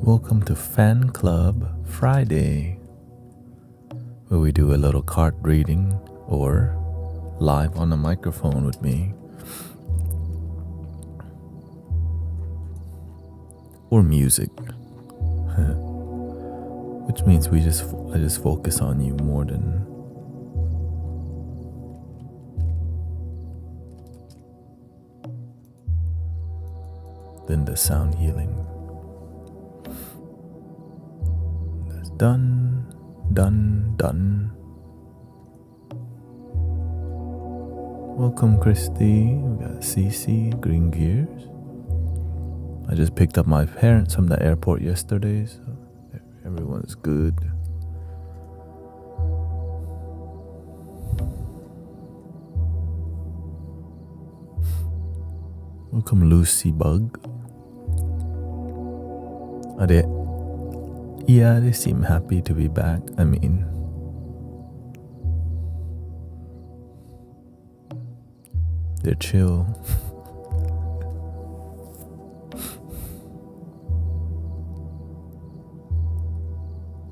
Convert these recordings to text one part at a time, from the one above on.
Welcome to Fan Club Friday, where we do a little card reading or live on the microphone with me, or music, which means I just focus on you more than the sound healing. That's done. Welcome, Christy. We got Cece, Green Gears. I just picked up my parents from the airport yesterday, so everyone's good. Welcome, Lucy Bug. They seem happy to be back. I mean, they're chill.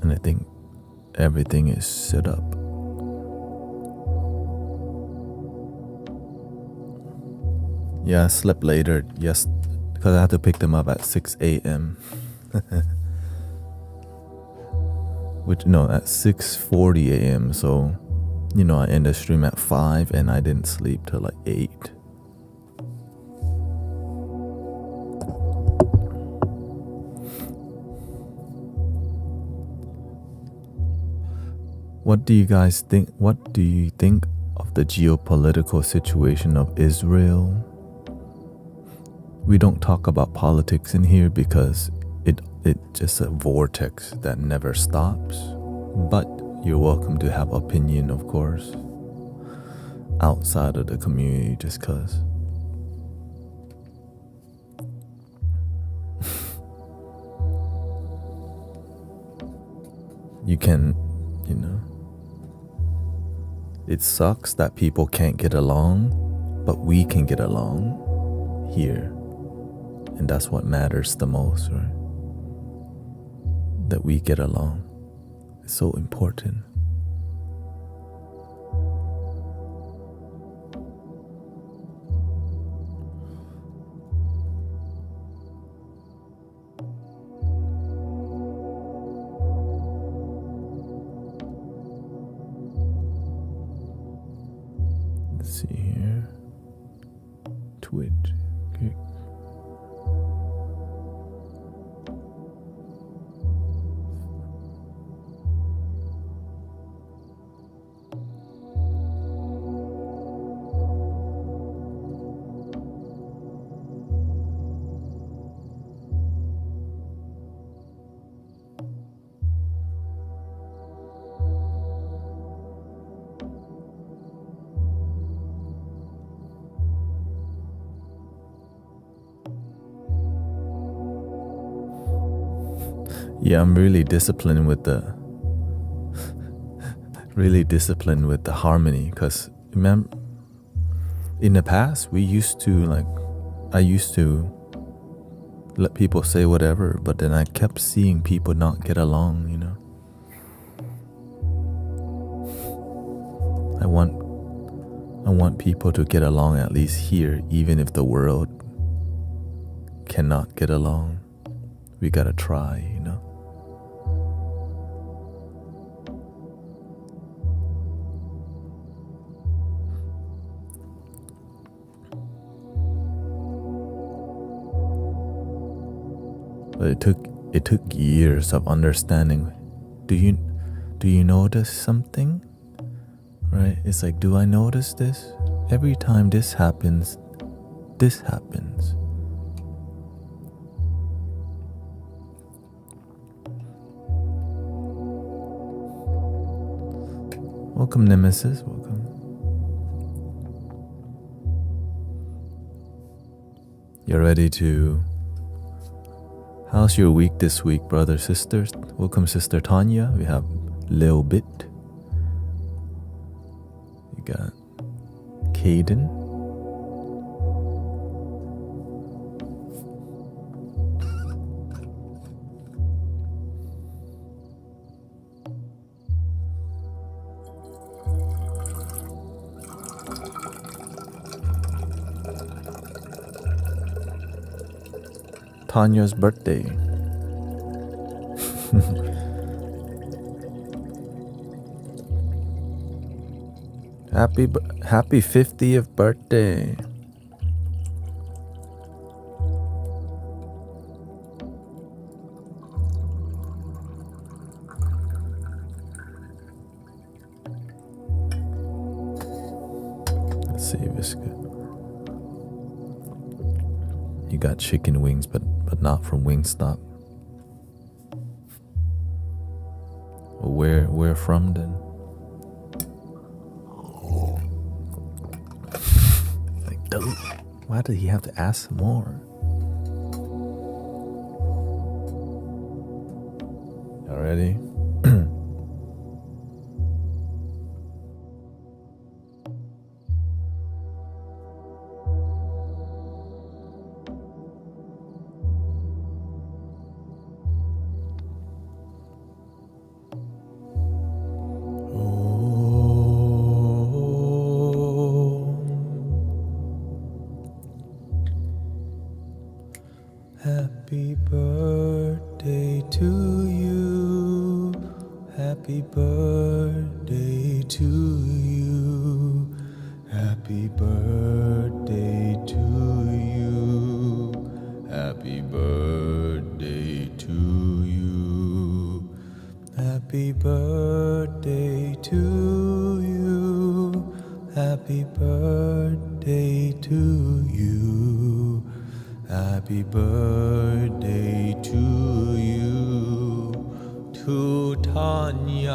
And I think everything is set up. Yeah, I slept later, yes, because I had to pick them up at 6 a.m. At 6:40 a.m. So, I end the stream at 5 and I didn't sleep till like 8. What do you guys think? What do you think of the geopolitical situation of Israel? We don't talk about politics in here because it's just a vortex that never stops. But you're welcome to have opinion, of course, outside of the community, just cause. You can, it sucks that people can't get along, but we can get along here. And that's what matters the most, right? That we get along. It's so important. Let's see here. Twitch. Okay. Yeah, I'm really disciplined with the harmony, because remember in the past I used to let people say whatever, but then I kept seeing people not get along, I want people to get along, at least here, even if the world cannot get along. We gotta try, But it took years of understanding. Do you notice something? Right? It's like, do I notice this? Every time this happens, this happens. Welcome, Nemesis. Welcome. You're ready to... How's your week this week, brother, sisters? Welcome, Sister Tanya. We have Lil Bit. You got Caden. Tanya's birthday. Happy 50th birthday. Let's see if it's good. You got chicken wings, but not from Wingstop. Well, where from then? Like, dude, why did he have to ask more? Y'all ready? Happy birthday to you. Happy birthday to you. Happy birthday to you. Happy birthday to you. Happy birthday to you. Happy birthday to you. Happy birthday to you, to Tanya.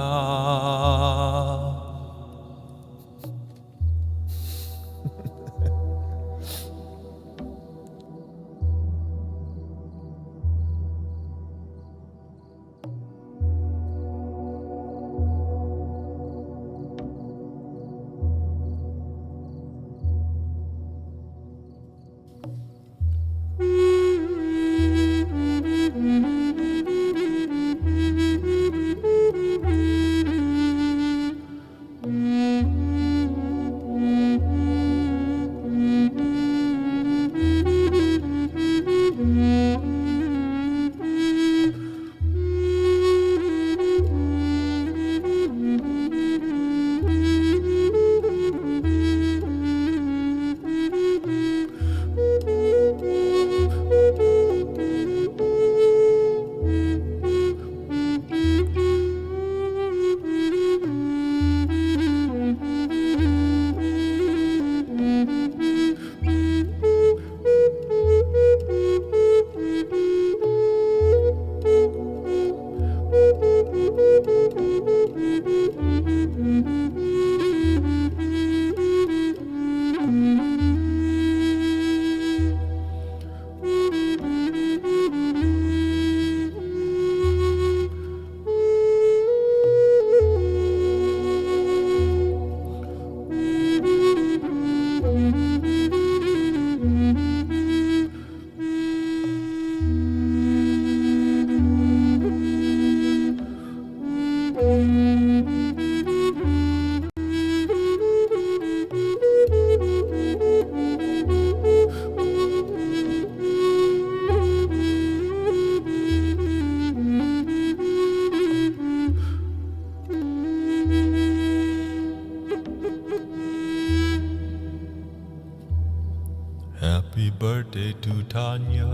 Happy birthday to Tanya.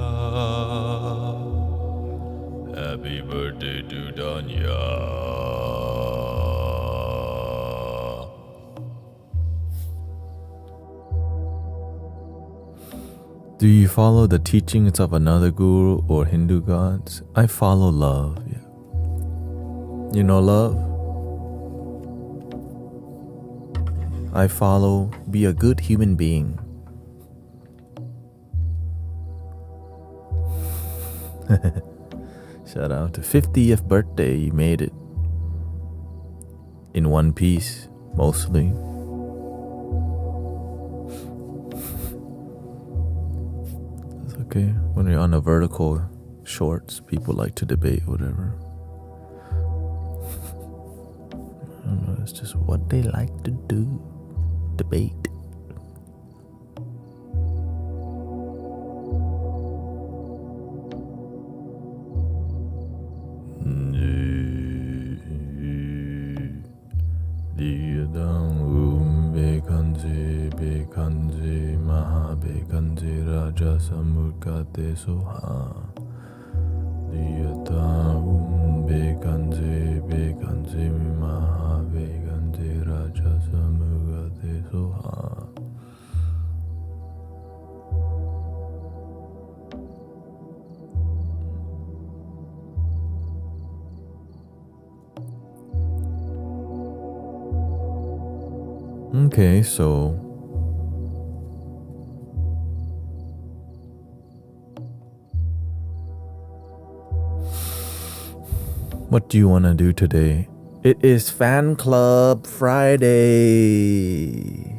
Happy birthday to Tanya. Do you follow the teachings of another guru or Hindu gods? I follow love. Yeah. You know love? I follow be a good human being. Shout out to 50th birthday, you made it. In one piece, mostly. That's okay. When you're on the vertical shorts, people like to debate whatever. I don't know, it's just what they like to do. Debate. Diyadam bekanji maha bekanji raja samurkate soha. Diyadam bekanji maha bekanji raja samurkate soha. Okay, so what do you want to do today? It is Fan Club Friday.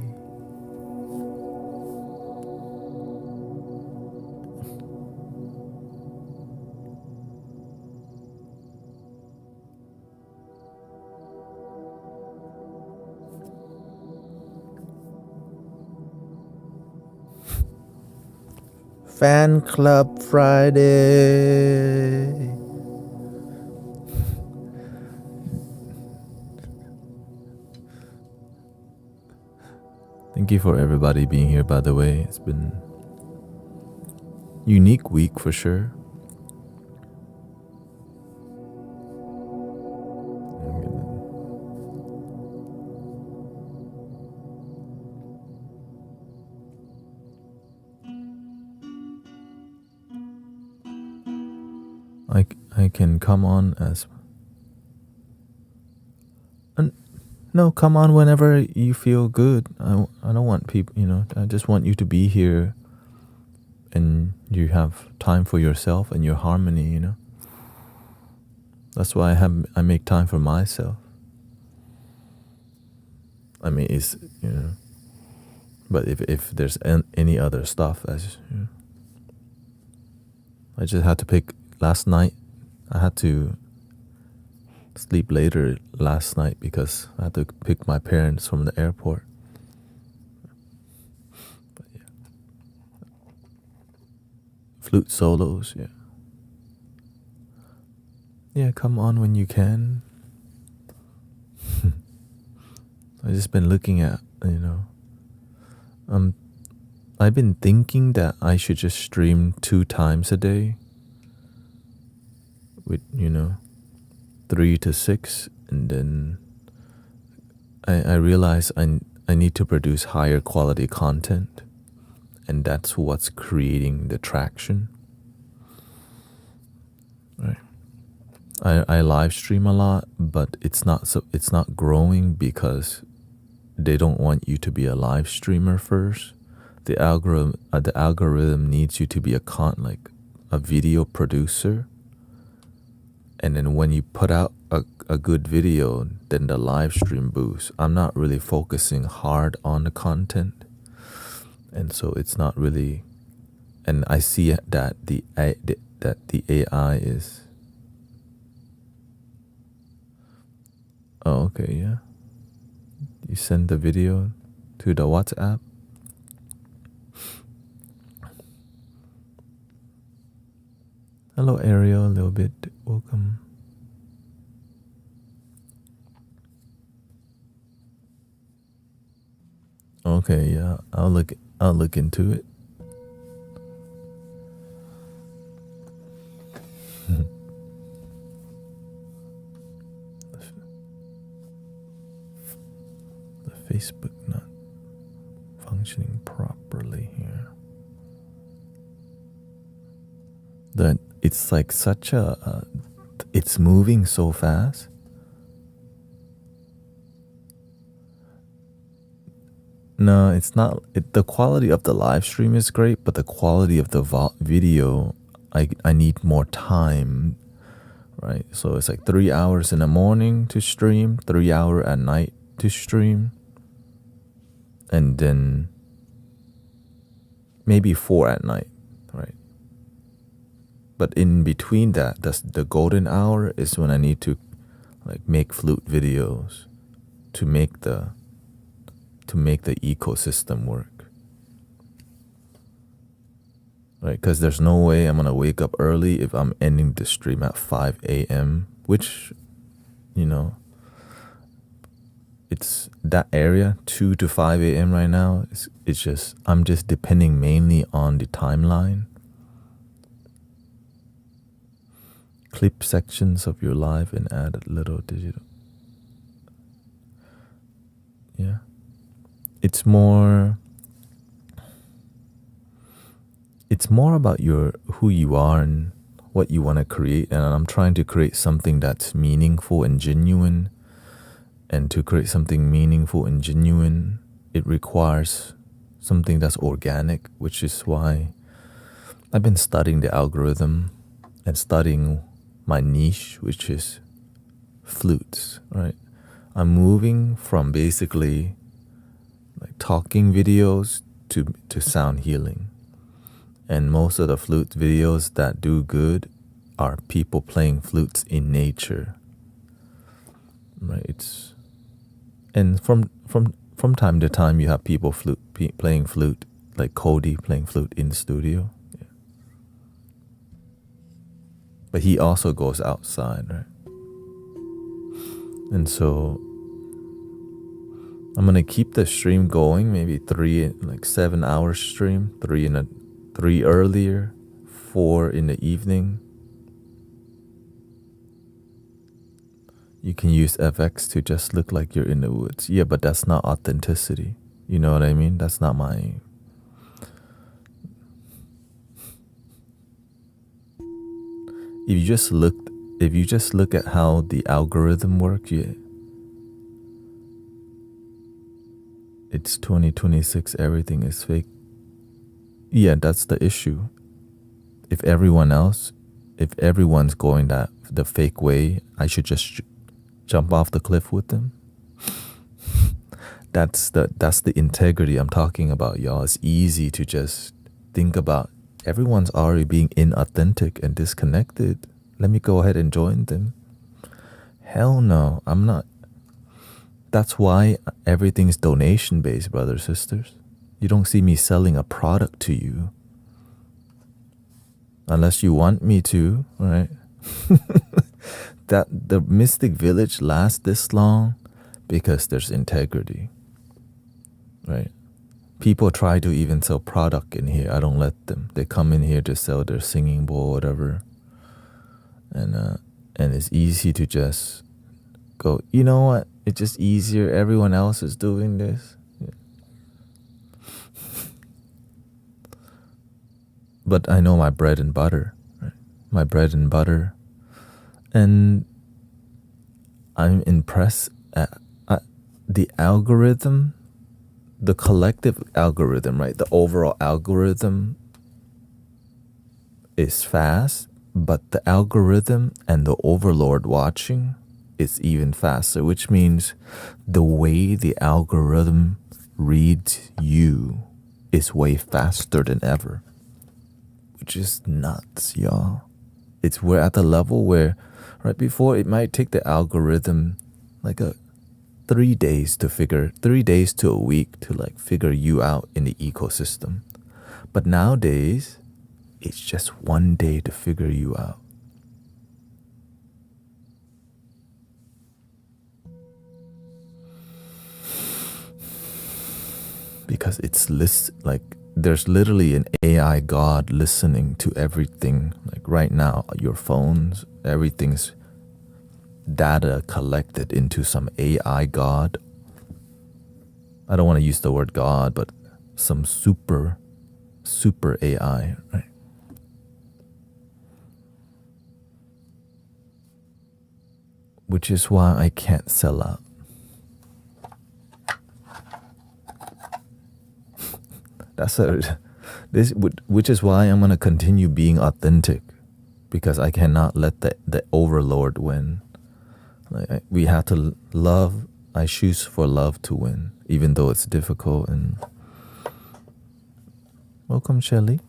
Fan Club Friday. Thank you for everybody being here, by the way. It's been a unique week for sure. I can come on as... No, come on whenever you feel good. I don't want people, I just want you to be here and you have time for yourself and your harmony, That's why I make time for myself. I mean, it's, but if there's any other stuff, I just had to pick last night. I had to sleep later last night because I had to pick my parents from the airport. But yeah. Flute solos, yeah. Yeah, come on when you can. I've just been looking at, I've been thinking that I should just stream 2 times a day with, 3 to 6, and then I realize I need to produce higher quality content, and that's what's creating the traction. Right. I live stream a lot, but it's not growing because they don't want you to be a live streamer first. The algorithm needs you to be a video producer. And then when you put out a good video, then the live stream boosts. I'm not really focusing hard on the content. And so it's not really, and I see that the AI is, oh, okay, yeah. You send the video to the WhatsApp. Hello, Ariel, a little bit. Welcome. Okay, yeah, I'll look into it. The Facebook not functioning properly here. That it's like such it's moving so fast. No, it's not. The quality of the live stream is great, but the quality of the video, I need more time, right? So it's like 3 hours in the morning to stream, 3 hours at night to stream, and then maybe 4 at night, right? But in between that, the golden hour is when I need to make flute videos to make the ecosystem work, right? Because there's no way I'm gonna wake up early if I'm ending the stream at 5 a.m., which, it's that area 2 to 5 a.m. right now. It's just, I'm just depending mainly on the timeline. Clip sections of your life and add a little digital. Yeah. It's more about who you are and what you want to create. And I'm trying to create something that's meaningful and genuine. And to create something meaningful and genuine, it requires something that's organic, which is why I've been studying the algorithm and studying my niche, which is flutes, right? I'm moving from basically like talking videos to sound healing. And most of the flute videos that do good are people playing flutes in nature, right? And from time to time, you have people playing flute, like Cody playing flute in the studio. Yeah. But he also goes outside, right? And so I'm gonna keep the stream going, maybe 7 hour stream, 3 earlier, 4 in the evening. You can use FX to just look like you're in the woods. Yeah, but that's not authenticity. You know what I mean? That's not my... If you just look at how the algorithm works, yeah. It's 2026, everything is fake. Yeah, that's the issue. If everyone's going the fake way, I should just jump off the cliff with them. That's the integrity I'm talking about, y'all. It's easy to just think about everyone's already being inauthentic and disconnected. Let me go ahead and join them. Hell no, I'm not. That's why everything's donation based, brothers, sisters. You don't see me selling a product to you. Unless you want me to, right? That the Mystic Village lasts this long because there's integrity, right? People try to even sell product in here. I don't let them. They come in here to sell their singing bowl, whatever. And it's easy to just go, you know what? It's just easier. Everyone else is doing this. Yeah. But I know my bread and butter, right? My bread and butter. And I'm impressed at the algorithm, the collective algorithm, right? The overall algorithm is fast, but the algorithm and the overlord watching is even faster, which means the way the algorithm reads you is way faster than ever, which is nuts, y'all. We're at the level where right before it might take the algorithm like 3 days to a week to like figure you out in the ecosystem. But nowadays, it's just 1 day to figure you out. Because there's literally an AI God listening to everything. Like right now, your phones, everything's data collected into some AI God. I don't want to use the word God, but some super AI, right? Which is why I can't sell out. Which is why I'm gonna continue being authentic, because I cannot let the overlord win. Like we have to love. I choose for love to win, even though it's difficult. And welcome, Shelly.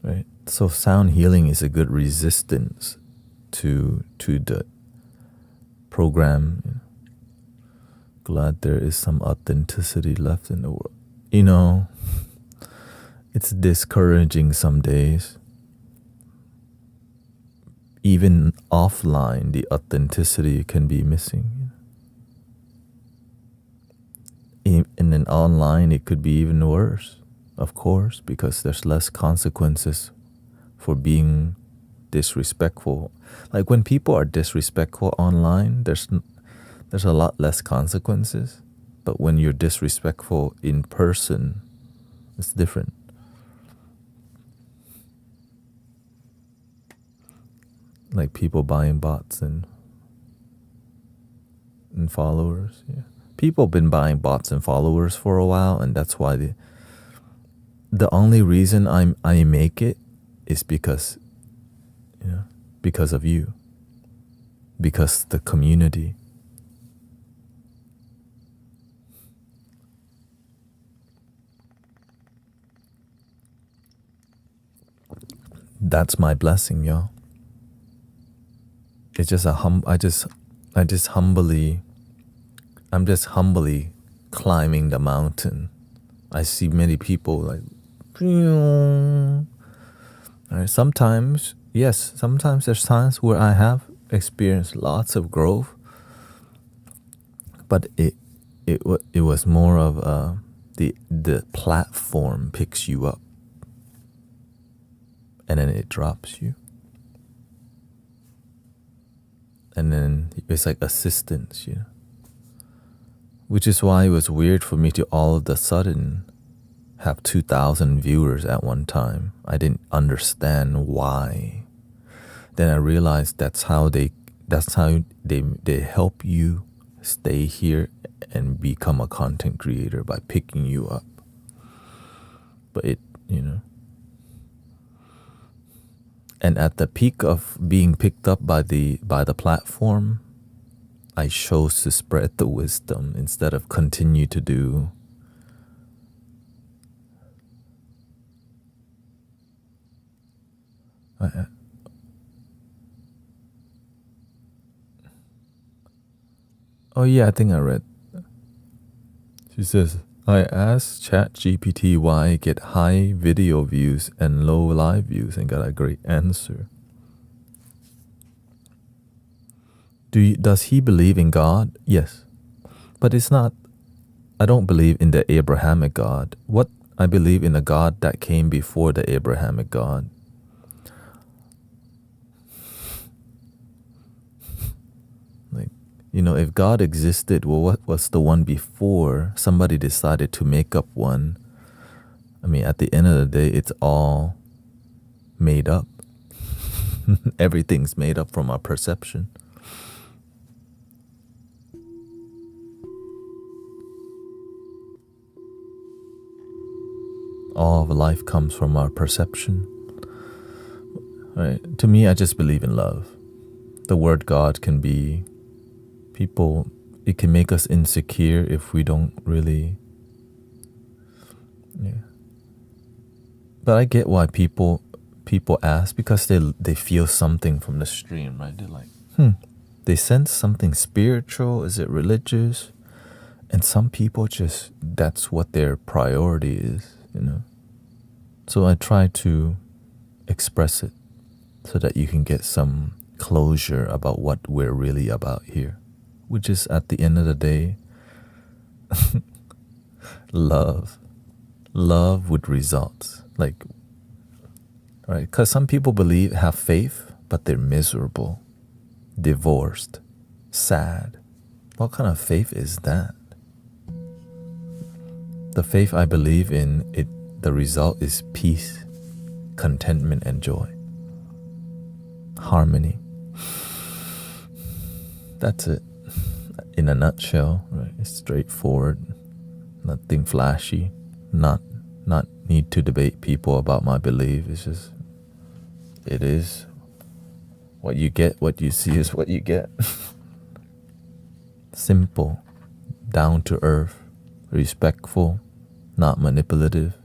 Right. So sound healing is a good resistance to the program. Glad there is some authenticity left in the world. You know, it's discouraging some days. even offline, the authenticity can be missing. And then online, it could be even worse, of course, because there's less consequences for being disrespectful. Like when people are disrespectful online, there's a lot less consequences. But when you're disrespectful in person, it's different. Like people buying bots and followers. Yeah, people have been buying bots and followers for a while, and that's why the only reason I make it is because of you, because the community. That's my blessing, y'all. It's just I'm just humbly climbing the mountain. I see many people like, right? Sometimes there's times where I have experienced lots of growth, but it was more of the platform picks you up and then it drops you. And then it's like assistance, which is why it was weird for me to all of a sudden have 2,000 viewers at one time. I didn't understand why. Then I realized that's how they help you stay here and become a content creator by picking you up. But and at the peak of being picked up by the platform, I chose to spread the wisdom instead of continue to do oh yeah, I think I read. She says, I asked ChatGPT why I get high video views and low live views and got a great answer. Does he believe in God? Yes. But it's not, I don't believe in the Abrahamic God. I believe in a God that came before the Abrahamic God. If God existed, well, what was the one before? Somebody decided to make up one. I mean, at the end of the day, it's all made up. Everything's made up from our perception. All of life comes from our perception. Right? To me, I just believe in love. The word God can be it can make us insecure if we don't really. Yeah. But I get why people ask, because they feel something from the stream, right? They're like, they sense something spiritual. Is it religious? And some people just, that's what their priority is, So I try to express it so that you can get some closure about what we're really about here, which is, at the end of the day, love with results. Like, right? Because some people have faith, but they're miserable, divorced, sad. What kind of faith is that? The faith I believe in, the result is peace, contentment, and joy. Harmony. That's it. In a nutshell, right? It's straightforward, nothing flashy, not need to debate people about my belief. It's just, it is what you get, what you see is what you get. Simple, down to earth, respectful, not manipulative.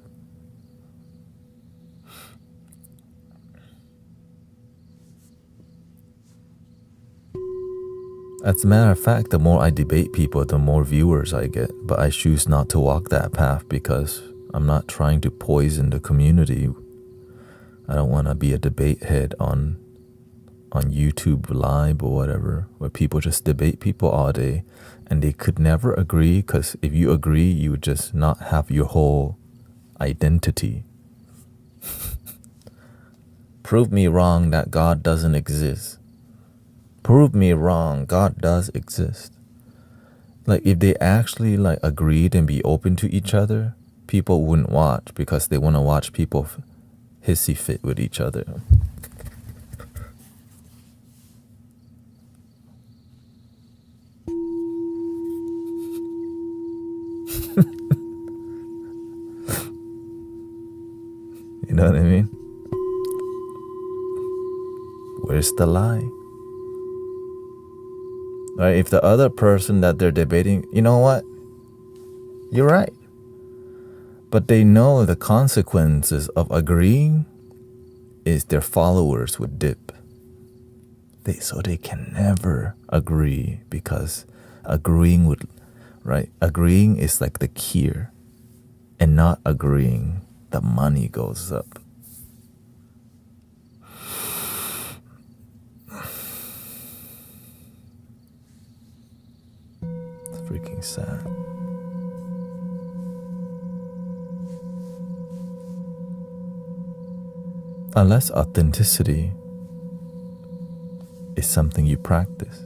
As a matter of fact, the more I debate people, the more viewers I get. But I choose not to walk that path because I'm not trying to poison the community. I don't want to be a debate head on on YouTube Live or whatever, where people just debate people all day, and they could never agree, because if you agree, you would just not have your whole identity. Prove me wrong that God doesn't exist. Prove me wrong, God does exist. Like, if they actually like agreed and be open to each other, people wouldn't watch, because they want to watch people hissy fit with each other. You know what I mean? Where's the lie? Right? If the other person that they're debating, you know what? You're right. But they know the consequences of agreeing is their followers would dip. So they can never agree, because agreeing is like the cure, and not agreeing, the money goes up. It's freaking sad. Unless authenticity is something you practice.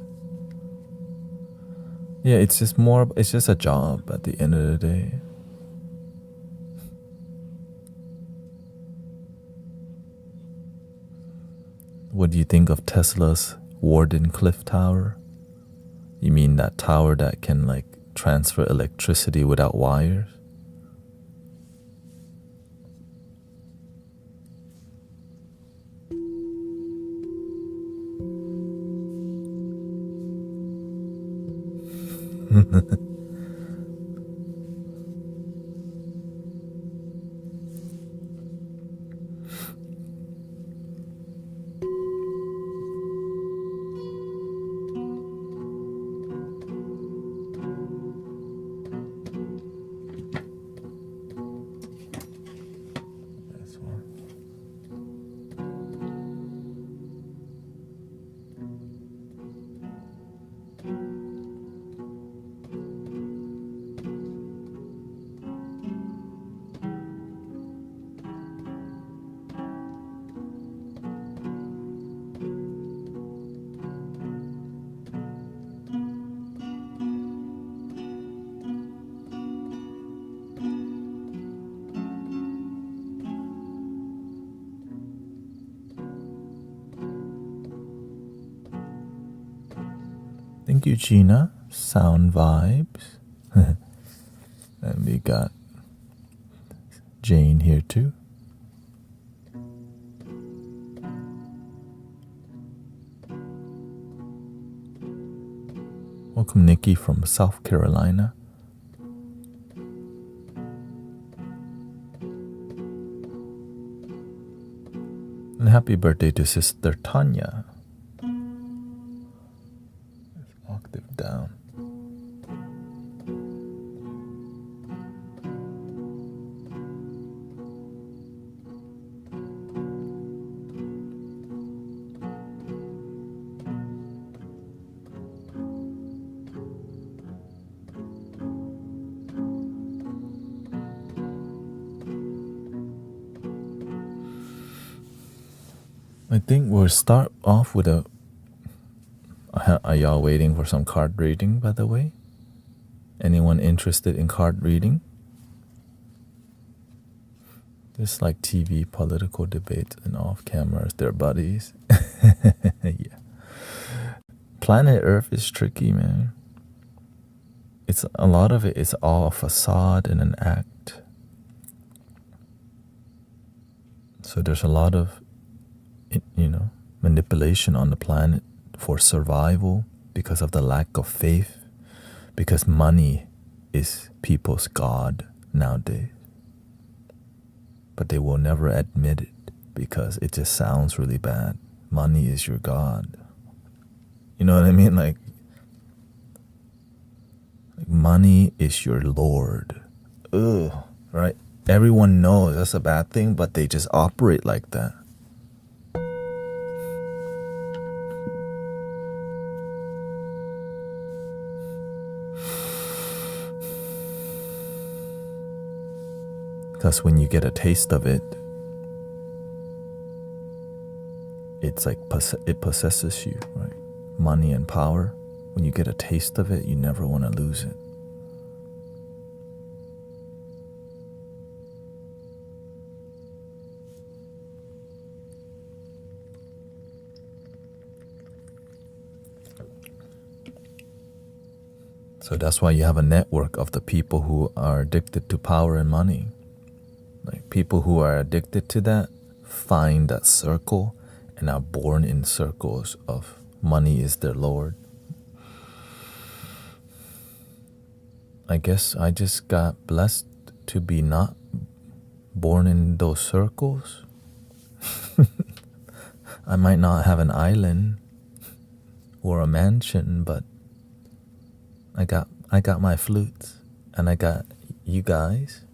Yeah, it's just a job at the end of the day. What do you think of Tesla's Wardenclyffe Tower? You mean that tower that can like transfer electricity without wires? Thank you, Gina. Sound vibes. And we got Jane here too. Welcome, Nikki from South Carolina. And happy birthday to Sister Tanya. Octave down. I think we'll start off with a... Are y'all waiting for some card reading, by the way? Anyone interested in card reading? Just like TV political debates and off cameras, they're buddies. Yeah. Planet Earth is tricky, man. A lot of it is all a facade and an act. So there's a lot of, manipulation on the planet for survival because of the lack of faith, because money is people's god nowadays. But they will never admit it because it just sounds really bad. Money is your god. You know what I mean? Like money is your lord. Ugh, right? Everyone knows that's a bad thing, but they just operate like that. Because when you get a taste of it, it's like it possesses you, right? Money and power. When you get a taste of it, you never want to lose it. So that's why you have a network of the people who are addicted to power and money. Like people who are addicted to that find that circle and are born in circles of money is their lord. I guess I just got blessed to be not born in those circles. I might not have an island or a mansion, but I got my flutes and I got you guys.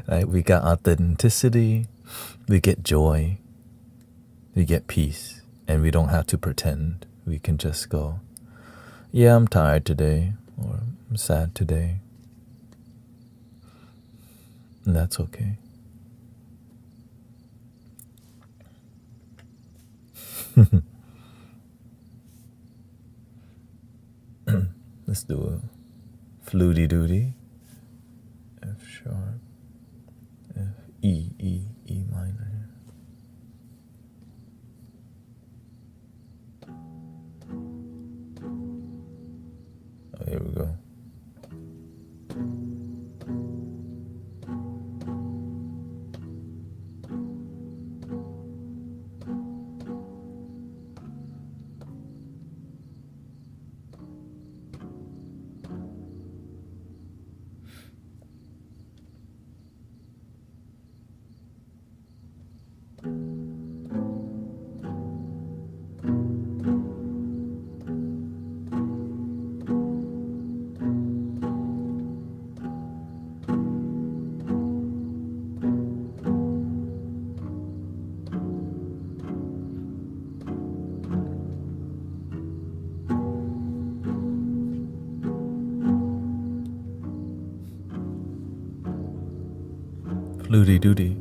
Right? We got authenticity, we get joy, we get peace, and we don't have to pretend. We can just go, yeah, I'm tired today, or I'm sad today. And that's okay. Let's do a fluty doody. F sharp, F, E minor. Oh, here we go. Fluty doody.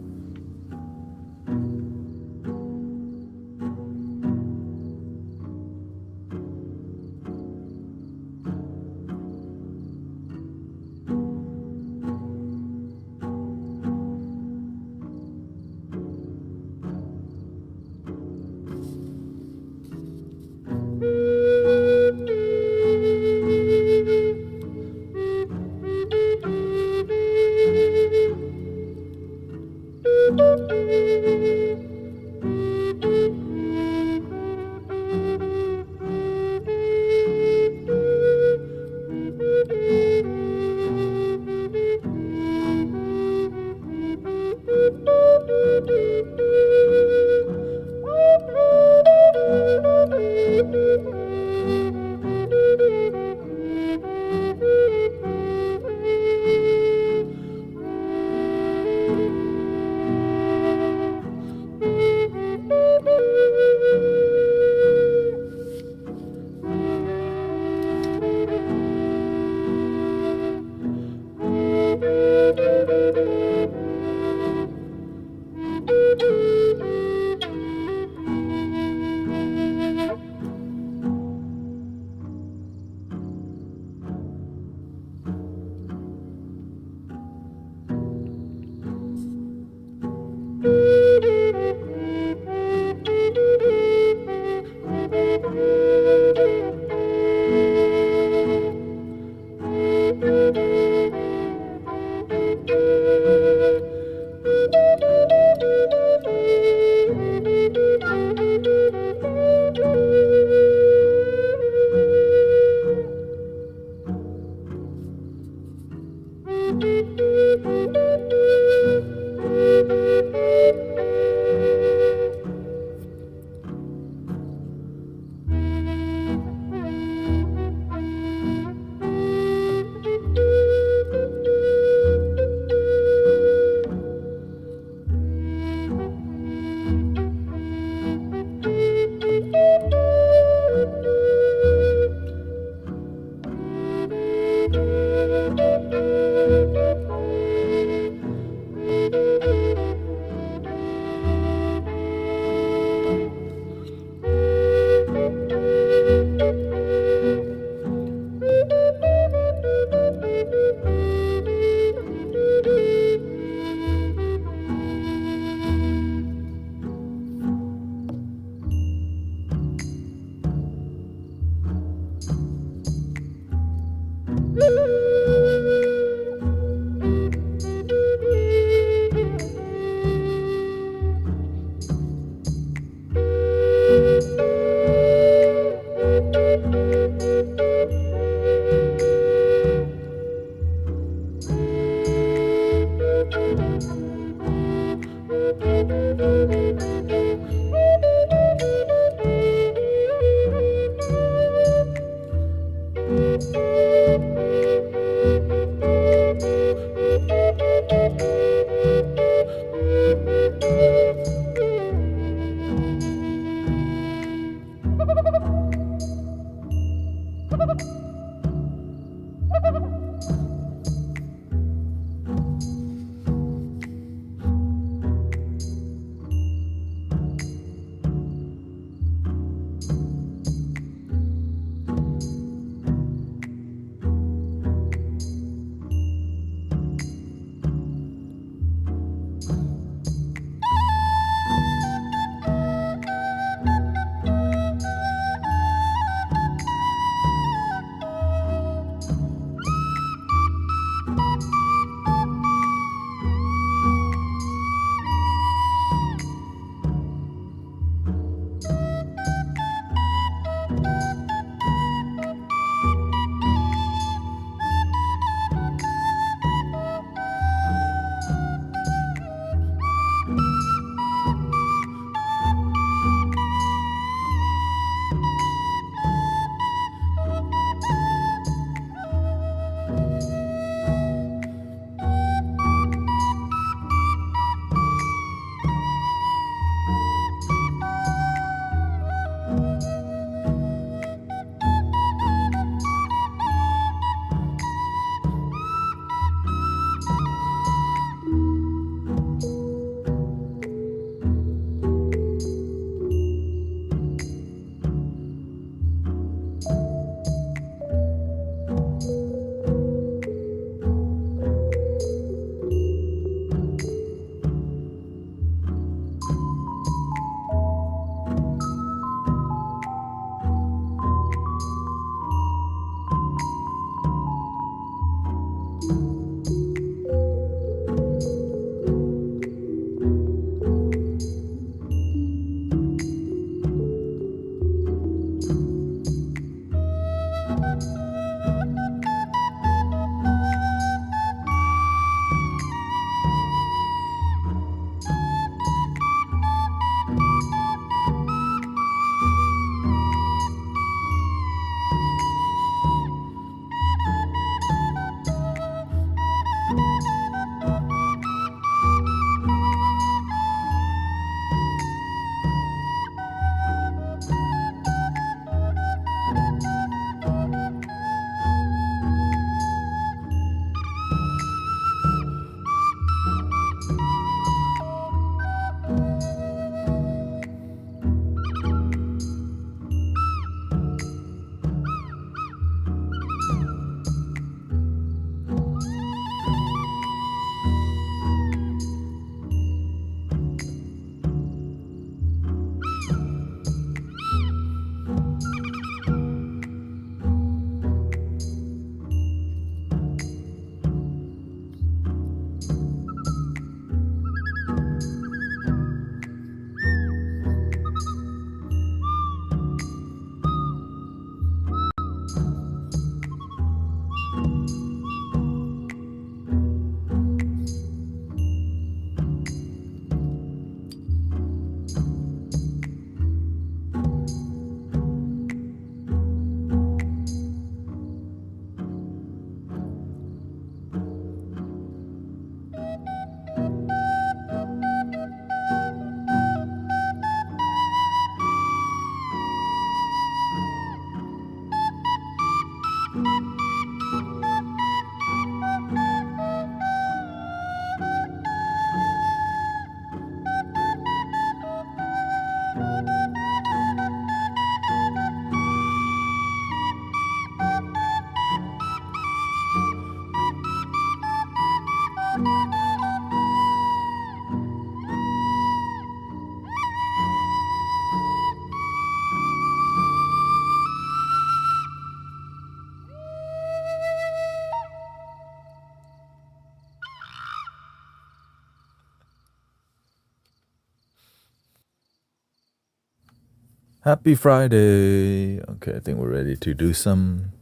Happy Friday. Okay, I think we're ready to do some.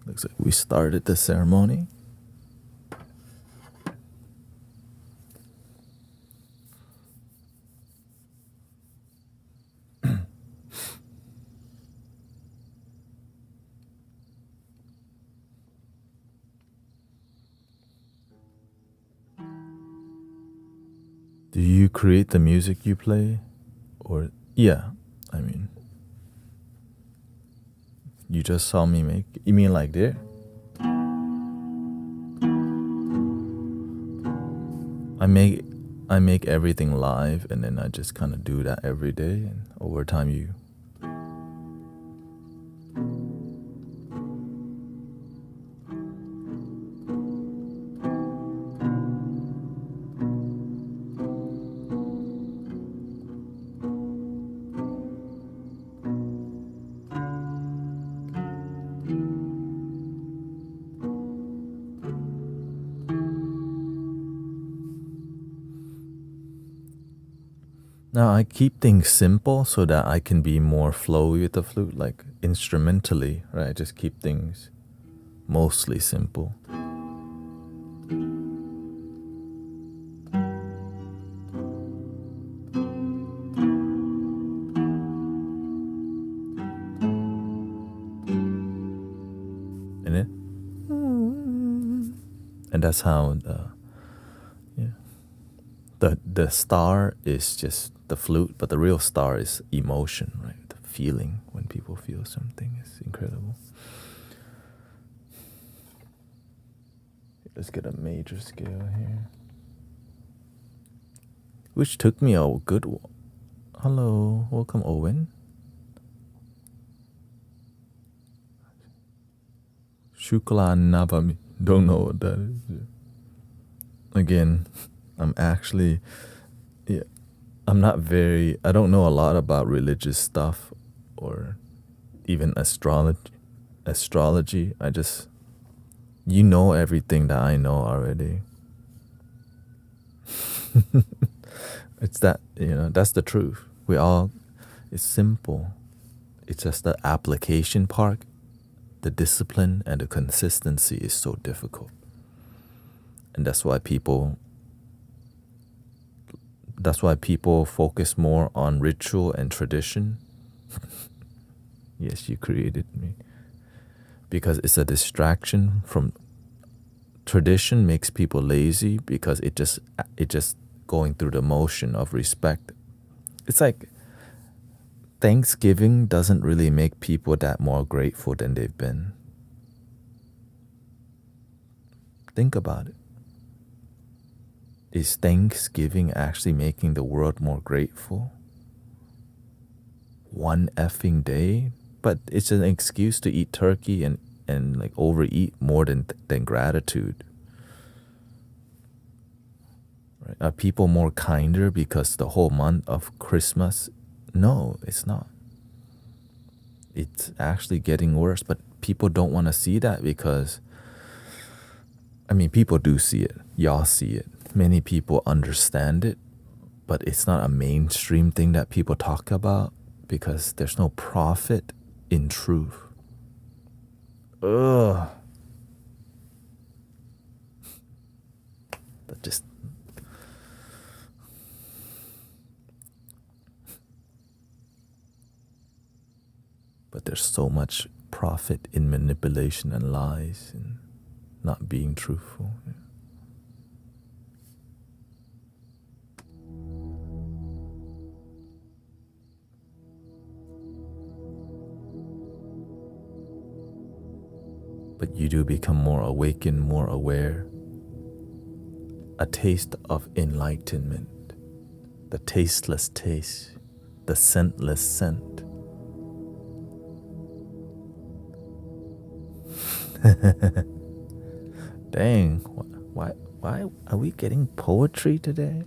Looks like we started the ceremony. Do you create the music you play? Or, yeah, I mean, you just saw me make. You mean like there? I make everything live, and then I just kind of do that every day, and over time you. Now I keep things simple so that I can be more flowy with the flute, like instrumentally, right? I just keep things mostly simple. And it, and that's how the star is just the flute, but the real star is emotion, right? The feeling when people feel something is incredible. Let's get a major scale here, which took me a good. Hello, welcome, Owen. Shukla Navami. Don't know what that is. Again, I'm actually, yeah, I'm not very. I don't know a lot about religious stuff, or even astrology. I just, you know, everything that I know already. It's that, that's the truth. It's simple. It's just the application part, the discipline and the consistency is so difficult. And that's why people focus more on ritual and tradition. Yes, you created me. Because it's a distraction from tradition makes people lazy because it just going through the motion of respect. It's like Thanksgiving doesn't really make people that more grateful than they've been. Think about it. Is Thanksgiving actually making the world more grateful? One effing day? But it's an excuse to eat turkey and like overeat more than gratitude. Right? Are people more kinder because the whole month of Christmas? No, it's not. It's actually getting worse, but people don't want to see that because, I mean, people do see it. Y'all see it. Many people understand it, but it's not a mainstream thing that people talk about because there's no profit in truth. Ugh. But just but there's so much profit in manipulation and lies and not being truthful. Yeah. But you do become more awakened, more aware. A taste of enlightenment, the tasteless taste, the scentless scent. Dang, why are we getting poetry today?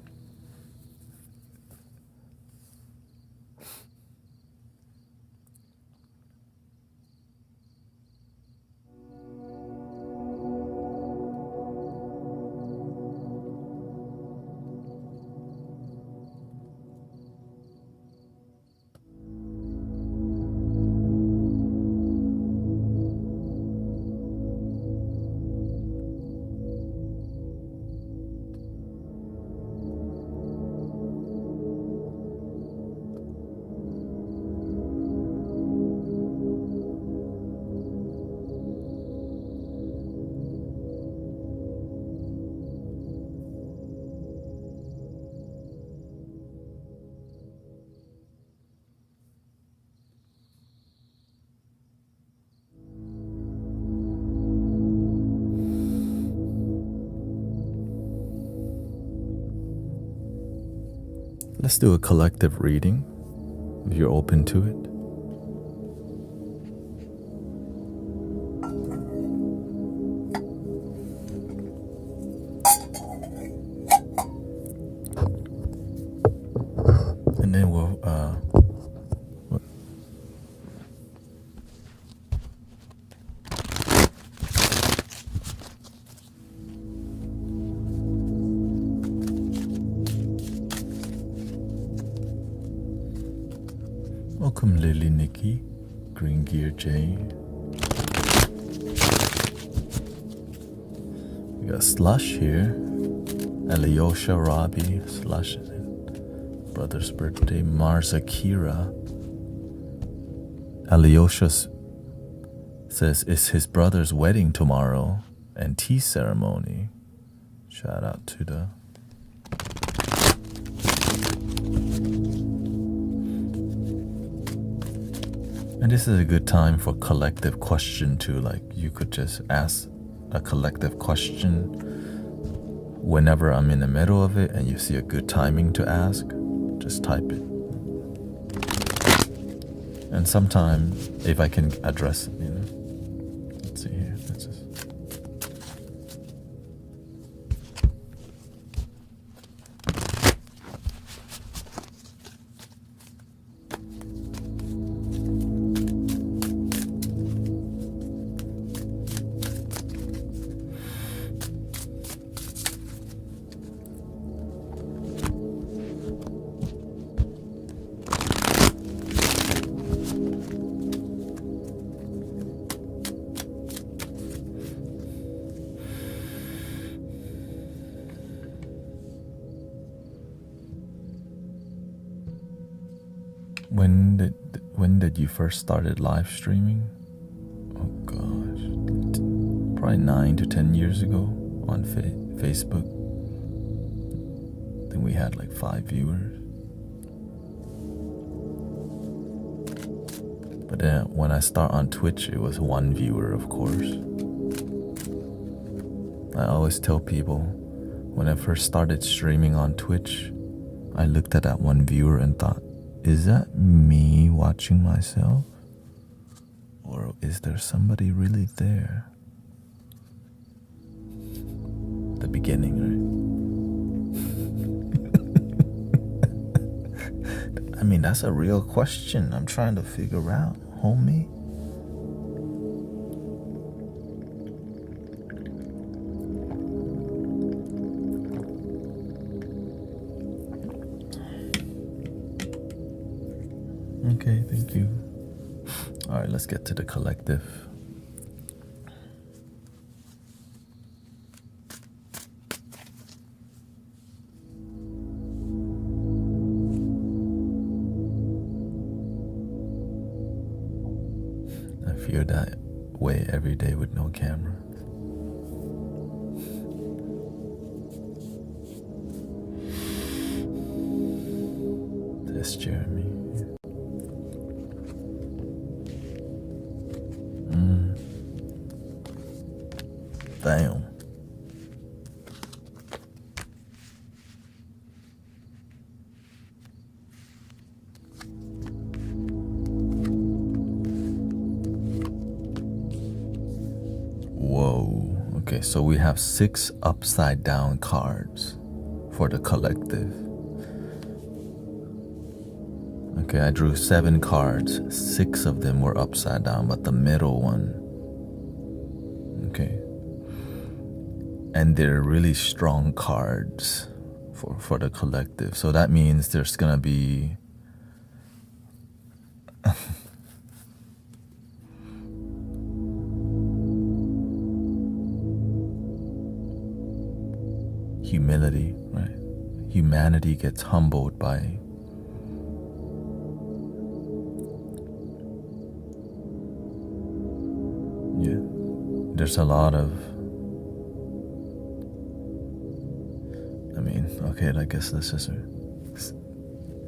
Let's do a collective reading, if you're open to it. And then we'll welcome Lily Nikki, Green Gear J. We got Slush here, Alyosha Robbie, Slush, brother's birthday, Mars Akira. Alyosha says it's his brother's wedding tomorrow and tea ceremony. Shout out to the And this is a good time for collective question too. Like you could just ask a collective question whenever I'm in the middle of it and you see a good timing to ask, just type it. And sometime if I can address it, let's see here. Let's just When did you first started live streaming? Oh gosh, probably 9 to 10 years ago on Facebook. Then we had like 5 viewers. But then when I start on Twitch, it was 1 viewer, of course. I always tell people, when I first started streaming on Twitch, I looked at that 1 viewer and thought, is that me watching myself? Or is there somebody really there? The beginning, right? I mean, that's a real question I'm trying to figure out, homie. Okay, thank you. All right, let's get to the collective. I feel that way every day with no camera. That's Jeremy. Damn. Whoa. Okay, so we have 6 upside down cards for the collective. Okay, I drew 7 cards. 6 of them were upside down, but the middle one. Okay. And they're really strong cards for the collective. So that means there's gonna be humility, right? Humanity gets humbled by there's a lot of okay, I guess this is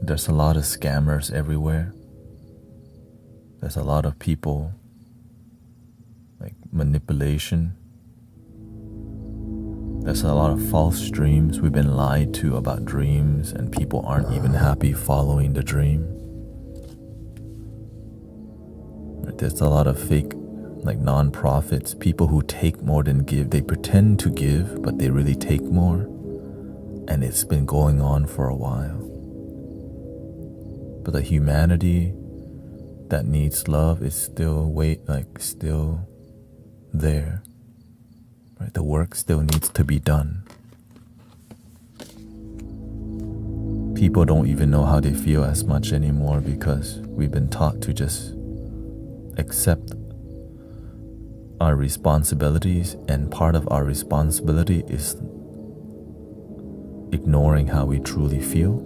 there's a lot of scammers everywhere. There's a lot of people, like manipulation. There's a lot of false dreams. We've been lied to about dreams, and people aren't even happy following the dream. There's a lot of fake, like non-profits, people who take more than give. They pretend to give, but they really take more. And it's been going on for a while. But the humanity that needs love is still still there. Right? The work still needs to be done. People don't even know how they feel as much anymore because we've been taught to just accept our responsibilities, and part of our responsibility is ignoring how we truly feel.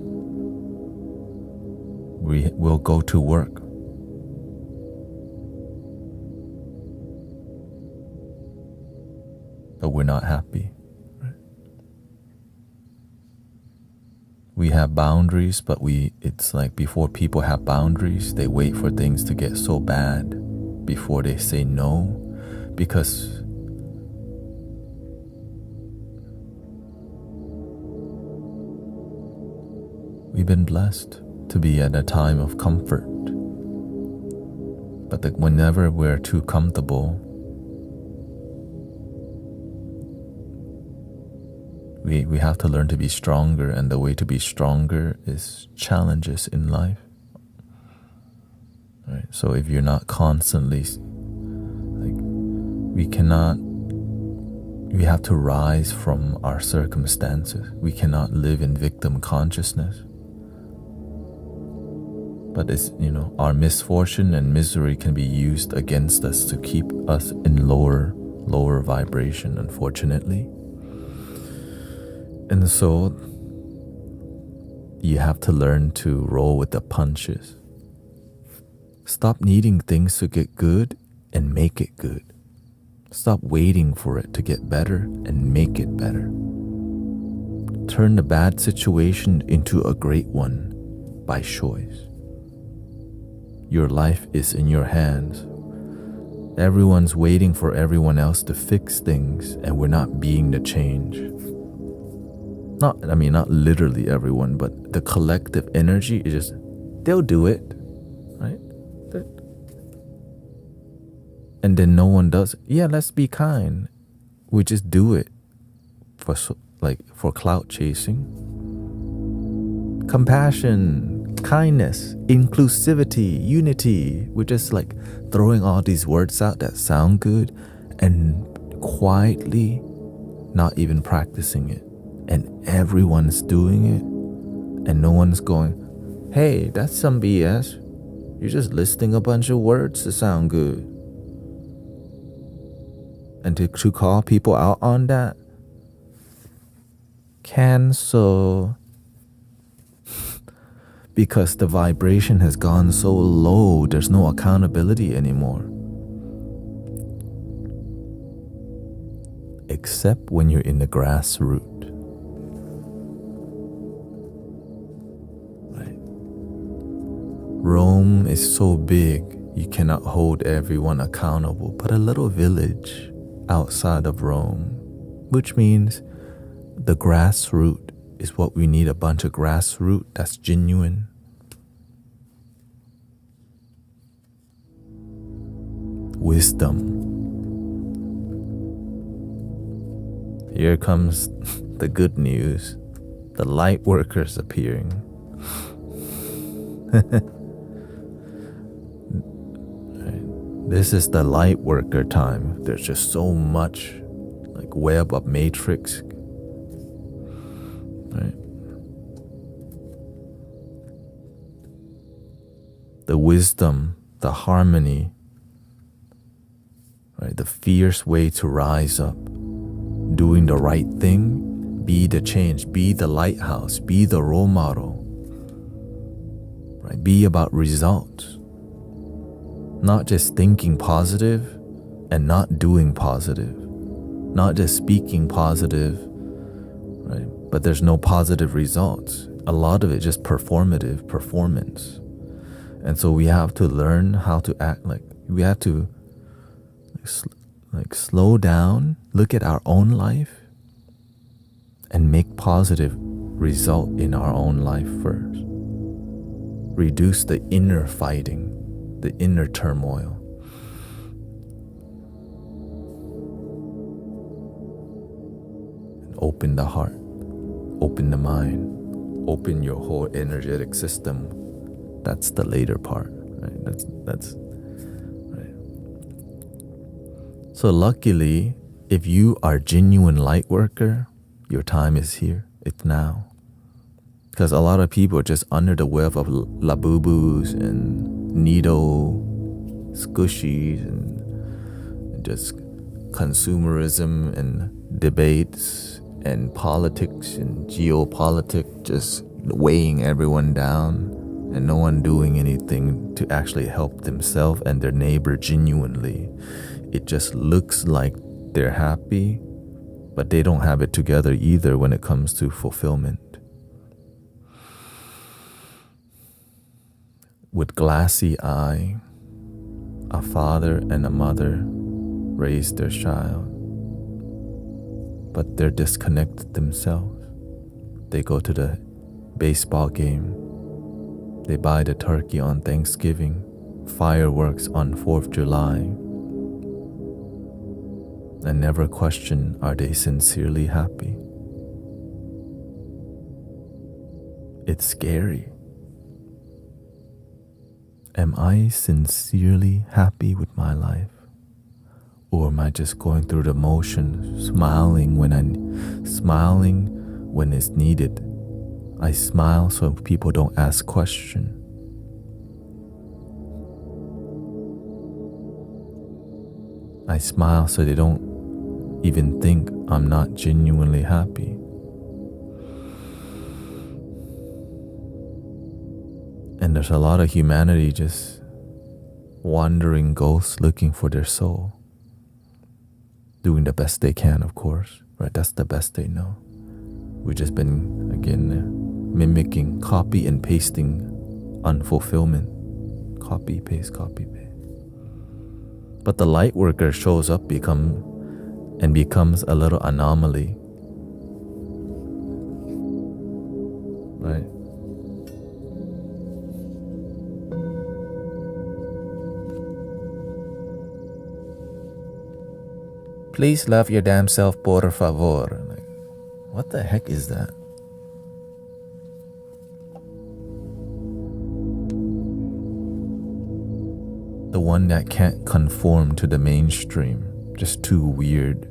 We will go to work, but we're not happy. Right? We have boundaries, but it's like before people have boundaries, they wait for things to get so bad before they say no, because we've been blessed to be at a time of comfort. But whenever we're too comfortable, we have to learn to be stronger, and the way to be stronger is challenges in life. Right? So if you're not constantly, we have to rise from our circumstances. We cannot live in victim consciousness. But our misfortune and misery can be used against us to keep us in lower vibration, unfortunately. And so you have to learn to roll with the punches. Stop needing things to get good and make it good. Stop waiting for it to get better and make it better. Turn the bad situation into a great one by choice. Your life is in your hands. Everyone's waiting for everyone else to fix things, and we're not being the change. Not literally everyone, but the collective energy is just, they'll do it, right? And then no one does it. Yeah, let's be kind. We just do it for clout chasing. Compassion, kindness, inclusivity, unity. We're just throwing all these words out that sound good and quietly not even practicing it. And everyone's doing it, and no one's going, hey, that's some BS. You're just listing a bunch of words to sound good. And to call people out on that, cancel. Because the vibration has gone so low, there's no accountability anymore. Except when you're in the grassroots. Rome is so big, you cannot hold everyone accountable, but a little village outside of Rome, which means the grassroots is what we need, a bunch of grassroots that's genuine. Wisdom. Here comes the good news. The light workers appearing. This is the light worker time. There's just so much web of matrix. Right? The wisdom, the harmony, right? The fierce way to rise up, doing the right thing, be the change, be the lighthouse, be the role model. Right? Be about results. Not just thinking positive and not doing positive. Not just speaking positive, right? But there's no positive results. A lot of it just performance. And so we have to learn how to act we have to, slow down, look at our own life, and make positive result in our own life first. Reduce the inner fighting, the inner turmoil. And open the heart, open the mind, open your whole energetic system. That's the later part, right? That's right. So luckily, if you are genuine light worker, your time is here. It's now. Because a lot of people are just under the web of labubus and needle squishies and just consumerism and debates and politics and geopolitics just weighing everyone down, and no one doing anything to actually help themselves and their neighbor genuinely. It just looks like they're happy, but they don't have it together either when it comes to fulfillment. With glassy eye, a father and a mother raise their child, but they're disconnected themselves. They go to the baseball game, they buy the turkey on Thanksgiving, fireworks on 4th of July, and never question, are they sincerely happy? It's scary. Am I sincerely happy with my life? Or am I just going through the motions, smiling when it's needed? I smile so people don't ask questions. I smile so they don't even think I'm not genuinely happy. And there's a lot of humanity just wandering ghosts looking for their soul. Doing the best they can, of course, right? That's the best they know. We've just been, again, mimicking, copy and pasting unfulfillment. Copy, paste, copy, paste. But the light worker shows up becomes a little anomaly. Right? Please love your damn self, por favor. Like, what the heck is that? The one that can't conform to the mainstream. Just too weird.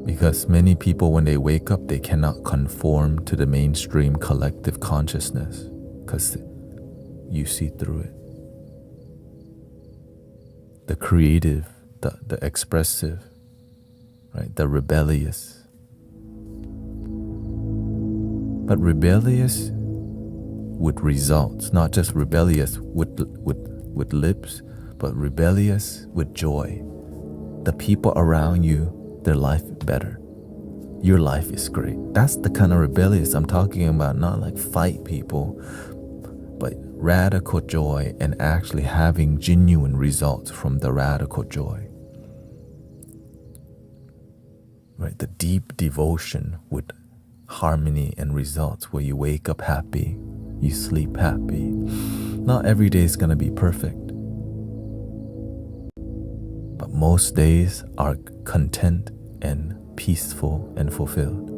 Because many people, when they wake up, they cannot conform to the mainstream collective consciousness because you see through it. The creative, the expressive, right? The rebellious. But rebellious with results, not just rebellious with lips, but rebellious with joy. The people around you, their life better. Your life is great. That's the kind of rebellious I'm talking about, not like fight people, but radical joy and actually having genuine results from the radical joy. Right? The deep devotion with harmony and results where you wake up happy, you sleep happy. Not every day is going to be perfect, but most days are content and peaceful and fulfilled.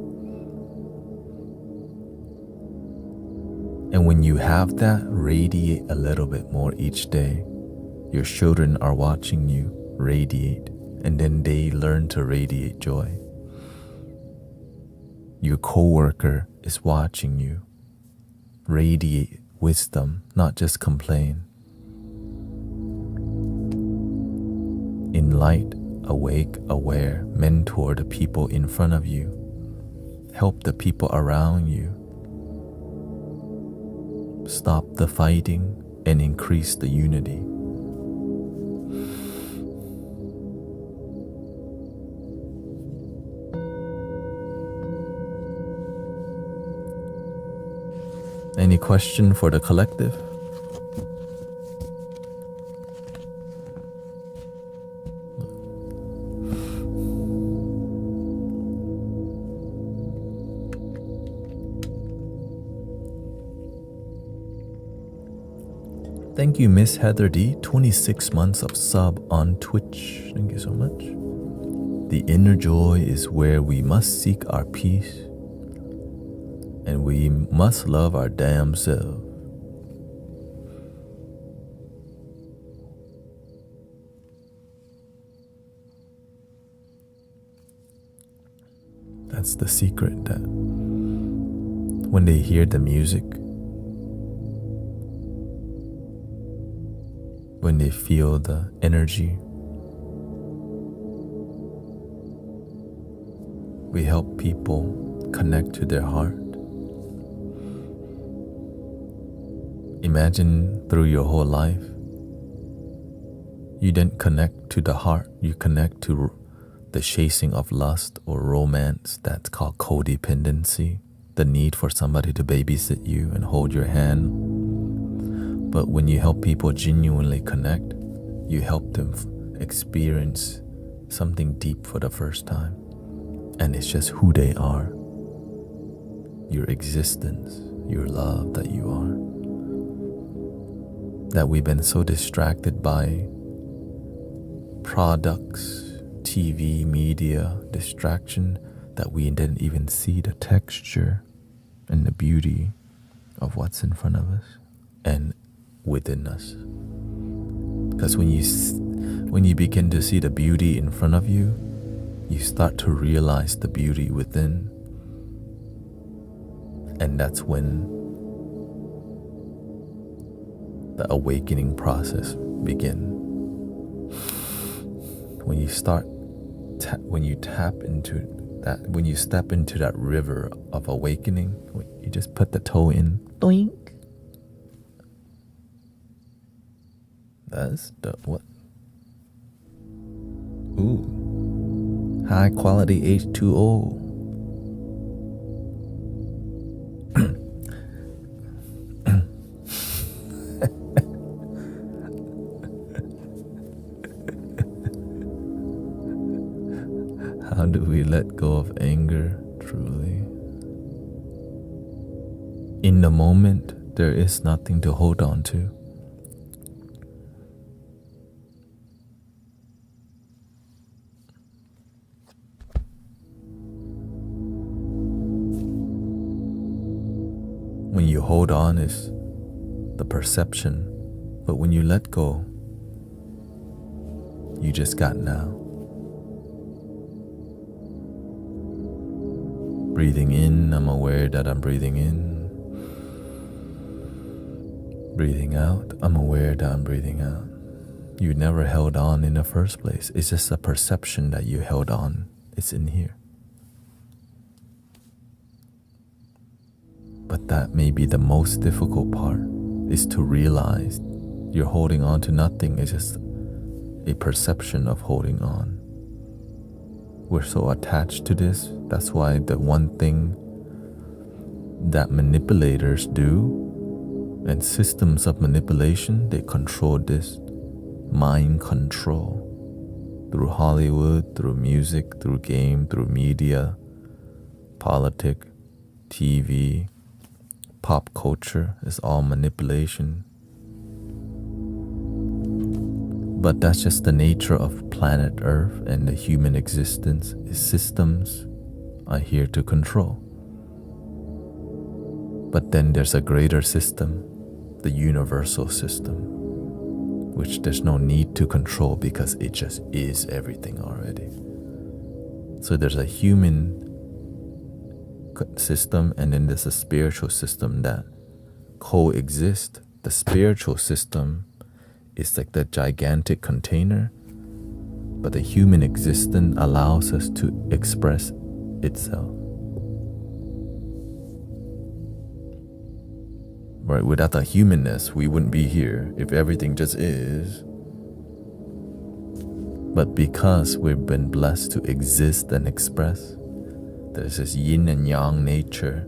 And when you have that, radiate a little bit more each day. Your children are watching you radiate, and then they learn to radiate joy. Your coworker is watching you radiate wisdom, not just complain. In light, awake, aware, mentor the people in front of you. Help the people around you. Stop the fighting and increase the unity. Any question for the collective? Thank you, Miss Heather D. 26 months of sub on Twitch. Thank you so much. The inner joy is where we must seek our peace, and we must love our damn self. That's the secret, that when they hear the music, when they feel the energy, we help people connect to their heart. Imagine through your whole life, you didn't connect to the heart, you connect to the chasing of lust or romance. That's called codependency, the need for somebody to babysit you and hold your hand. But when you help people genuinely connect, you help them experience something deep for the first time. And it's just who they are, your existence, your love that you are. That we've been so distracted by products, TV, media, distraction, that we didn't even see the texture and the beauty of what's in front of us and within us. Because when you begin to see the beauty in front of you, you start to realize the beauty within. And that's when the awakening process begins. When you step into that river of awakening, you just put the toe in, doink. That's the what? Ooh, high quality H2O. How do we let go of anger truly? In the moment, there is nothing to hold on to. When you hold on is the perception, but when you let go, you just got now. Breathing in, I'm aware that I'm breathing in. Breathing out, I'm aware that I'm breathing out. You never held on in the first place. It's just a perception that you held on. It's in here. But that may be the most difficult part, is to realize you're holding on to nothing. It's just a perception of holding on. We're so attached to this. That's why the one thing that manipulators do, and systems of manipulation, they control this. Mind control. Through Hollywood, through music, through game, through media, politics, TV, pop culture, is all manipulation. But that's just the nature of planet Earth and the human existence. Is systems are here to control. But then there's a greater system, the universal system, which there's no need to control because it just is everything already. So there's a human system, and then there's a spiritual system that coexist. The spiritual system is like the gigantic container, but the human existence allows us to express itself. Right? Without the humanness, we wouldn't be here if everything just is. But because we've been blessed to exist and express, there's this yin and yang nature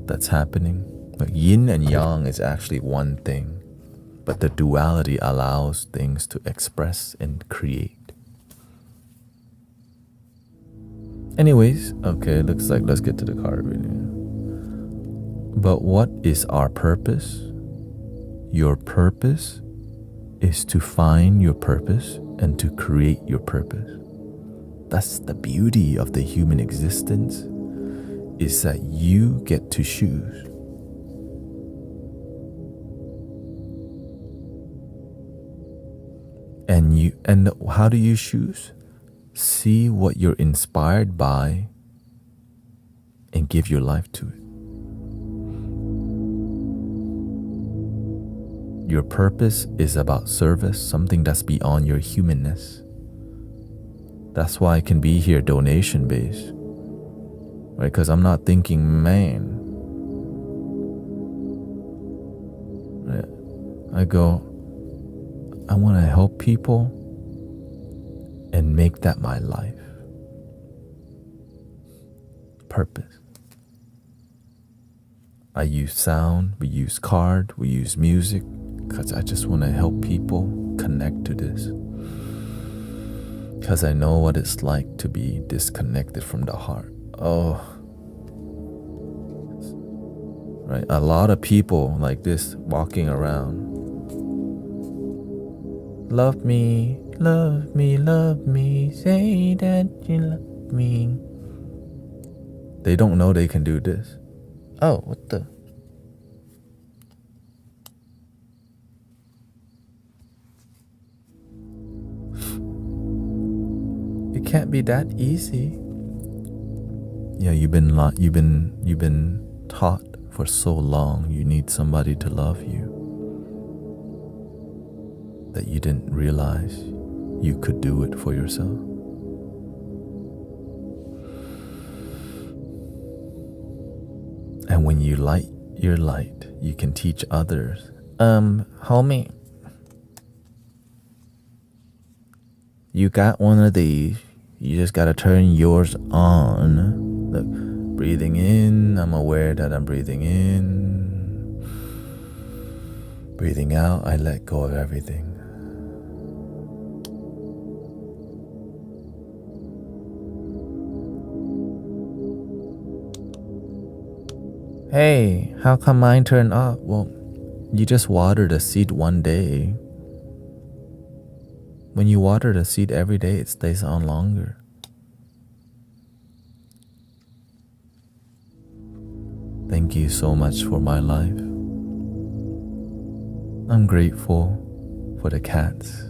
that's happening. Like yin and yang is actually one thing, but the duality allows things to express and create. Anyways, okay, looks like let's get to the card reading. But what is our purpose? Your purpose is to find your purpose and to create your purpose. That's the beauty of the human existence, is that you get to choose. And how do you choose? See what you're inspired by and give your life to it. Your purpose is about service, something that's beyond your humanness. That's why I can be here donation based, right? Because I'm not thinking, man. Right? I go, I want to help people and make that my life. Purpose. I use sound, we use card, we use music, because I just want to help people connect to this. Because I know what it's like to be disconnected from the heart. Oh. Right? A lot of people like this walking around. Love me, love me, love me, say that you love me. They don't know they can do this. Oh, what the? It can't be that easy. Yeah, you've been taught for so long you need somebody to love you that you didn't realize you could do it for yourself. And when you light your light, you can teach others. Homie, you got one of these. You just gotta turn yours on. Look, breathing in, I'm aware that I'm breathing in. Breathing out, I let go of everything. Hey, how come mine turned off? Well, you just watered a seed one day. When you water the seed every day, it stays on longer. Thank you so much for my life. I'm grateful for the cats.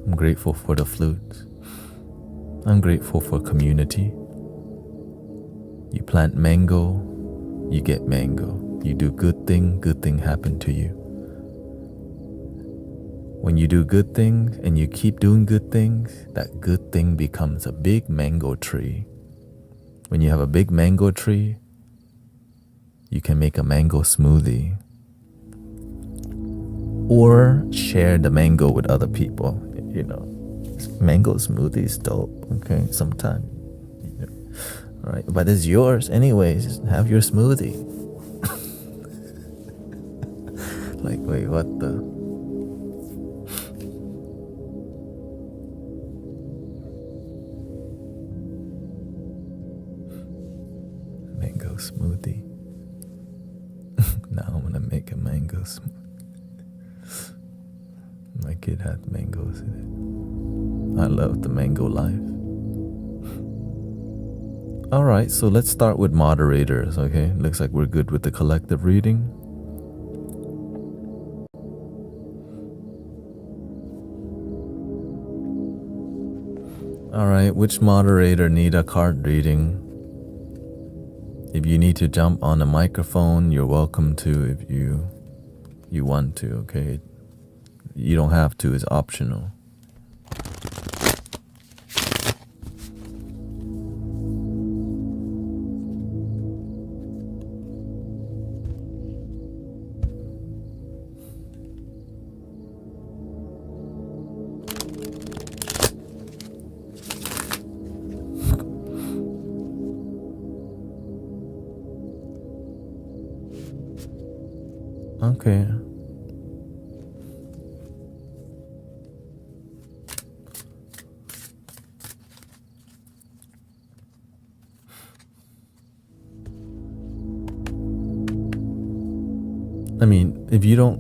I'm grateful for the flutes. I'm grateful for community. You plant mango, you get mango. You do good thing happen to you. When you do good things and you keep doing good things, that good thing becomes a big mango tree. When you have a big mango tree, you can make a mango smoothie. Or share the mango with other people. You know, mango smoothie is dope, okay, sometime. All right, but it's yours anyways. Have your smoothie. Like, wait, what the? Mango smoothie. Now I'm gonna make a mango smoothie. My kid had mangoes in it. I love the mango life. Alright, so let's start with moderators, okay? Looks like we're good with the collective reading. Alright, which moderator need a card reading? If you need to jump on the microphone, you're welcome to if you want to, okay? You don't have to, it's optional. Okay. I mean, if you don't,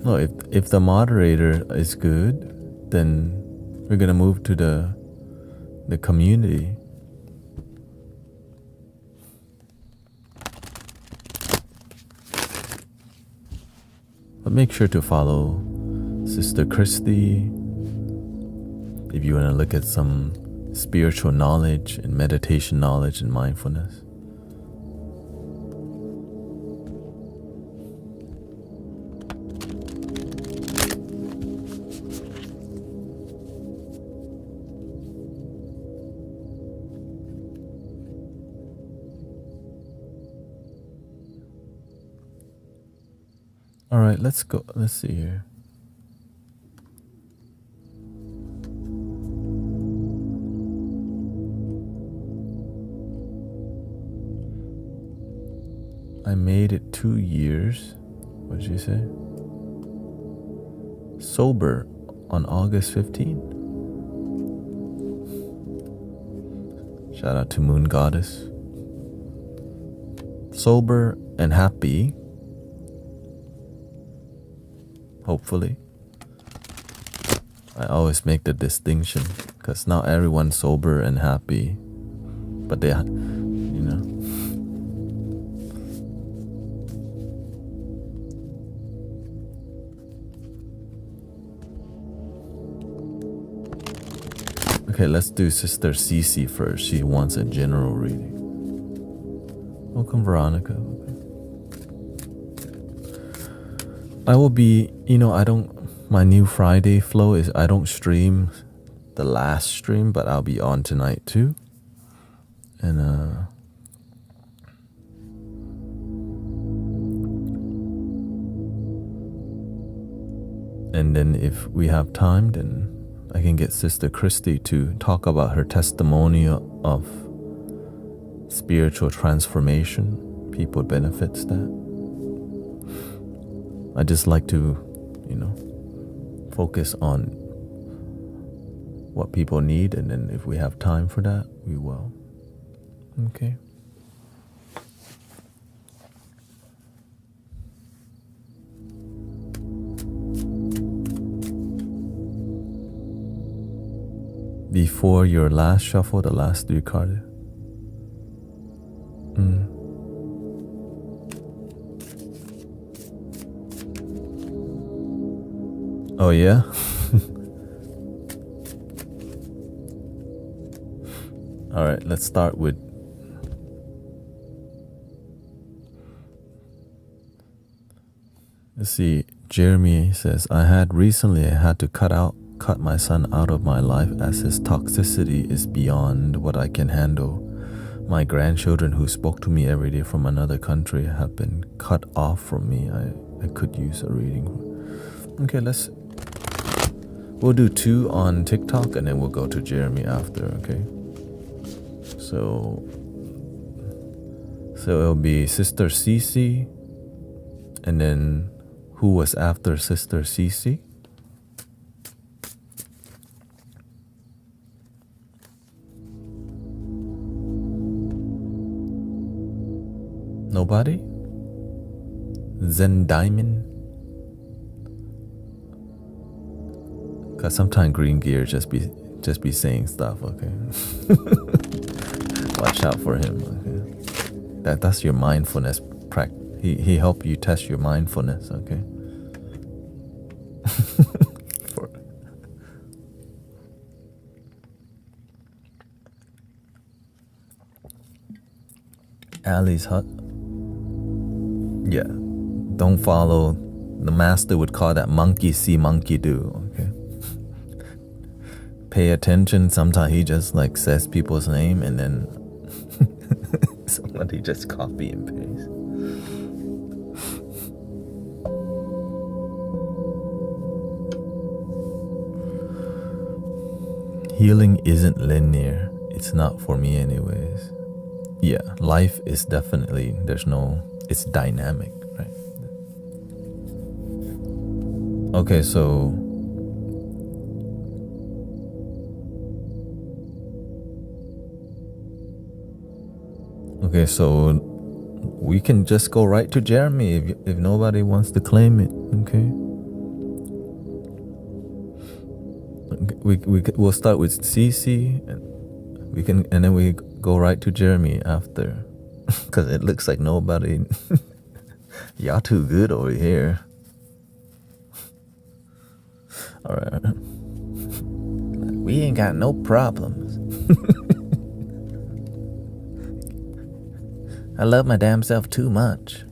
No, if the moderator is good, then we're gonna move to the community. But make sure to follow Sister Christy if you want to look at some spiritual knowledge and meditation knowledge and mindfulness. All right, let's go. Let's see here. I made it 2 years. What did you say? Sober on August 15th. Shout out to Moon Goddess. Sober and happy. Hopefully. I always make the distinction because not everyone's sober and happy, but they, you know. Okay, let's do Sister Cece first. She wants a general reading. Welcome, Veronica. I will be, my new Friday flow is I don't stream the last stream, but I'll be on tonight too. And then if we have time, then I can get Sister Christy to talk about her testimonial of spiritual transformation. People benefits that. I just like to, focus on what people need, and then if we have time for that, we will. Okay. Before your last shuffle, the last 3 cards. Oh yeah? Alright, let's start with let's see. Jeremy says, I had to cut my son out of my life as his toxicity is beyond what I can handle. My grandchildren who spoke to me every day from another country have been cut off from me. I could use a reading. Okay, we'll do 2 on TikTok and then we'll go to Jeremy after, okay? So it'll be Sister Cece, and then who was after Sister Cece? Nobody? Zen Diamond? Cause sometimes Green Gear just be saying stuff, okay? Watch out for him, okay? That's your mindfulness practice. He helped you test your mindfulness, okay? Ali's hut. Yeah. Don't follow. The master would call that monkey see, monkey do, okay? Pay attention. Sometimes he just says people's name and then somebody just copy and paste. Healing isn't linear. It's not for me anyways. Yeah, life is definitely, it's dynamic, right? Okay, so we can just go right to Jeremy if nobody wants to claim it, okay? We'll start with CC, and then we go right to Jeremy after, because it looks like nobody. Y'all too good over here. All right. We ain't got no problems. I love my damn self too much.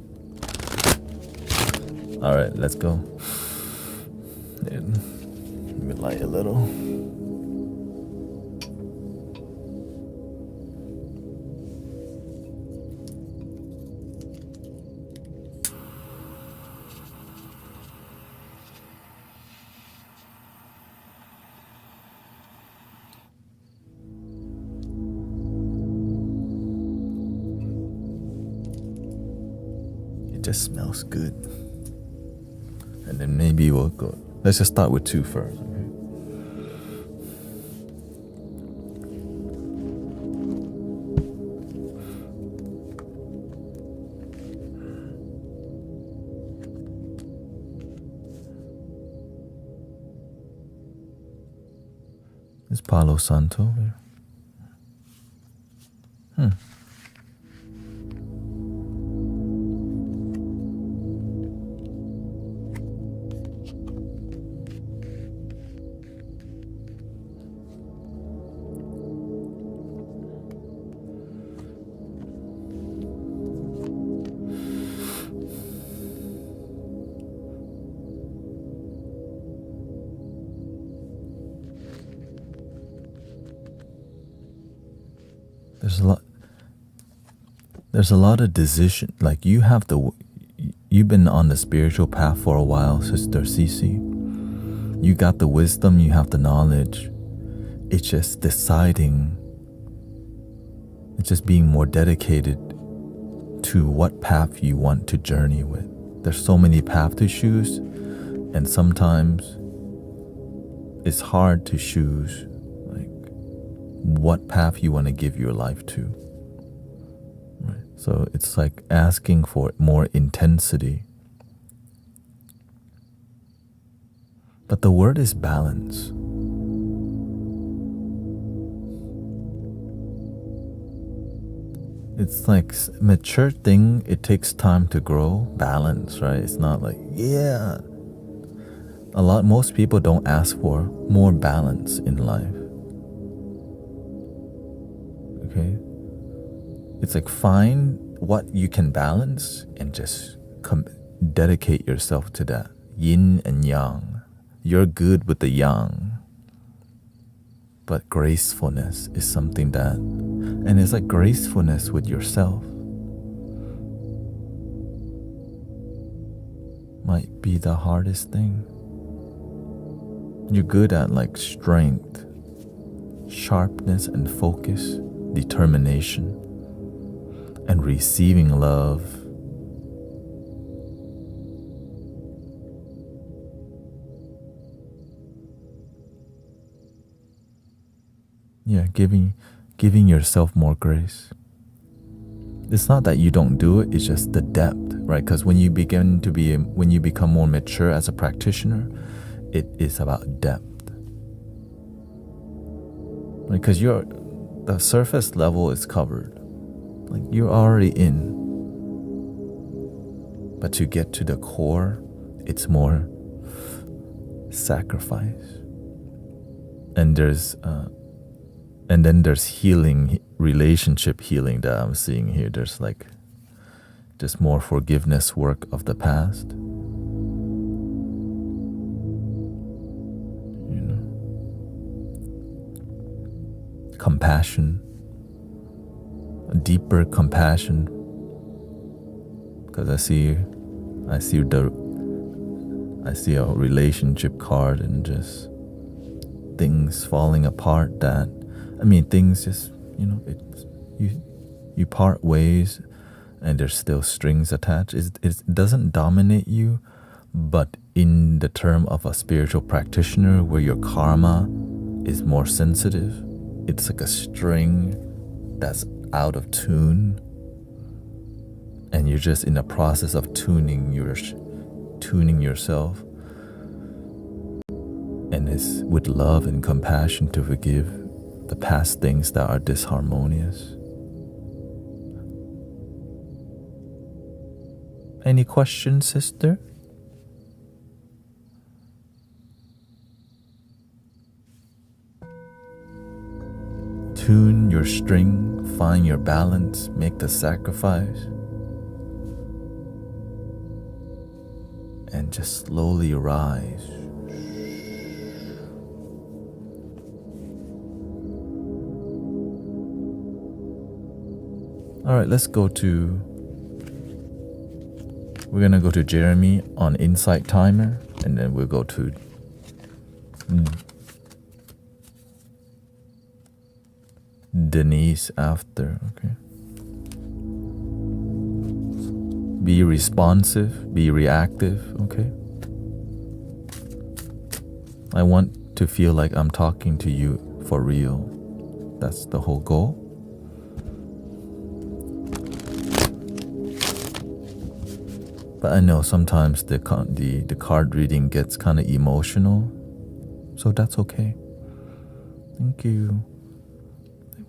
All right, let's go. Let me light a little. It just smells good. And then maybe we'll go. Let's just start with 2 first. Okay? Is Palo Santo here? There's a lot of decision. Like you've been on the spiritual path for a while, Sister Cece. You got the wisdom, you have the knowledge. It's just deciding. It's just being more dedicated to what path you want to journey with. There's so many paths to choose, and sometimes it's hard to choose what path you want to give your life to. Right? So it's like asking for more intensity. But the word is balance. It's like mature thing, it takes time to grow. Balance, right? It's not like, most people don't ask for more balance in life. Okay? It's like find what you can balance and just dedicate yourself to that. Yin and yang. You're good with the yang. But gracefulness is something that, and it's like gracefulness with yourself might be the hardest thing. You're good at like strength, sharpness and focus, determination, and receiving love. Yeah, giving yourself more grace. It's not that you don't do it, it's just the depth, right? Because when you become more mature as a practitioner, it is about depth. Because the surface level is covered. Like you're already in. But to get to the core, it's more sacrifice. And then there's healing, relationship healing that I'm seeing here. There's like just more forgiveness work of the past. You know, compassion, a deeper compassion. Because I see a relationship card and just things falling apart things just, you part ways and there's still strings attached. It doesn't dominate you, but in the term of a spiritual practitioner where your karma is more sensitive, it's like a string that's out of tune and you're just in the process of tuning yourself. and is with love and compassion to forgive the past things that are disharmonious. Any questions, sister? Tune your string, find your balance, make the sacrifice, and just slowly rise. All right, we're gonna go to Jeremy on Insight Timer, and then we'll go to Denise after, okay? Be responsive, be reactive, okay? I want to feel like I'm talking to you for real. That's the whole goal. But I know sometimes the card reading gets kind of emotional, so that's okay. Thank you.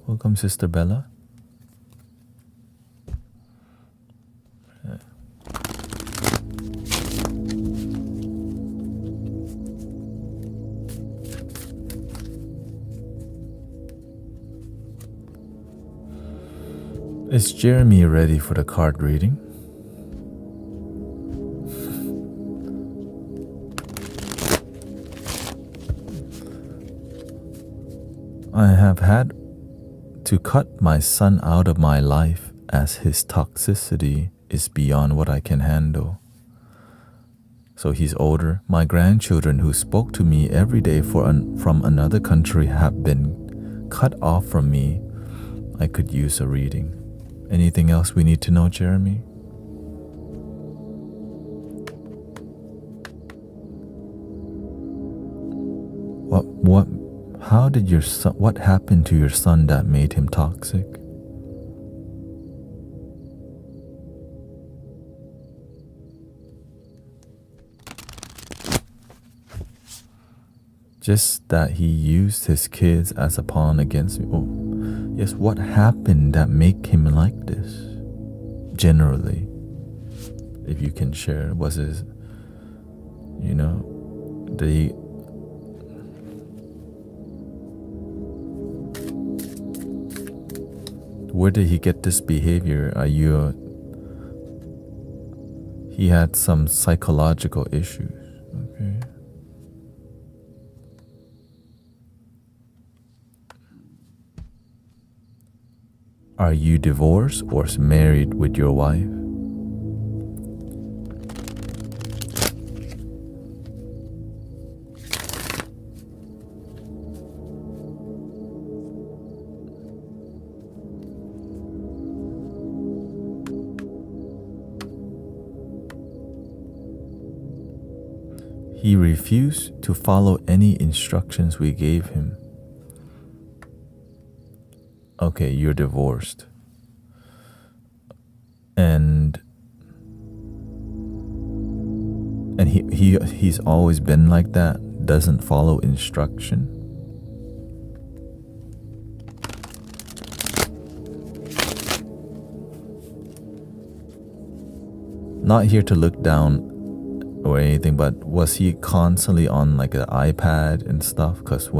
Welcome, Sister Bella. Is Jeremy ready for the card reading? I have had to cut my son out of my life as his toxicity is beyond what I can handle. So he's older. My grandchildren who spoke to me every day from another country have been cut off from me. I could use a reading. Anything else we need to know, Jeremy? What happened to your son that made him toxic? Just that he used his kids as a pawn against me. Oh, yes, what happened that made him like this? Generally, if you can share, was his, where did he get this behavior? He had some psychological issues, okay? Are you divorced or married with your wife? He refused to follow any instructions we gave him. Okay, you're divorced. And he's always been like that, doesn't follow instruction. Not here to look down or anything, but was he constantly on like an iPad and stuff? Because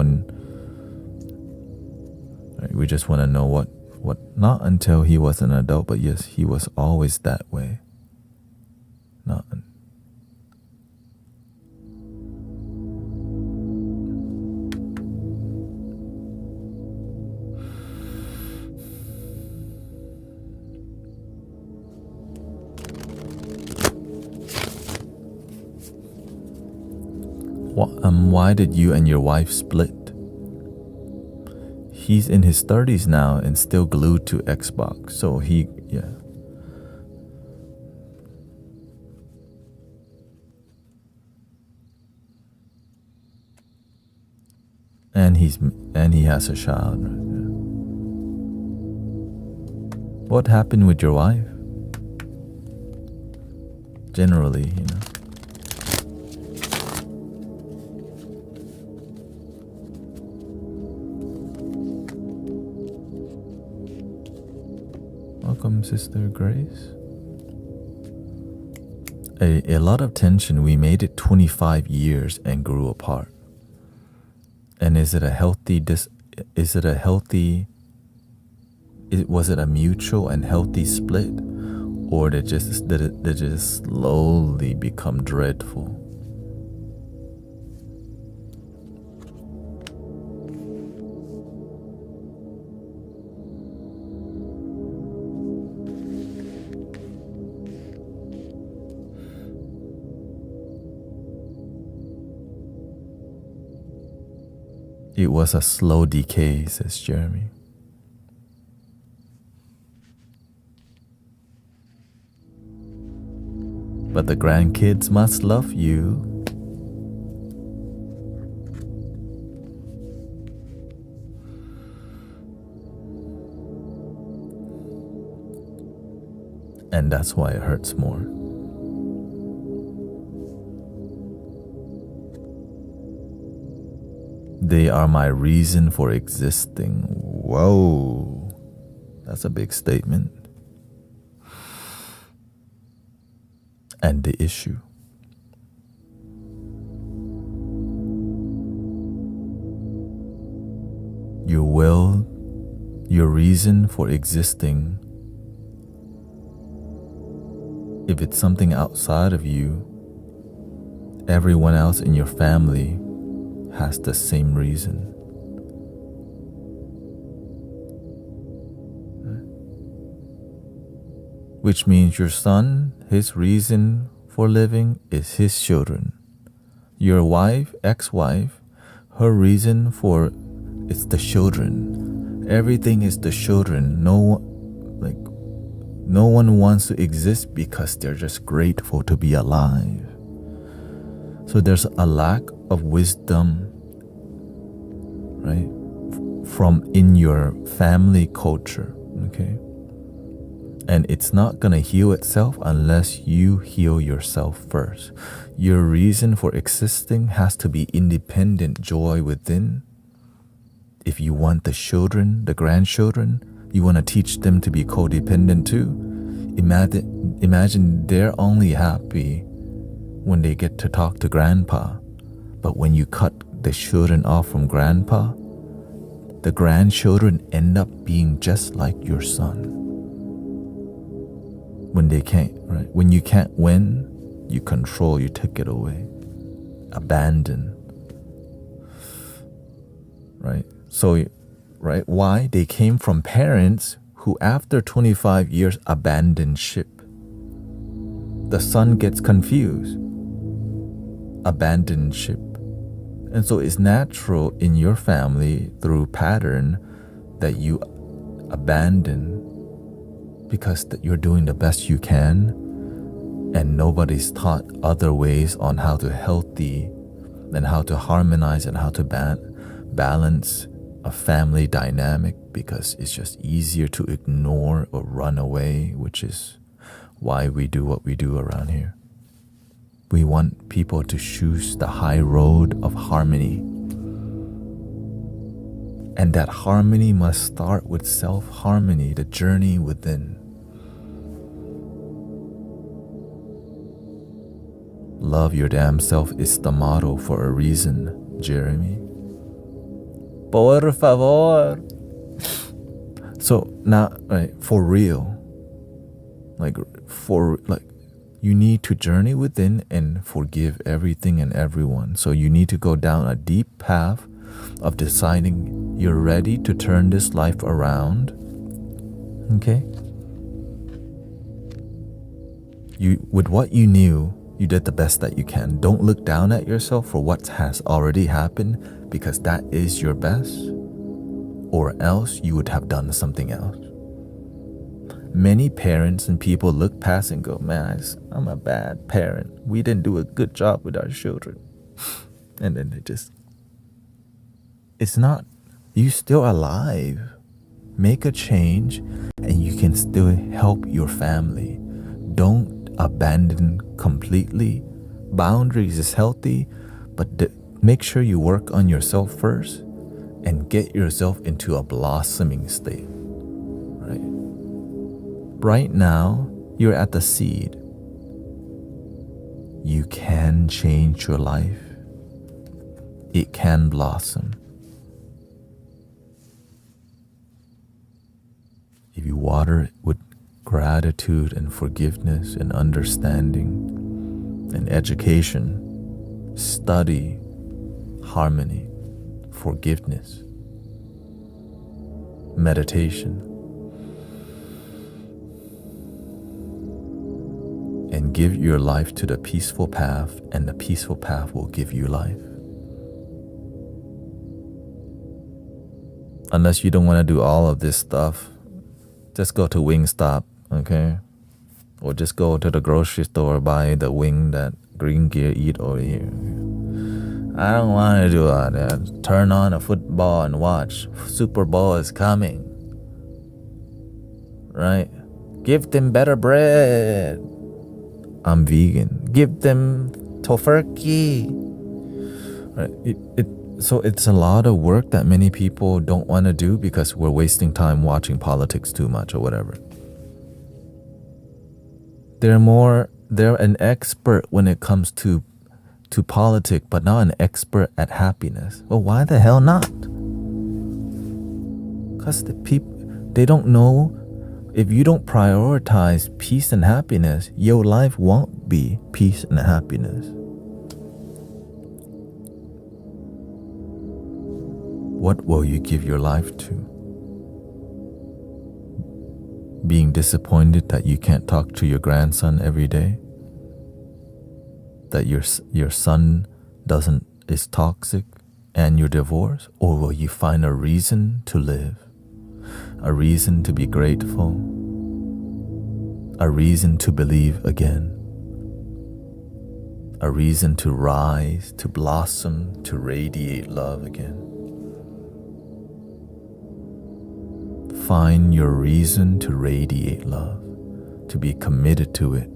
we just want to know what not until he was an adult, but yes, he was always that way. Why did you and your wife split? He's in his 30s now and still glued to Xbox, so and he has a child. What happened with your wife? Generally, Welcome, Sister Grace. A lot of tension. We made it 25 years and grew apart. And was it a mutual and healthy split? Or did it just slowly become dreadful? It was a slow decay, says Jeremy. But the grandkids must love you. And that's why it hurts more. They are my reason for existing. Whoa, that's a big statement. And the issue. Your will, your reason for existing, if it's something outside of you, everyone else in your family has the same reason. Which means your son, his reason for living is his children. Your wife, ex-wife, her reason for it's the children. Everything is the children. No one wants to exist because they're just grateful to be alive. So there's a lack of wisdom, right, from in your family culture, okay? And it's not gonna heal itself unless you heal yourself first. Your reason for existing has to be independent joy within. If you want the children, the grandchildren, you want to teach them to be codependent too. Imagine they're only happy when they get to talk to grandpa. But when you cut the children off from grandpa, the grandchildren end up being just like your son. When they can't, right? When you can't win, you control, you take it away. Abandon. Right? So, right? Why? They came from parents who after 25 years abandoned ship. The son gets confused. Abandoned ship. And so it's natural in your family through pattern that you abandon because you're doing the best you can and nobody's taught other ways on how to healthy and how to harmonize and how to balance a family dynamic, because it's just easier to ignore or run away, which is why we do what we do around here. We want people to choose the high road of harmony. And that harmony must start with self-harmony, the journey within. Love your damn self is the motto for a reason, Jeremy. Por favor. So now, right, for real, you need to journey within and forgive everything and everyone. So you need to go down a deep path of deciding you're ready to turn this life around. Okay? With what you knew, you did the best that you can. Don't look down at yourself for what has already happened, because that is your best, or else you would have done something else. Many parents and people look past and go, man, I'm a bad parent. We didn't do a good job with our children. And then it's not, you're still alive. Make a change and you can still help your family. Don't abandon completely. Boundaries is healthy, but make sure you work on yourself first and get yourself into a blossoming state, right? right now, you're at the seed. You can change your life. It can blossom. If you water it with gratitude and forgiveness and understanding and education, study, harmony, forgiveness, meditation, and give your life to the peaceful path, and the peaceful path will give you life. Unless you don't want to do all of this stuff, just go to Wingstop, okay? Or just go to the grocery store, buy the wing that Green Gear eat over here. I don't want to do all that. Turn on a football and watch. Super Bowl is coming. Right? Give them better bread. I'm vegan. Give them tofurkey. Right? So it's a lot of work that many people don't want to do because we're wasting time watching politics too much or whatever. They're an expert when it comes to politics, but not an expert at happiness. Well, why the hell not? Because the people, they don't know. If you don't prioritize peace and happiness, your life won't be peace and happiness. What will you give your life to? Being disappointed that you can't talk to your grandson every day? That your son is toxic and you're divorced? Or will you find a reason to live? A reason to be grateful? A reason to believe again? A reason to rise, to blossom, to radiate love again? Find your reason to radiate love, to be committed to it.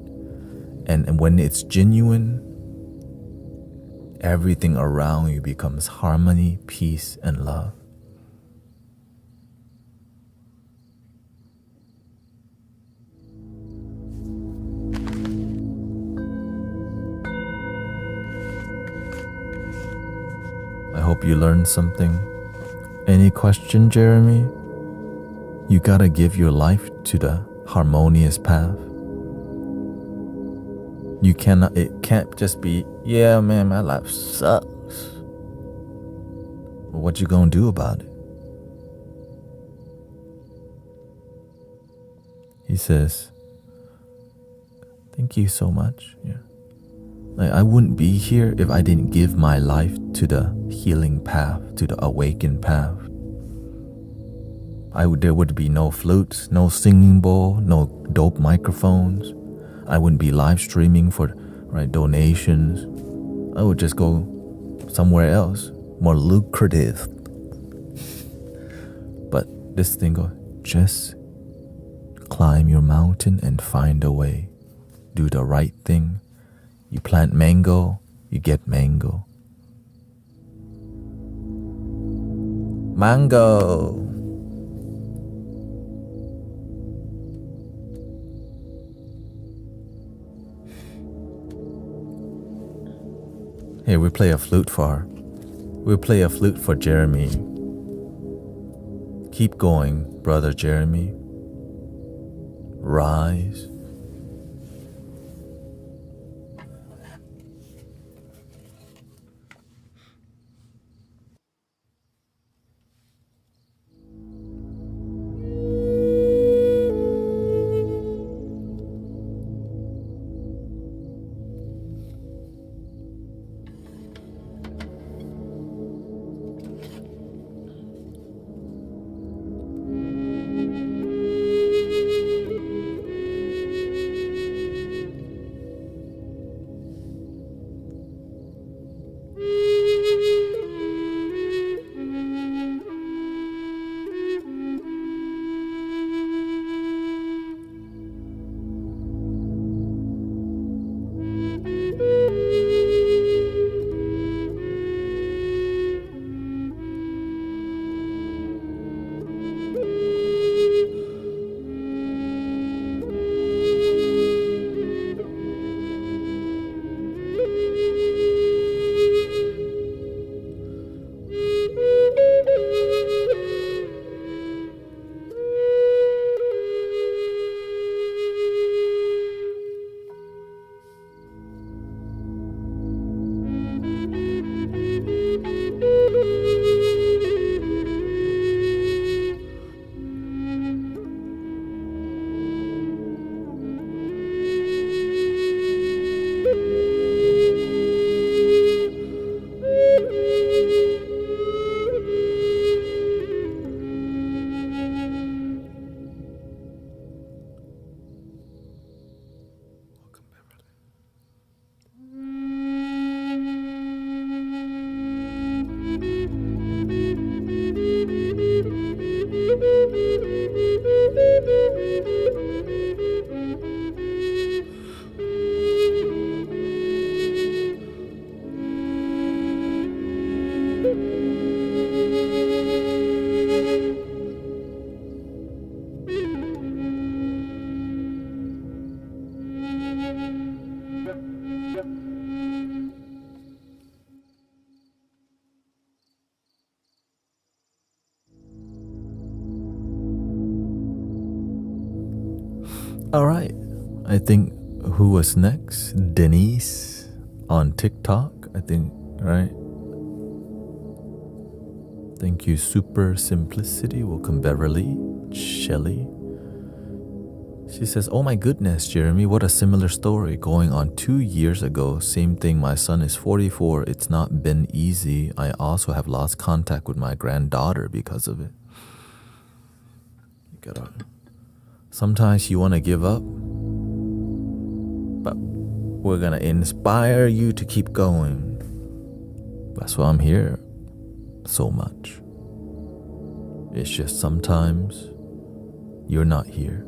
And when it's genuine, everything around you becomes harmony, peace, and love. I hope you learned something. Any question, Jeremy? You gotta give your life to the harmonious path. It can't just be, yeah, man, my life sucks. Well, what you gonna do about it? He says, thank you so much. Yeah. I wouldn't be here if I didn't give my life to the healing path, to the awakened path. There would be no flutes, no singing bowl, no dope microphones. I wouldn't be live streaming for donations. I would just go somewhere else, more lucrative. But this thing goes, just climb your mountain and find a way. Do the right thing. You plant mango, you get mango. Mango! Here, we'll play a flute for Jeremy. Keep going, brother Jeremy. Rise. All right. I think who was next? Denise on TikTok, I think, right? Thank you, Super Simplicity. Welcome, Beverly. Shelly. She says, oh my goodness, Jeremy, what a similar story. Going on 2 years ago, same thing. My son is 44. It's not been easy. I also have lost contact with my granddaughter because of it. Sometimes you want to give up, but we're going to inspire you to keep going. That's why I'm here so much. It's just sometimes you're not here.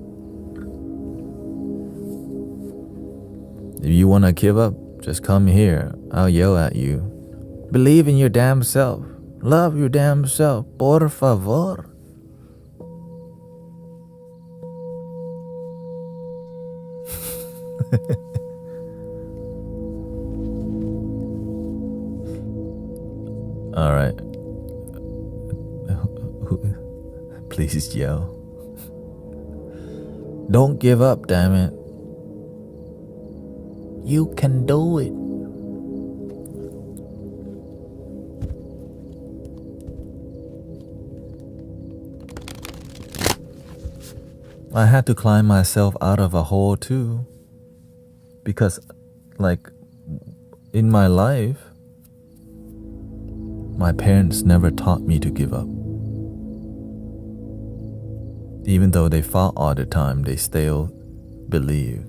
If you want to give up, just come here. I'll yell at you. Believe in your damn self. Love your damn self. Por favor. All right. Please yell. Don't give up, damn it. You can do it. I had to climb myself out of a hole too. Because, like, in my life, my parents never taught me to give up. Even though they fought all the time, they still believed.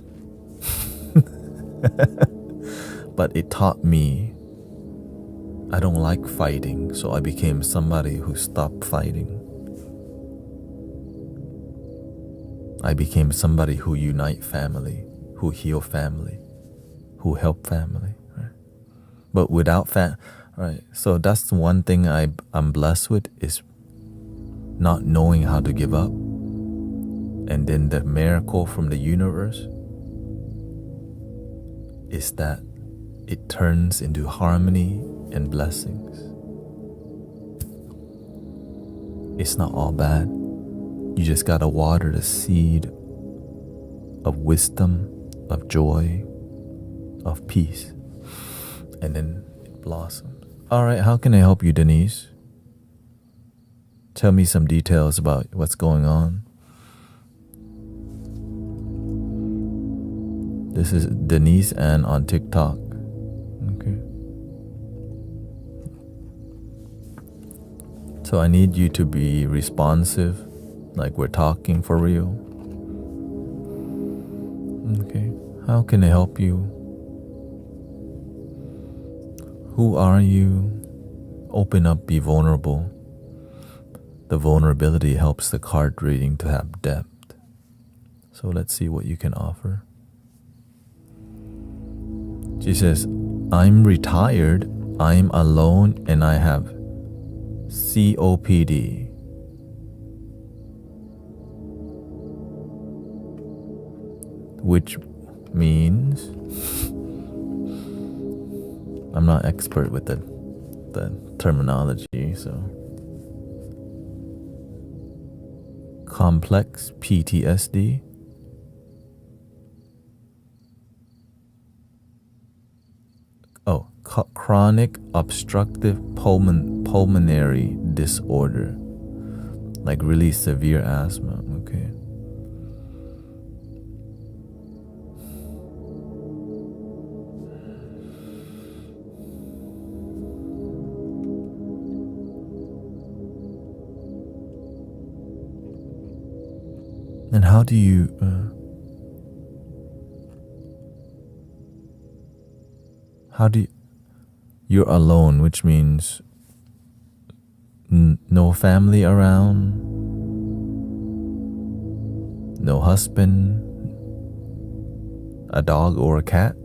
But it taught me I don't like fighting, so I became somebody who stopped fighting. I became somebody who unite family, who heal family, who help family, right? But without right? So that's one thing I'm blessed with, is not knowing how to give up. And then the miracle from the universe is that it turns into harmony and blessings. It's not all bad. You just gotta water the seed of wisdom, of joy, of peace, and then it blossoms. All right, how can I help you, Denise? Tell me some details about what's going on. This is Denise Ann on TikTok. Okay. So I need you to be responsive, like we're talking for real. Okay. How can I help you? Who are you? Open up, be vulnerable. The vulnerability helps the card reading to have depth. So let's see what you can offer. She says, I'm retired, I'm alone, and I have COPD. Which means, I'm not expert with the terminology, so. Complex PTSD. Oh, chronic obstructive pulmonary disorder, like really severe asthma. Okay. And how do you you're alone, which means no family around, no husband, a dog or a cat?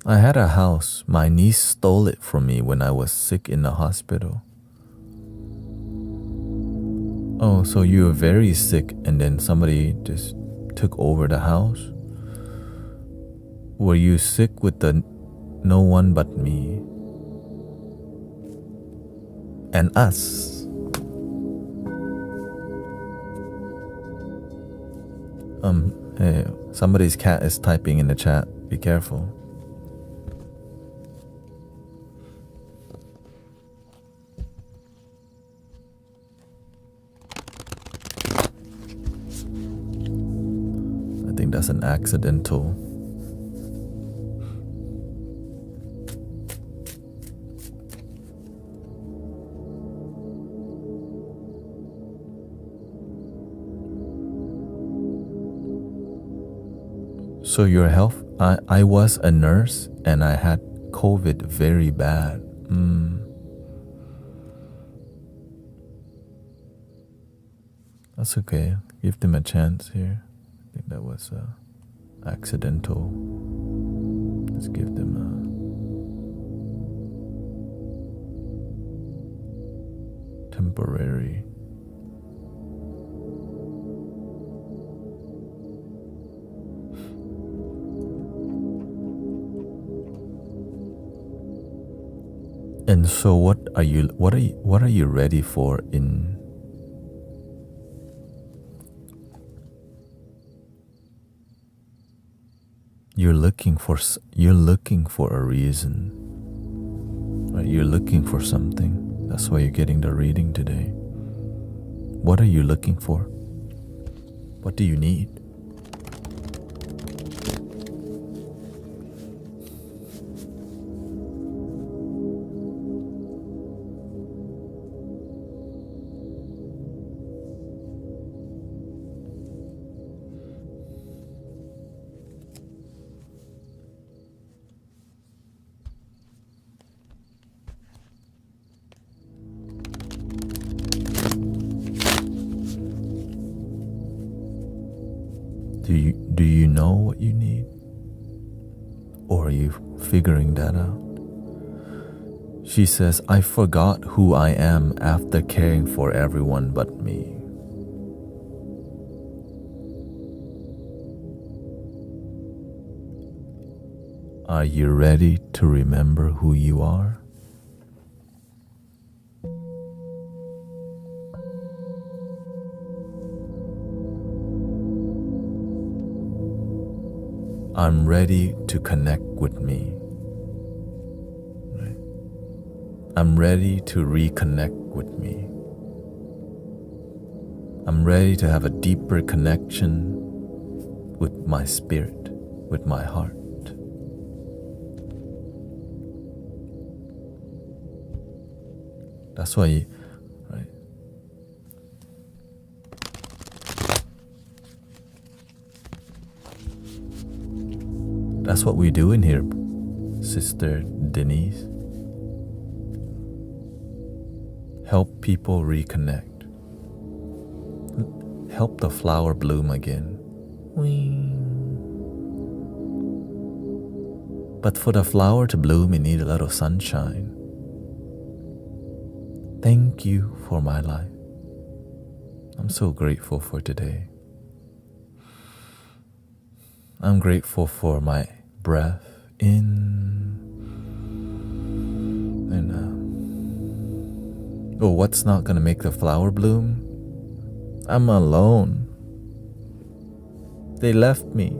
I had a house. My niece stole it from me when I was sick in the hospital. Oh, so you were very sick and then somebody just took over the house? Were you sick with the no one but me and us? Hey, somebody's cat is typing in the chat. Be careful. I think that's an accidental. So your health, I was a nurse and I had COVID very bad. That's okay. Give them a chance here. I think that was accidental. Let's give them a temporary. And so what are you ready for in you're looking for a reason, right? You're looking for something. That's why you're getting the reading today. What are you looking for? What do you need? Do you know what you need? Or are you figuring that out? She says, I forgot who I am after caring for everyone but me. Are you ready to remember who you are? I'm ready to connect with me. Right? I'm ready to reconnect with me. I'm ready to have a deeper connection with my spirit, with my heart. That's why, right? That's what we do in here, Sister Denise. Help people reconnect. Help the flower bloom again. But for the flower to bloom, it needs a little sunshine. Thank you for my life. I'm so grateful for today. I'm grateful for my breath in and out. Oh, what's not gonna make the flower bloom? I'm alone. They left me.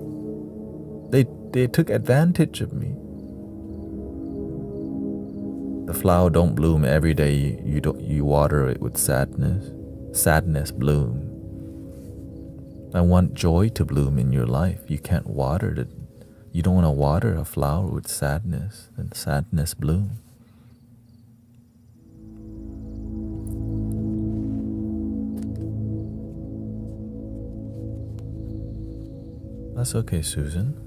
They took advantage of me. The flower don't bloom every day. You water it with sadness. Sadness bloom. I want joy to bloom in your life. You can't water it. You don't want to water a flower with sadness, and sadness bloom. That's okay, Susan.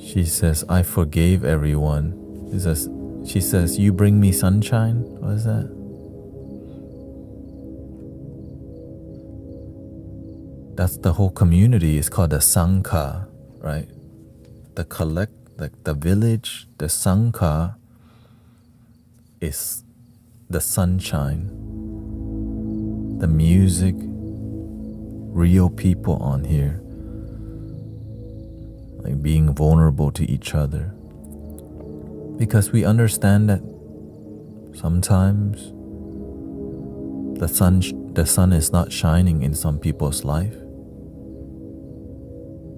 She says, I forgave everyone. She says, you bring me sunshine? What is that? That's the whole community. It's called the Sangha, right? The village, the Sangha is the sunshine, the music, real people on here, like being vulnerable to each other. Because we understand that sometimes the sun is not shining in some people's life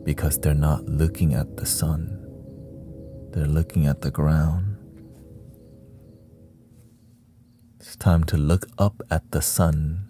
because they're not looking at the sun. They're looking at the ground. It's time to look up at the sun.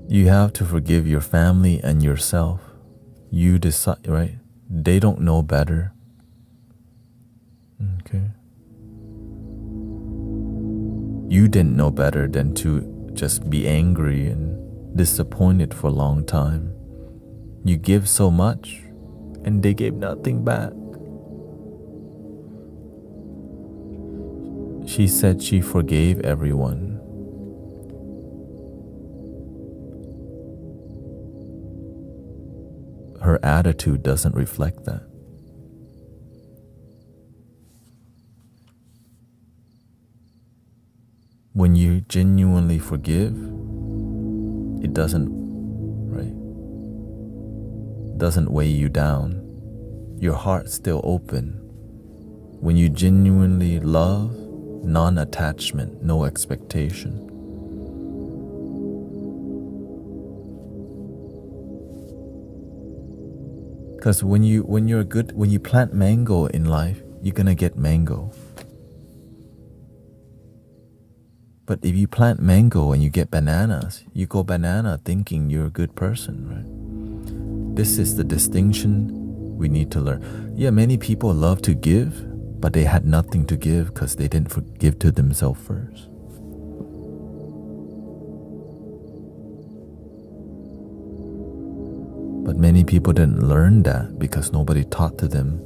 You have to forgive your family and yourself. You decide, right? They don't know better. Okay. You didn't know better than to just be angry and disappointed for a long time. You give so much and they gave nothing back. She said she forgave everyone. Her attitude doesn't reflect that. When you genuinely forgive, it doesn't weigh you down. Your heart's still open. When you genuinely love, non-attachment, no expectation. Because when you plant mango in life, you're gonna get mango. But if you plant mango and you get bananas, you go banana thinking you're a good person, right? This is the distinction we need to learn. Yeah, many people love to give, but they had nothing to give because they didn't give to themselves first. But many people didn't learn that because nobody taught to them,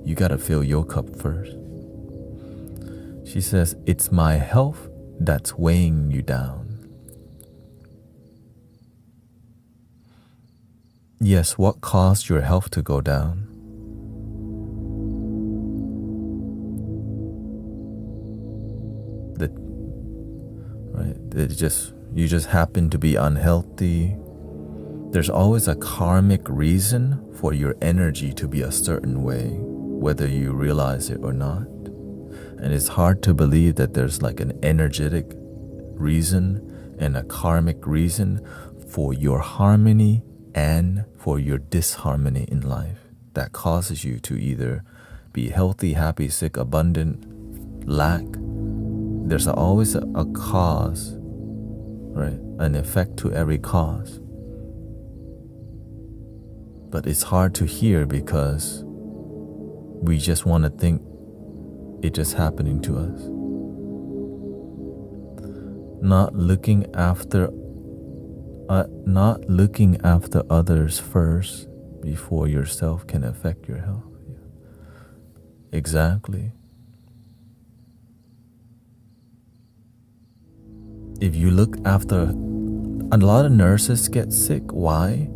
you gotta fill your cup first. She says, it's my health that's weighing you down. Yes, what caused your health to go down? You just happen to be unhealthy. There's always a karmic reason for your energy to be a certain way, whether you realize it or not. And it's hard to believe that there's like an energetic reason and a karmic reason for your harmony and for your disharmony in life that causes you to either be healthy, happy, sick, abundant, lack. There's always a cause, right? An effect to every cause. But it's hard to hear because we just want to think it's just happening to us. Not looking after others first before yourself can affect your health. Exactly. If you look after, a lot of nurses get sick. Why?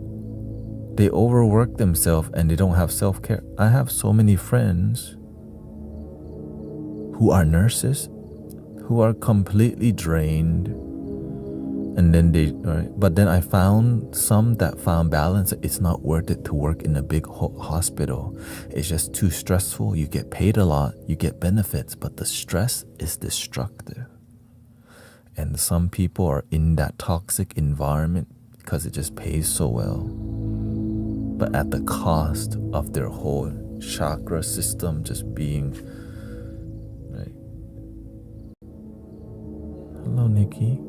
They overwork themselves and they don't have self-care. I have so many friends who are nurses who are completely drained, and then but then I found some that found balance. It's not worth it to work in a big hospital. It's just too stressful. You get paid a lot, you get benefits, but the stress is destructive. And some people are in that toxic environment because it just pays so well, but at the cost of their whole chakra system just being right. Hello, Nikki.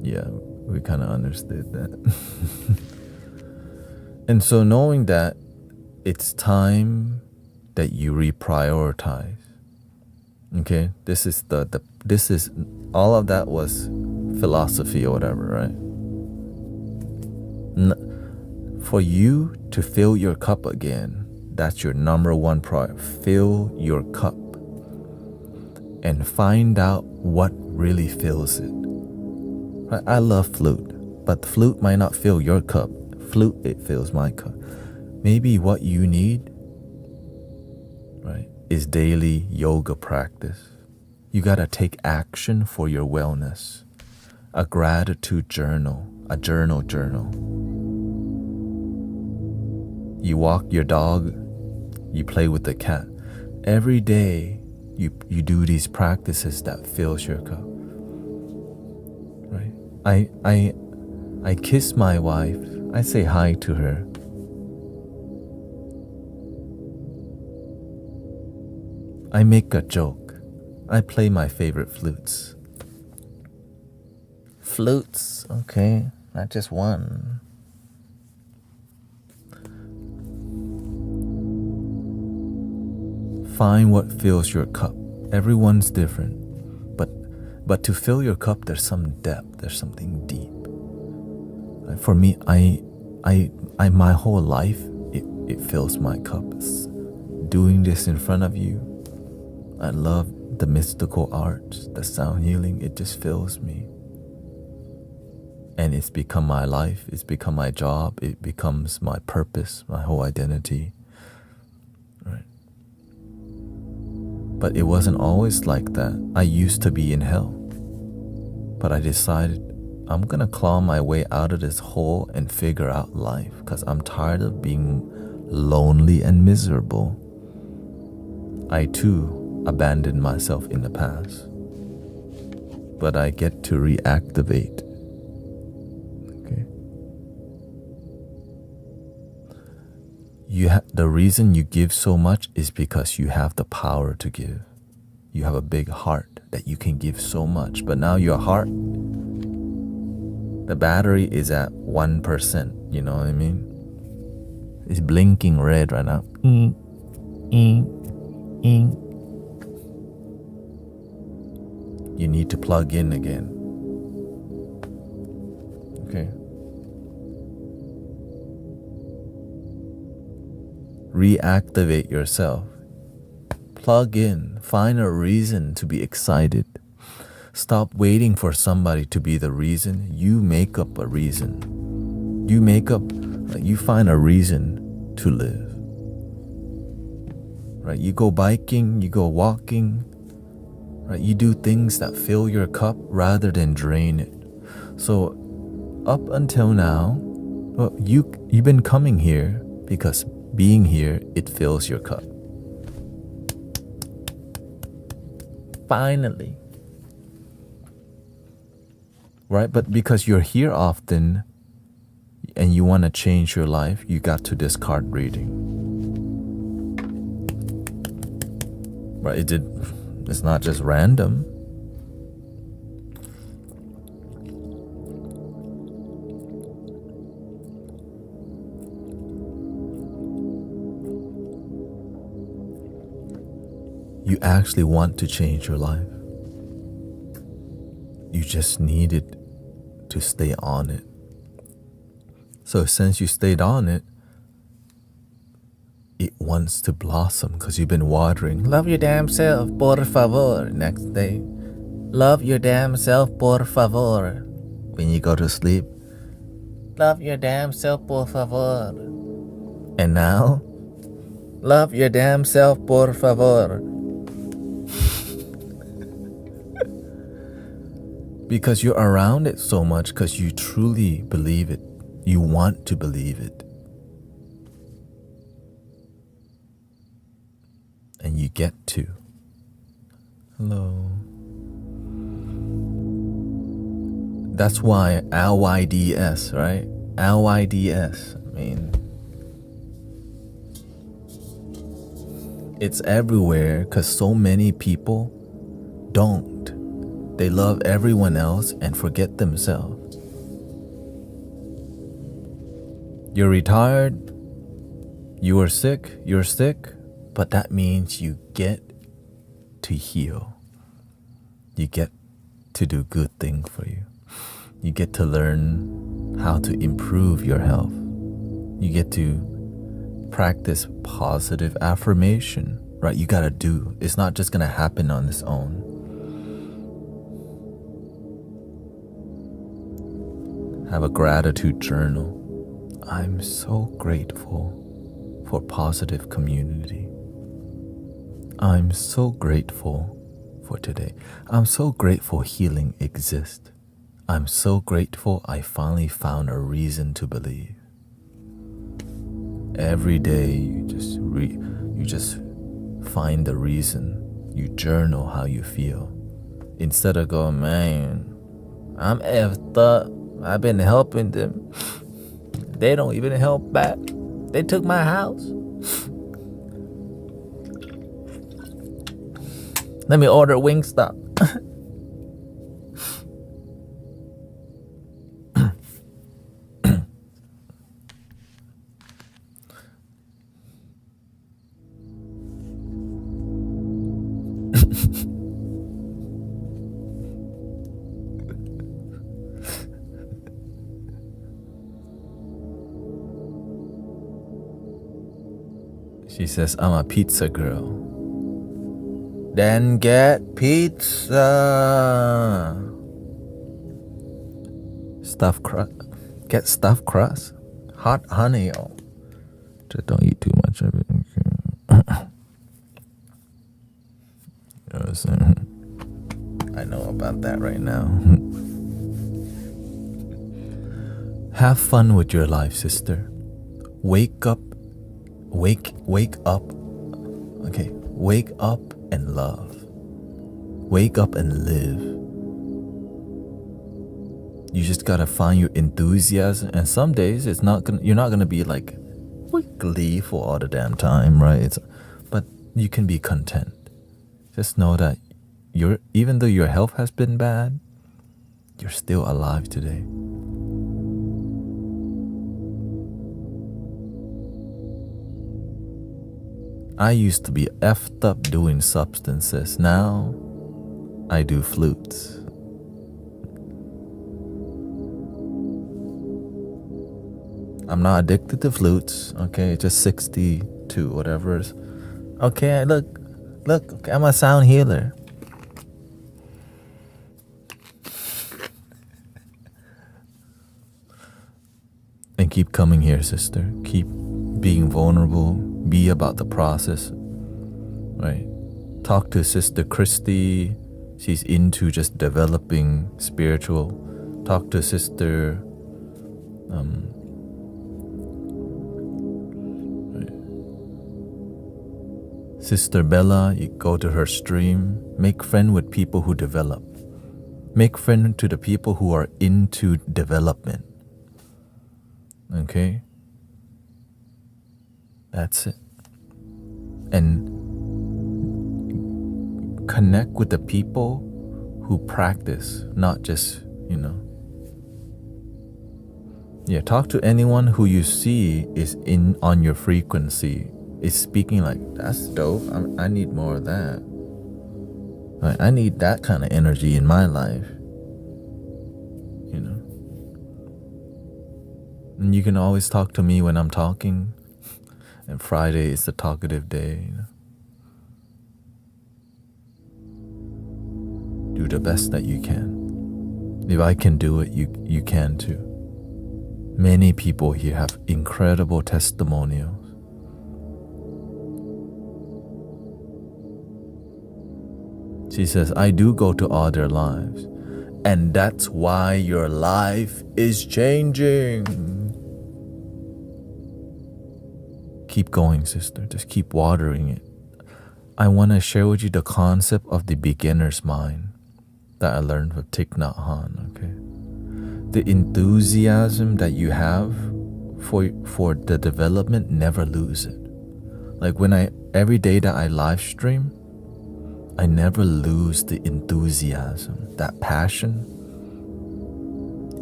Yeah, we kind of understood that. And so knowing that it's time that you reprioritize, Okay, this is this is all of that was philosophy or whatever, right? For you to fill your cup again, that's your number one priority. Fill your cup and find out what really fills it. Right? I love flute, but flute might not fill your cup. Flute, it fills my cup. Maybe what you need, right, is daily yoga practice. You gotta take action for your wellness. A gratitude journal, a journal. You walk your dog, you play with the cat. Every day you do these practices that fills your cup. Right? I kiss my wife, I say hi to her. I make a joke. I play my favorite flutes. Flutes, okay, not just one. Find what fills your cup. Everyone's different, but to fill your cup, there's some depth. There's something deep. For me, I my whole life, it fills my cup. Doing this in front of you, I love the mystical arts, the sound healing. It just fills me, and it's become my life. It's become my job. It becomes my purpose, my whole identity. Right? But it wasn't always like that. I used to be in hell. But I decided I'm gonna claw my way out of this hole and figure out life, because I'm tired of being lonely and miserable. I too abandoned myself in the past. But I get to reactivate. Okay. The reason you give so much is because you have the power to give. You have a big heart that you can give so much. But now your heart, the battery is at 1%. You know what I mean? It's blinking red right now. You need to plug in again. Okay. Reactivate yourself. Plug in. Find a reason to be excited. Stop waiting for somebody to be the reason. You make up a reason. You find a reason to live. Right? You go biking, you go walking. Right? You do things that fill your cup rather than drain it. So up until now, well, you've been coming here because being here, it fills your cup. Finally. Right? But because you're here often and you want to change your life, you got to discard reading. Right? It's not just random. You actually want to change your life. You just needed to stay on it. So since you stayed on it, it wants to blossom because you've been watering. Love your damn self, por favor. Next day, love your damn self, por favor. When you go to sleep, love your damn self, por favor. And now, love your damn self, por favor. Because you're around it so much because you truly believe it. You want to believe it. And you get to. Hello. That's why LYDS, right? LYDS. I mean, it's everywhere because so many people don't. They love everyone else and forget themselves. You're retired, you are sick, you're sick, but that means you get to heal. You get to do good things for you. You get to learn how to improve your health. You get to practice positive affirmation, right? You gotta do. It's not just gonna happen on its own. Have a gratitude journal. I'm so grateful for positive community. I'm so grateful for today. I'm so grateful healing exists. I'm so grateful I finally found a reason to believe. Every day you just find the reason. You journal how you feel. Instead of going, man, I'm effed up. I've been helping them. They don't even help back. They took my house. Let me order Wingstop. She says, I'm a pizza girl. Then get pizza. Stuffed crust. Get stuffed crust. Hot honey. Oh. Just don't eat too much of it. You know what I'm saying? I know about that right now. Have fun with your life, sister. Wake up. Wake up. Okay. Wake up and love. Wake up and live. You just gotta find your enthusiasm, and some days you're not gonna be like gleeful all the damn time, right? But you can be content. Just know that even though your health has been bad, you're still alive today. I used to be effed up doing substances. Now, I do flutes. I'm not addicted to flutes, okay? Just 62, whatever it is. Okay, look, okay, I'm a sound healer. And keep coming here, sister. Keep being vulnerable. Be about the process, right? Talk to Sister Christy. She's into just developing spiritual. Talk to Sister Sister Bella. You go to her stream. Make friend with people who develop. Make friend to the people who are into development. Okay? That's it. And connect with the people who practice, not just, Yeah, talk to anyone who you see is on your frequency, is speaking like, that's dope. I need more of that. I need that kind of energy in my life. And you can always talk to me when I'm talking. And Friday is the talkative day. Do the best that you can. If I can do it, you can too. Many people here have incredible testimonials. She says, I do go to all their lives. And that's why your life is changing. Keep going, sister. Just keep watering it. I want to share with you the concept of the beginner's mind that I learned from Thich Nhat Hanh, okay? The enthusiasm that you have for the development, never lose it. Like every day that I live stream, I never lose the enthusiasm. That passion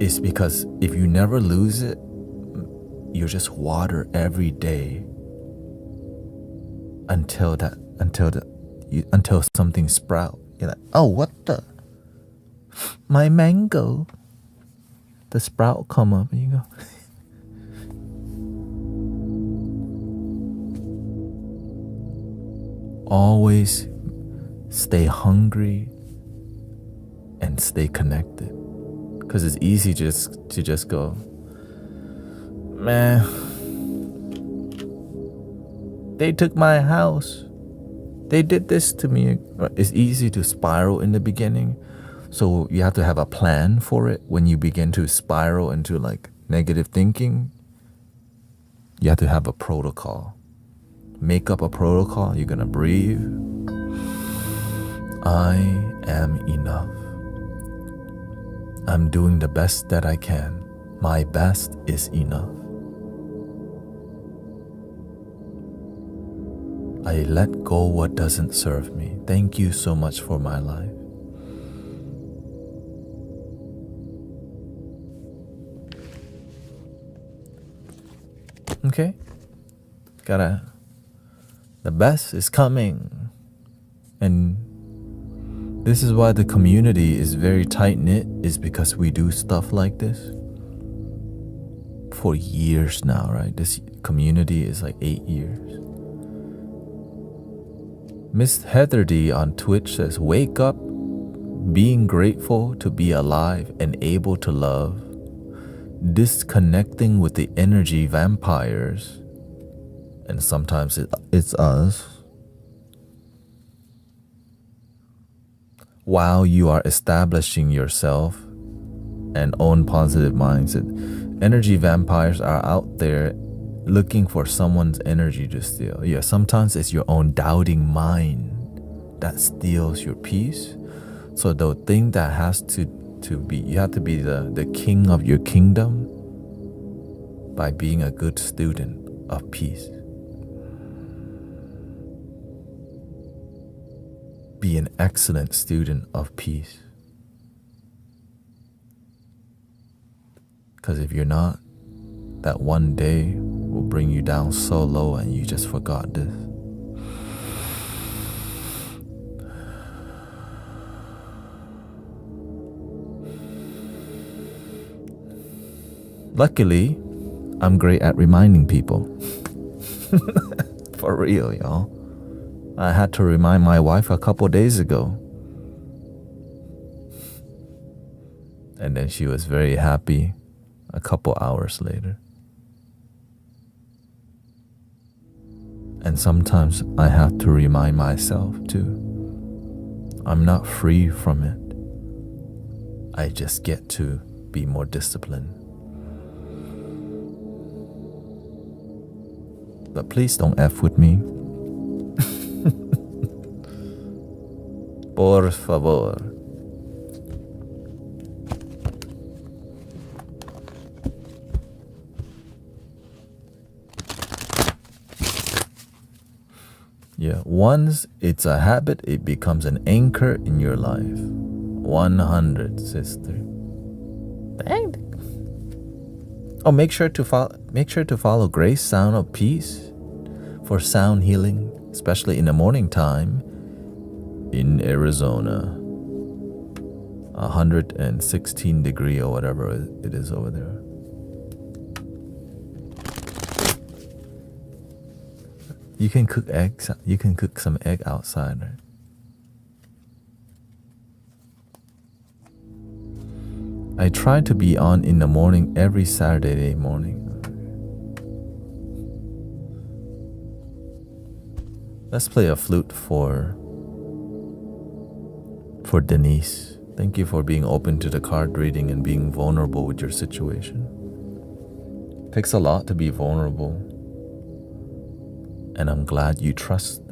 is because if you never lose it, you just water every day until until something sprout. You're like, oh, what the? My mango. The sprout come up and you go. Always stay hungry and stay connected. Because it's easy to just go, man, they took my house. They did this to me. It's easy to spiral in the beginning. So you have to have a plan for it. When you begin to spiral into like negative thinking, you have to have a protocol. Make up a protocol. You're going to breathe. I am enough. I'm doing the best that I can. My best is enough. I let go what doesn't serve me. Thank you so much for my life. Okay? The best is coming. And this is why the community is very tight-knit, is because we do stuff like this for years now, right? This community is like 8 years. Miss Heather D on Twitch says, wake up, being grateful to be alive and able to love, disconnecting with the energy vampires, and sometimes it's us, while you are establishing yourself and own positive mindset. Energy vampires are out there looking for someone's energy to steal. Yeah, sometimes it's your own doubting mind that steals your peace. So the thing that has to be, you have to be the king of your kingdom by being a good student of peace. Be an excellent student of peace. Because if you're not, that one day will bring you down so low and you just forgot this. Luckily, I'm great at reminding people. For real, y'all. I had to remind my wife a couple days ago. And then she was very happy a couple hours later. And sometimes I have to remind myself too. I'm not free from it. I just get to be more disciplined. But please don't F with me. Por favor. Yeah, once it's a habit, it becomes an anchor in your life. 100, sister. Oh, make sure to follow Grace Sound of Peace for sound healing, especially in the morning time in Arizona. 116 degree or whatever it is over there. You can cook eggs. You can cook some egg outside, right? I try to be on in the morning every Saturday morning. Let's play a flute for Denise. Thank you for being open to the card reading and being vulnerable with your situation. It takes a lot to be vulnerable. And I'm glad you trust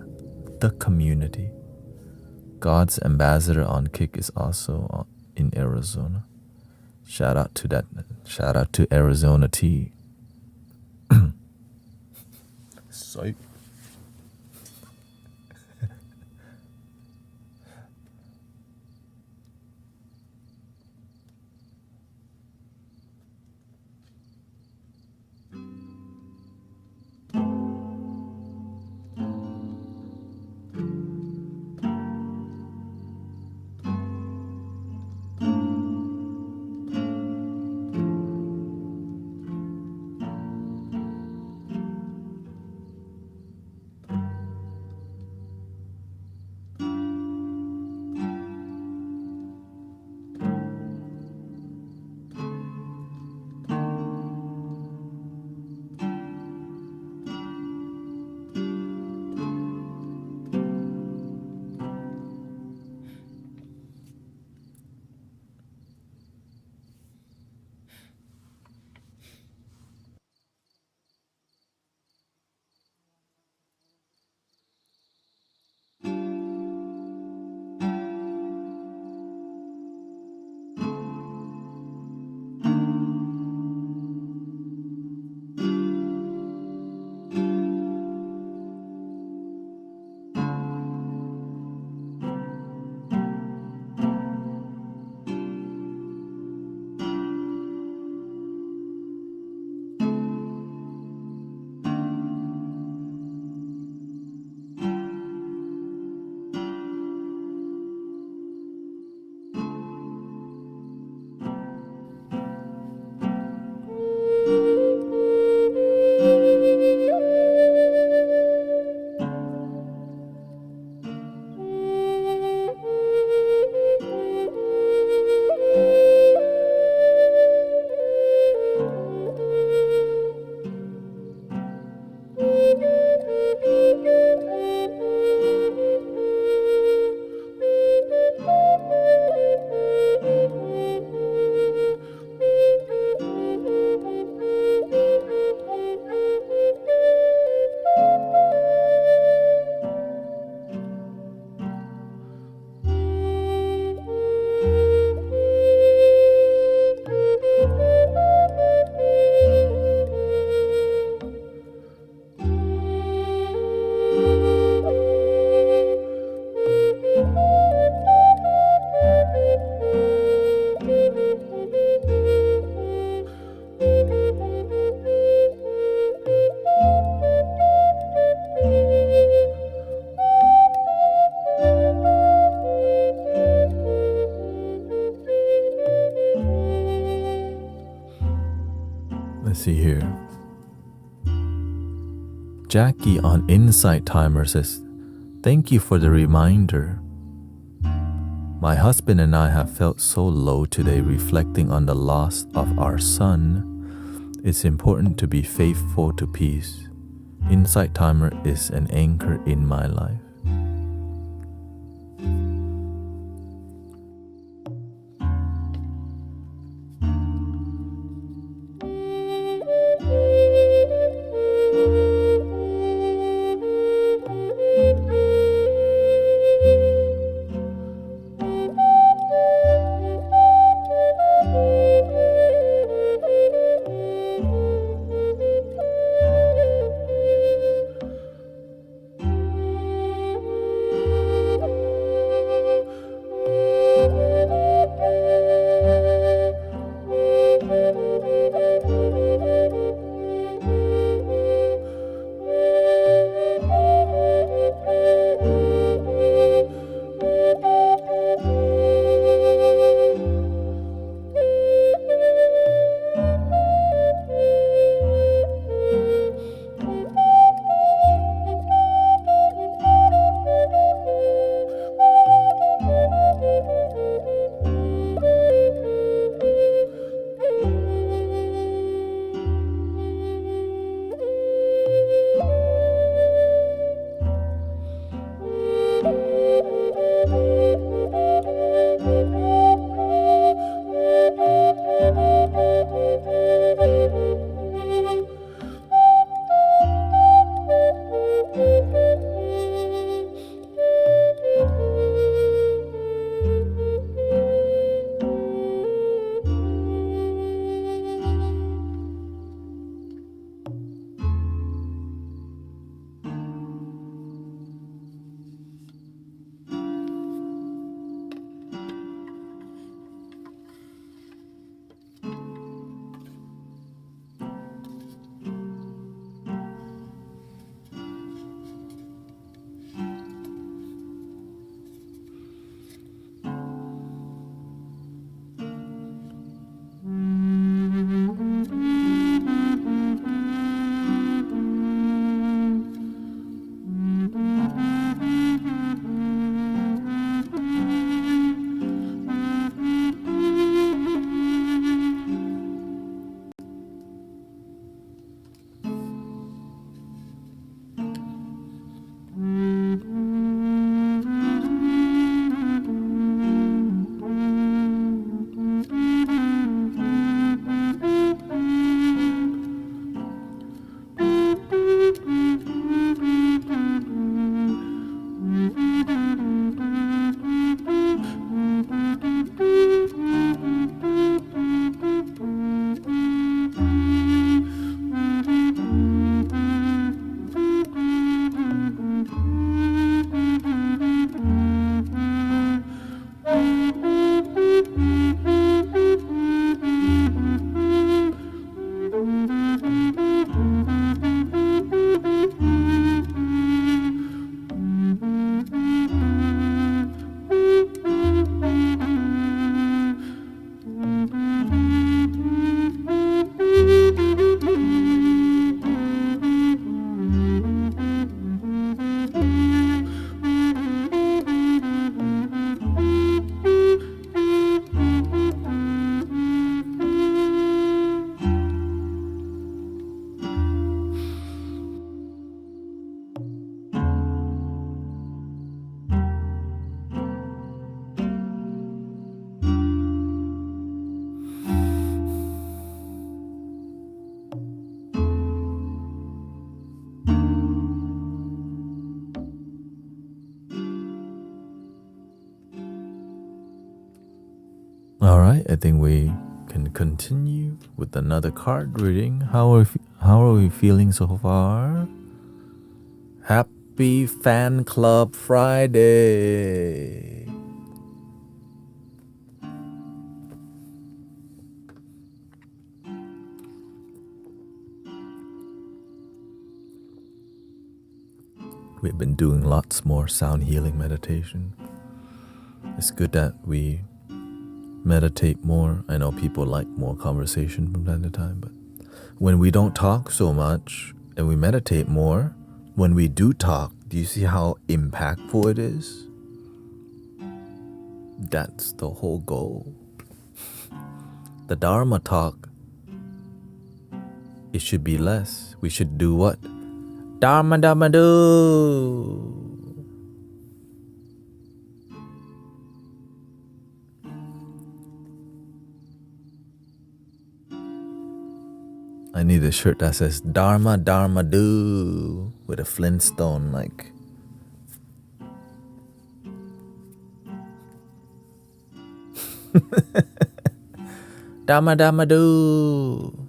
the community. God's ambassador on Kick is also in Arizona. Shout out to that. Shout out to Arizona T. Psych. see here. Jackie on Insight Timer says, thank you for the reminder. My husband and I have felt so low today, reflecting on the loss of our son. It's important to be faithful to peace. Insight Timer is an anchor in my life. Alright, I think we can continue with another card reading. How are we feeling so far? Happy Fan Club Friday! We've been doing lots more sound healing meditation. It's good that we meditate more. I know people like more conversation from time to time, but when we don't talk so much and we meditate more, when we do talk, do you see how impactful it is? That's the whole goal. The Dharma talk, it should be less. We should do what? Dharma Dharma do. I need a shirt that says Dharma Dharma do with a Flintstone like. Dharma Dharma do.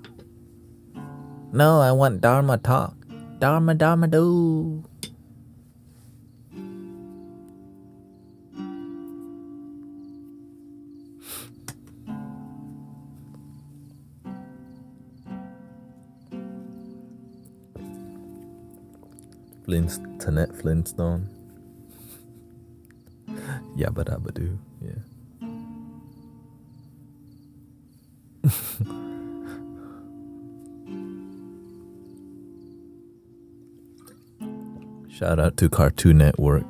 No, I want Dharma talk. Dharma Dharma do. Thanet Flintstone. Yabba dabba doo. Yeah. Shout out to Cartoon Network.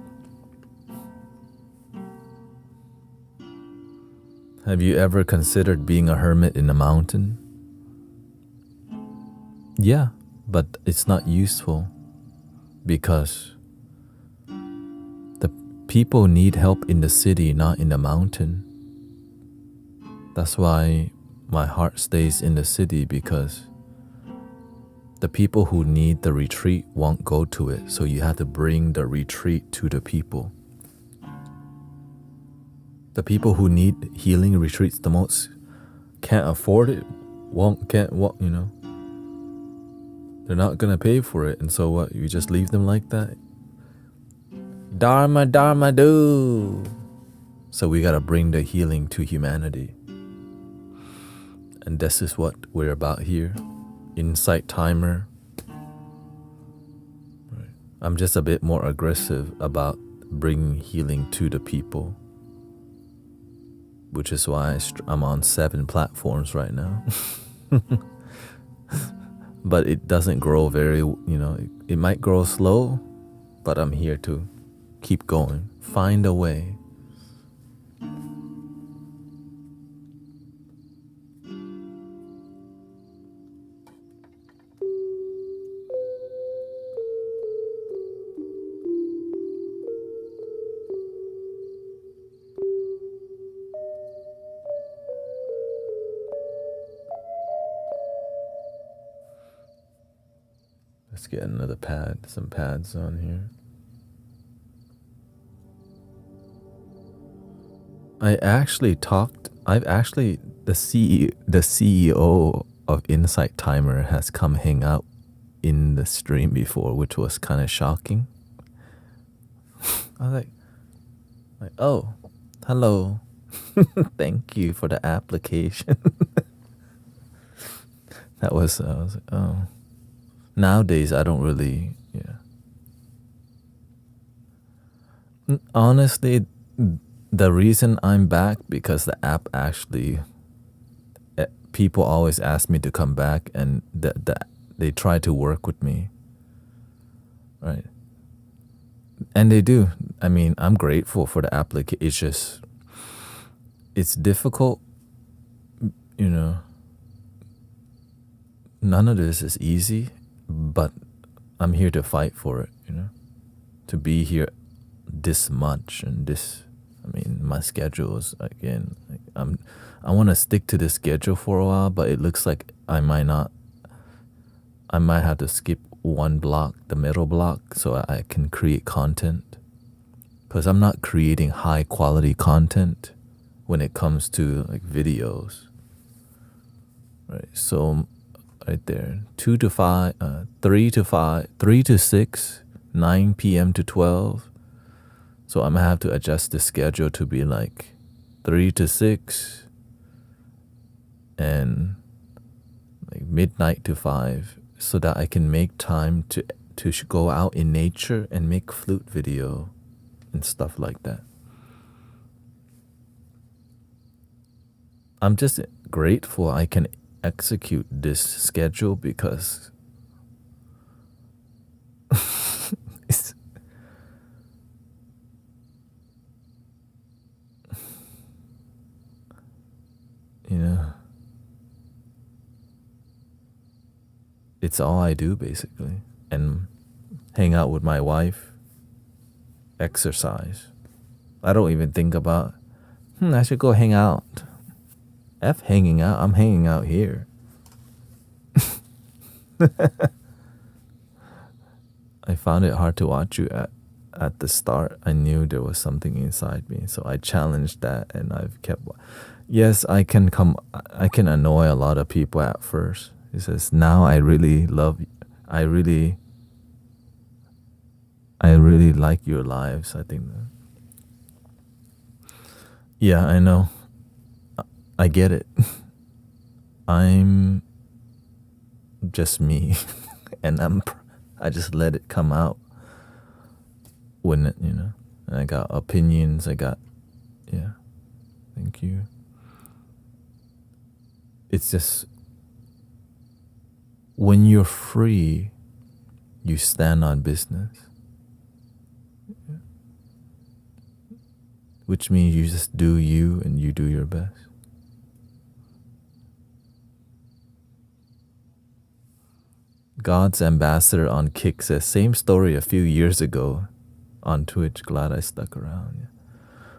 Have you ever considered being a hermit in a mountain? Yeah, but it's not useful because the people need help in the city, not in the mountain. That's why my heart stays in the city, because the people who need the retreat won't go to it, so you have to bring the retreat to the people. The people who need healing retreats the most can't afford it, they're not gonna pay for it, and so what, you just leave them like that? Dharma Dharma do. So we gotta bring the healing to humanity. And this is what we're about here. Insight timer. Right. I'm just a bit more aggressive about bringing healing to the people, which is why I'm on 7 platforms right now. But it doesn't grow very, it might grow slow, but I'm here to keep going, find a way. Let's get another some pads on here. the CEO of Insight Timer has come hang out in the stream before, which was kind of shocking. I was like, oh, hello. Thank you for the application. I was like, oh. Nowadays, I don't really, Honestly, the reason I'm back, because the app actually, people always ask me to come back, and they try to work with me, right? And they do. I mean, I'm grateful for the application. It's just, it's difficult, None of this is easy, but I'm here to fight for it, to be here this much, and my schedule is, again, I want to stick to this schedule for a while, but it looks like I might have to skip one block, the middle block, so I can create content, because I'm not creating high quality content when it comes to like videos, right? So right there, 2 to 5, 3 to 5, 3 to 6, 9 p.m. to 12. So I'm gonna have to adjust the schedule to be like 3 to 6 and like midnight to 5, so that I can make time to go out in nature and make flute video and stuff like that. I'm just grateful I execute this schedule because it's, you know, it's all I do basically. And hang out with my wife, exercise. I don't even think about, I should go hang out. F hanging out, I'm hanging out here. I found it hard to watch you at the start. I knew there was something inside me, so I challenged that, and I've kept. Yes, I can annoy a lot of people at first. He says, now I really like your lives. I think that. Yeah, I know. I get it. I'm just me, and I just let it come out when and I got opinions. Yeah. Thank you. It's just when you're free, you stand on business. Which means you just do you and you do your best. God's ambassador on Kick says, same story a few years ago on Twitch. Glad I stuck around. Yeah.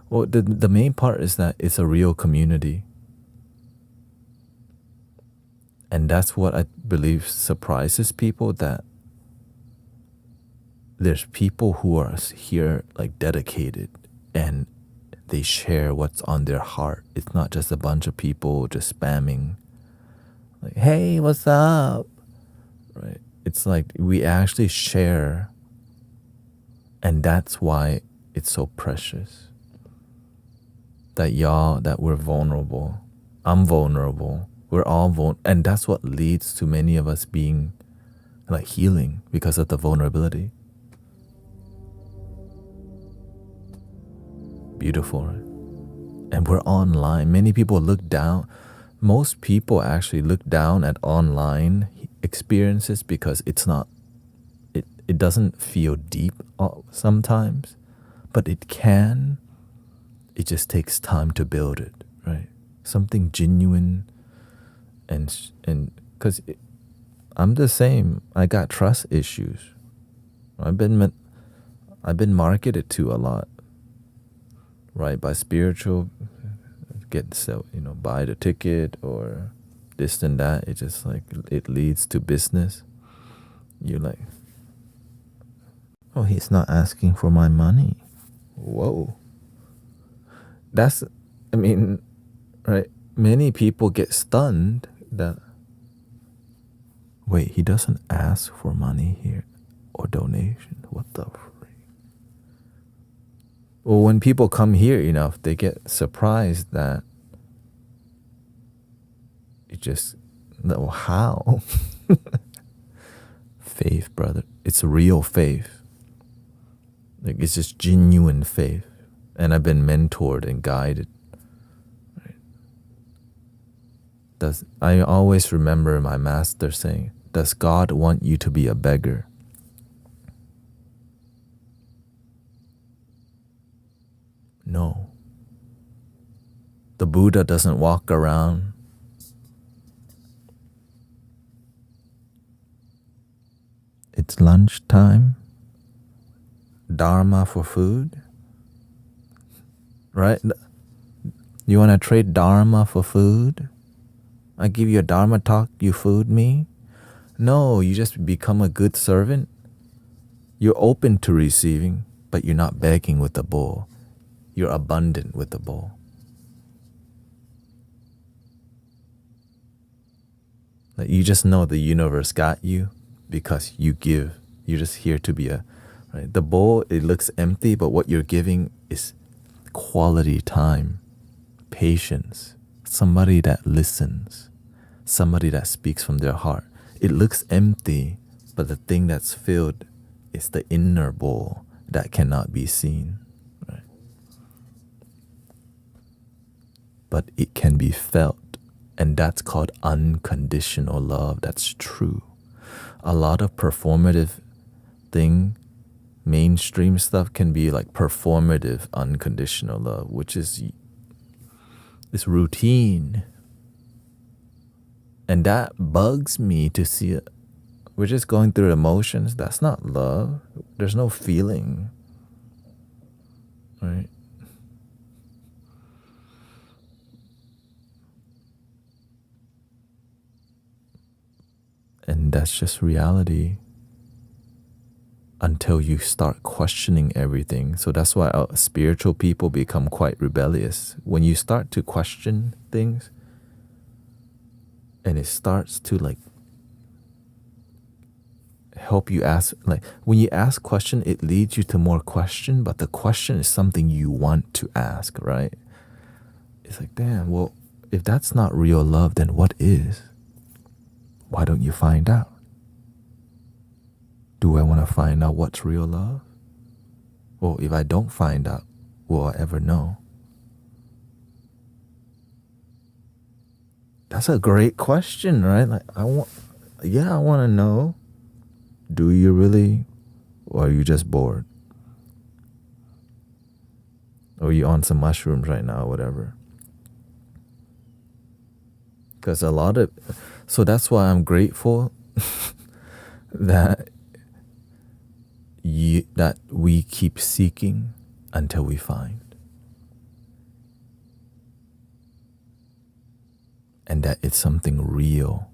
Well, the main part is that it's a real community. And that's what I believe surprises people, that there's people who are here like dedicated and they share what's on their heart. It's not just a bunch of people just spamming like, hey, what's up? Right? It's like we actually share, and that's why it's so precious. That we're vulnerable. I'm vulnerable. We're all vulnerable, and that's what leads to many of us being like healing, because of the vulnerability. Beautiful, right? And we're online. Many people look down. Most people actually look down at online experiences because it doesn't feel deep sometimes, but it can. It just takes time to build it, right? Something genuine, and because I'm the same. I got trust issues. I've been marketed to a lot, right? By spiritual, buy the ticket or this and that. It just like it leads to business. You're like, oh, he's not asking for my money. Whoa. Right? Many people get stunned that, wait, he doesn't ask for money here or donation. What the freak? Well, when people come here enough, they get surprised that how? Faith, brother. It's real faith. Like, it's just genuine faith. And I've been mentored and guided. Right? I always remember my master saying, does God want you to be a beggar? No. The Buddha doesn't walk around it's lunchtime. Dharma for food. Right? You want to trade Dharma for food? I give you a Dharma talk, you food me? No, you just become a good servant. You're open to receiving, but you're not begging with the bowl. You're abundant with the bowl. Like, you just know the universe got you because you give. You're just here to be right? The bowl, it looks empty, but what you're giving is quality time, patience, somebody that listens, somebody that speaks from their heart. It looks empty, but the thing that's filled is the inner bowl that cannot be seen, right? But it can be felt And that's called unconditional love. That's true. A lot of performative thing, mainstream stuff can be like performative unconditional love, which is this routine. And that bugs me to see it. We're just going through emotions. That's not love. There's no feeling. Right? And that's just reality until you start questioning everything. So that's why spiritual people become quite rebellious. When you start to question things, and it starts to like help you ask, like when you ask question, it leads you to more question, but the question is something you want to ask, right? It's like, damn, well, if that's not real love, then what is? Why don't you find out? Do I want to find out what's real love? Well, if I don't find out, will I ever know? That's a great question, right? Like I want to know. Do you really? Or are you just bored? Or are you on some mushrooms right now, or whatever? Because so that's why I'm grateful that we keep seeking until we find. And that it's something real.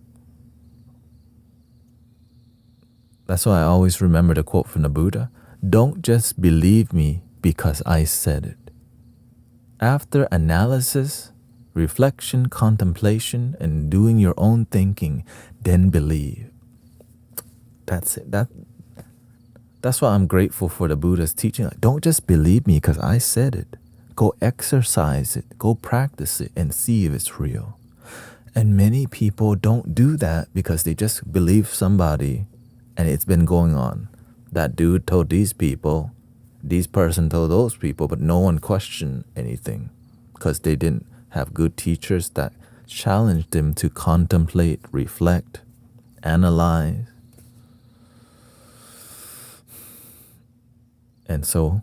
That's why I always remember the quote from the Buddha. Don't just believe me because I said it. After analysis, reflection, contemplation, and doing your own thinking, then believe. That's it. That's why I'm grateful for the Buddha's teaching. Like, don't just believe me because I said it. Go exercise it. Go practice it and see if it's real. And many people don't do that because they just believe somebody and it's been going on. That dude told these people, this person told those people, but no one questioned anything because they didn't have good teachers that challenged them to contemplate, reflect, analyze. And so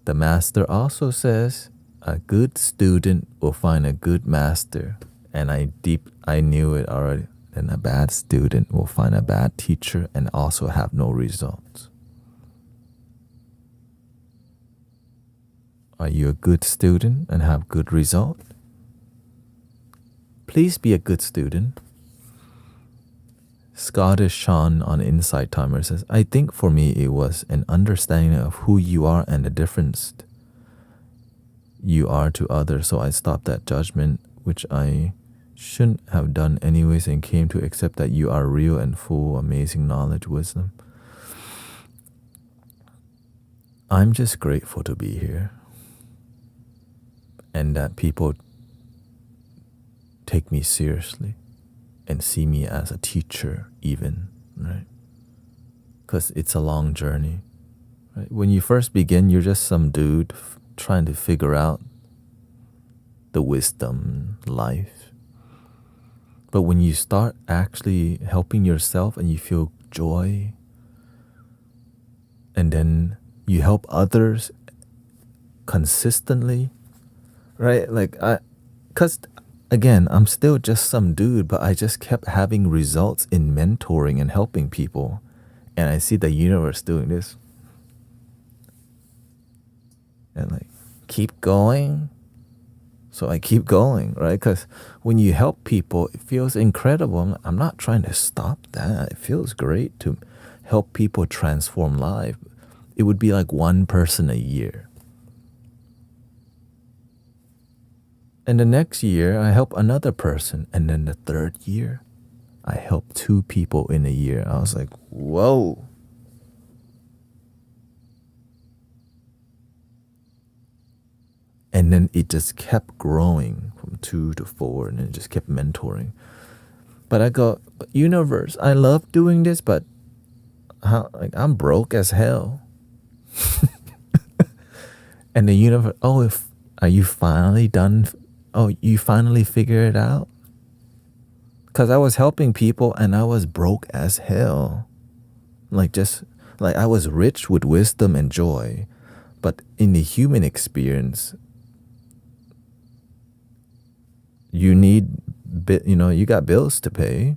the master also says a good student will find a good master. And I knew it already. And a bad student will find a bad teacher and also have no results. Are you a good student and have good result? Please be a good student. Scottish Sean on Insight Timer says, I think for me it was an understanding of who you are and the difference you are to others. So I stopped that judgment, which I shouldn't have done anyways, and came to accept that you are real and full, amazing knowledge, wisdom. I'm just grateful to be here. And that people take me seriously and see me as a teacher even, right? Because it's a long journey, right? When you first begin, you're just some dude trying to figure out the wisdom, life. But when you start actually helping yourself and you feel joy, and then you help others consistently, right? Like because again, I'm still just some dude, but I just kept having results in mentoring and helping people. And I see the universe doing this. And like, keep going. So I keep going, right? Because when you help people, it feels incredible. I'm not trying to stop that. It feels great to help people transform life. It would be like one person a year. And the next year, I help another person. And then the third year, I help 2 people in a year. I was like, whoa. And then it just kept growing from 2 to 4, and then it just kept mentoring. But I go, universe, I love doing this, but I'm broke as hell. And the universe, are you finally done? Oh, you finally figured it out? because I was helping people and I was broke as hell. Like I was rich with wisdom and joy, but in the human experience, you you got bills to pay.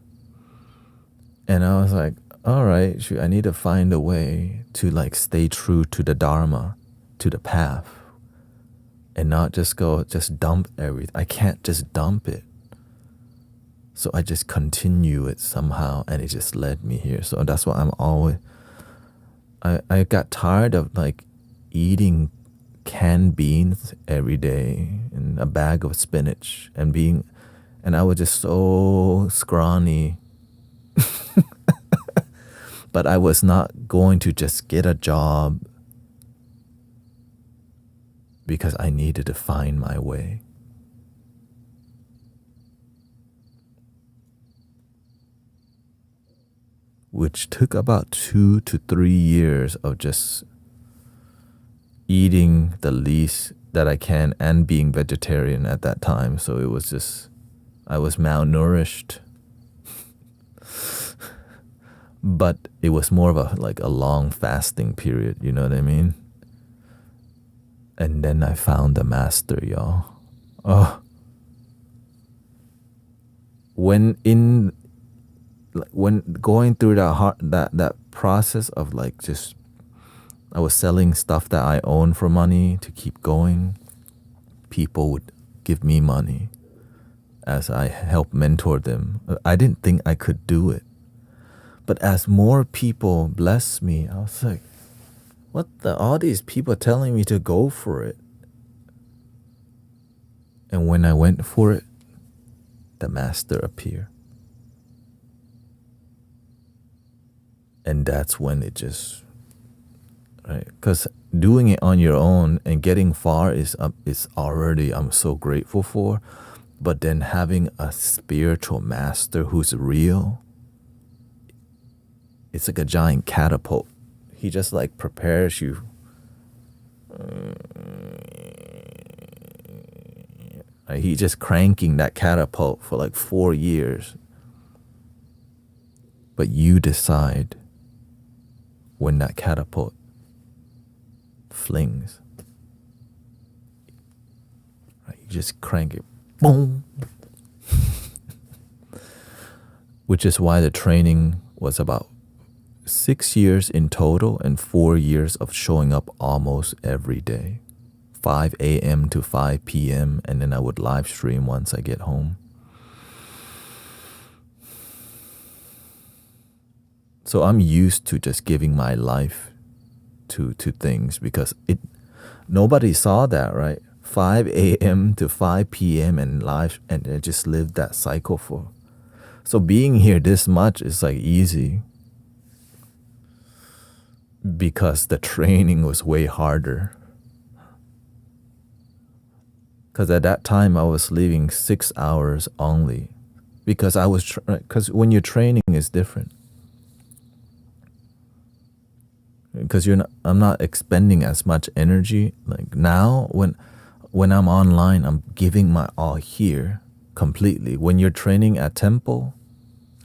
And I was like, all right, shoot, I need to find a way to like stay true to the Dharma, to the path, and not just dump everything. I can't just dump it. So I just continue it somehow, and it just led me here. So that's why I'm always, I got tired of like eating canned beans every day and a bag of spinach and I was just so scrawny. But I was not going to just get a job because I needed to find my way. Which took about 2 to 3 years of just eating the least that I can and being vegetarian at that time. So it was just, I was malnourished. But it was more of a long fasting period, you know what I mean? And then I found the master, y'all. Oh. When going through that process of like just, I was selling stuff that I owned for money to keep going. People would give me money as I helped mentor them. I didn't think I could do it. But as more people blessed me, I was like, all these people telling me to go for it. And when I went for it, the master appeared. And that's when it just, right? Because doing it on your own and getting far is already, I'm so grateful for. But then having a spiritual master who's real, it's like a giant catapult. He just like prepares you. He just cranking that catapult for like 4 years. But you decide when that catapult flings. You just crank it. Boom. Which is why the training was about 6 years in total and 4 years of showing up almost every day. 5 a.m. to 5 p.m. and then I would live stream once I get home. So I'm used to just giving my life to things because nobody saw that, right? 5 a.m. to 5 p.m. and live, and I just lived that cycle for. So being here this much is like easy because the training was way harder. Because at that time I was leaving 6 hours only because because when you're training is different. Because I'm not expending as much energy. Like now, when I'm online, I'm giving my all here completely. When you're training at temple,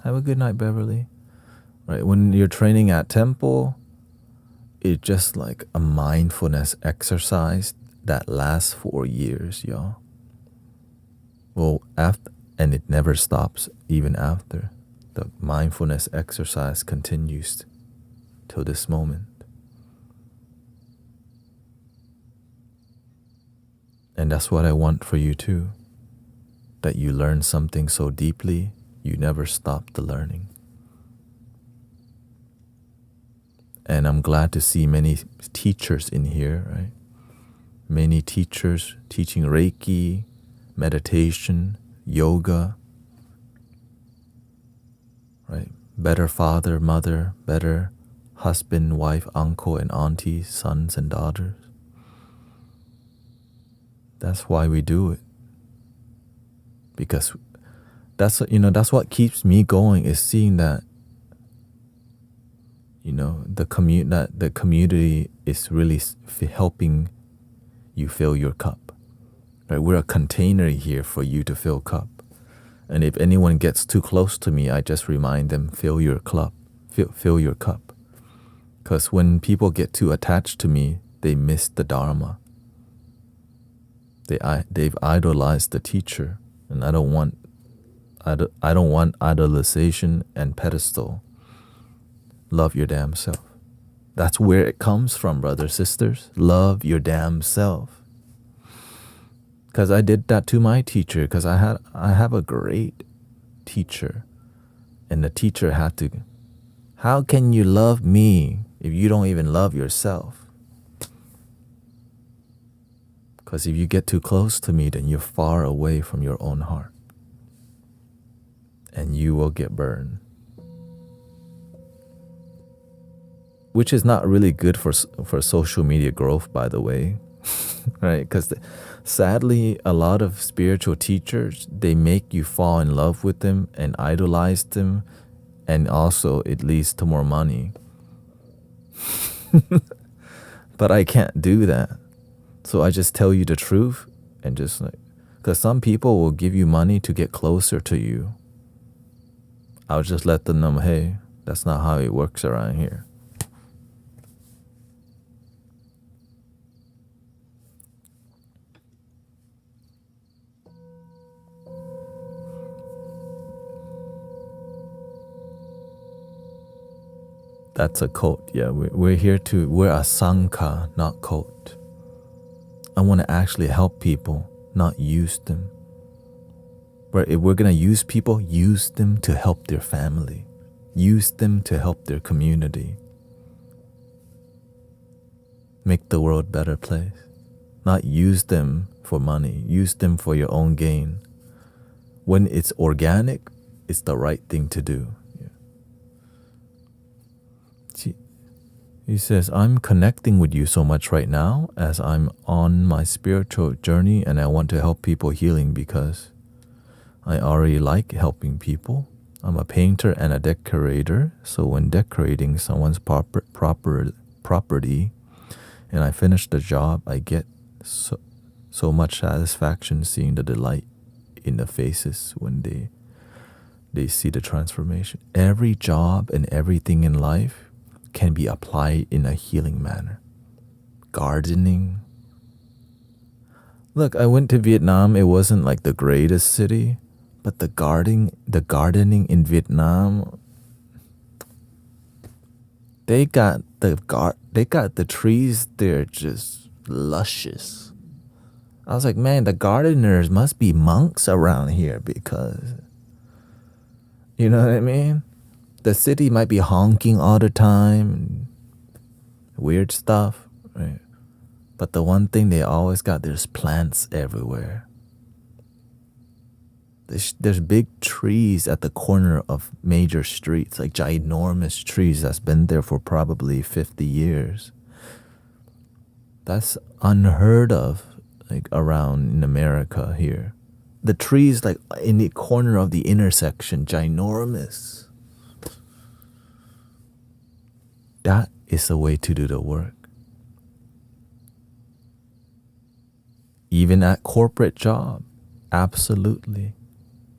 have a good night, Beverly. Right? When you're training at temple, it's just like a mindfulness exercise that lasts 4 years, y'all. Well, and it never stops even after. The mindfulness exercise continues till this moment. And that's what I want for you too. That you learn something so deeply, you never stop the learning. And I'm glad to see many teachers in here, right? Many teachers teaching Reiki, meditation, yoga, right? Better father, mother, better husband, wife, uncle, and auntie, sons and daughters. That's why we do it. Because that's what keeps me going, is seeing that, the community is really helping you fill your cup. Right? We're a container here for you to fill cup. And if anyone gets too close to me, I just remind them, fill your cup. Fill your cup. Because when people get too attached to me, they miss the Dharma. They've idolized the teacher, and I don't want idolization and pedestal. Love your damn self. That's where it comes from, brothers, sisters. Love your damn self. Because I did that to my teacher, because I have a great teacher. And the teacher had to, how can you love me if you don't even love yourself? Because if you get too close to me, then you're far away from your own heart. And you will get burned. Which is not really good for social media growth, by the way. Right? Because sadly, a lot of spiritual teachers, they make you fall in love with them and idolize them. And also it leads to more money. But I can't do that. So I just tell you the truth and just like, because some people will give you money to get closer to you. I'll just let them know, hey, that's not how it works around here. That's a cult. Yeah, we're a sangha, not cult. I want to actually help people, not use them. But if we're going to use people, use them to help their family. Use them to help their community. Make the world a better place. Not use them for money. Use them for your own gain. When it's organic, it's the right thing to do. He says, I'm connecting with you so much right now as I'm on my spiritual journey, and I want to help people healing because I already like helping people. I'm a painter and a decorator, so when decorating someone's property and I finish the job, I get so much satisfaction seeing the delight in the faces when they see the transformation. Every job and everything in life can be applied in a healing manner. Gardening. Look, I went to Vietnam. It wasn't like the greatest city, but the gardening in Vietnam, they got the trees there just luscious. I was like, man, the gardeners must be monks around here because, you know what I mean? The city might be honking all the time, and weird stuff, right? But the one thing they always got, there's plants everywhere. There's big trees at the corner of major streets, like ginormous trees that's been there for probably 50 years. That's unheard of, like around in America here. The trees like in the corner of the intersection, ginormous. That is the way to do the work. Even at corporate job, absolutely.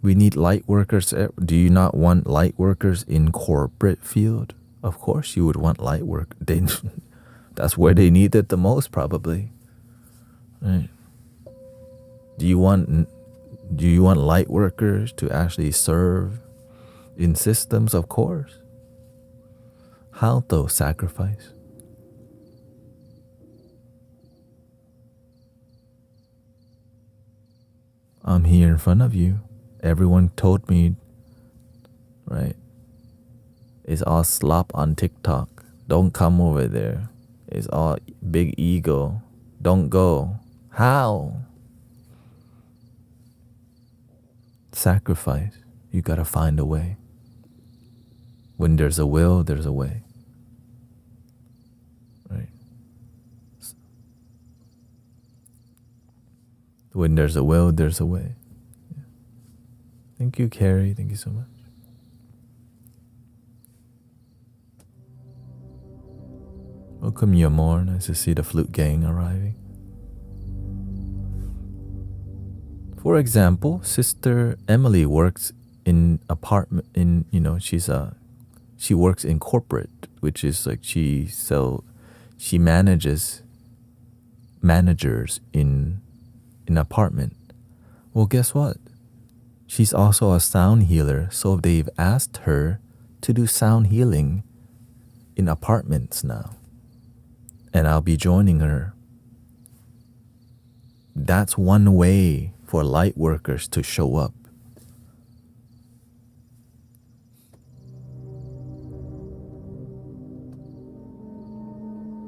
We need light workers. Do you not want light workers in corporate field? Of course you would want light work. That's where they need it the most probably. Right. Do you want light workers to actually serve in systems? Of course. How though? Sacrifice. I'm here in front of you. Everyone told me, right? It's all slop on TikTok. Don't come over there. It's all big ego. Don't go. How? Sacrifice. You gotta find a way. When there's a will, there's a way. Right? When there's a will, there's a way. Yeah. Thank you, Carrie. Thank you so much. Welcome, Yamor. Nice to see the flute gang arriving. For example, Sister Emily works in apartment in she works in corporate, which is like she manages managers in an apartment. Well, guess what? She's also a sound healer, so they've asked her to do sound healing in apartments now. And I'll be joining her. That's one way for light workers to show up.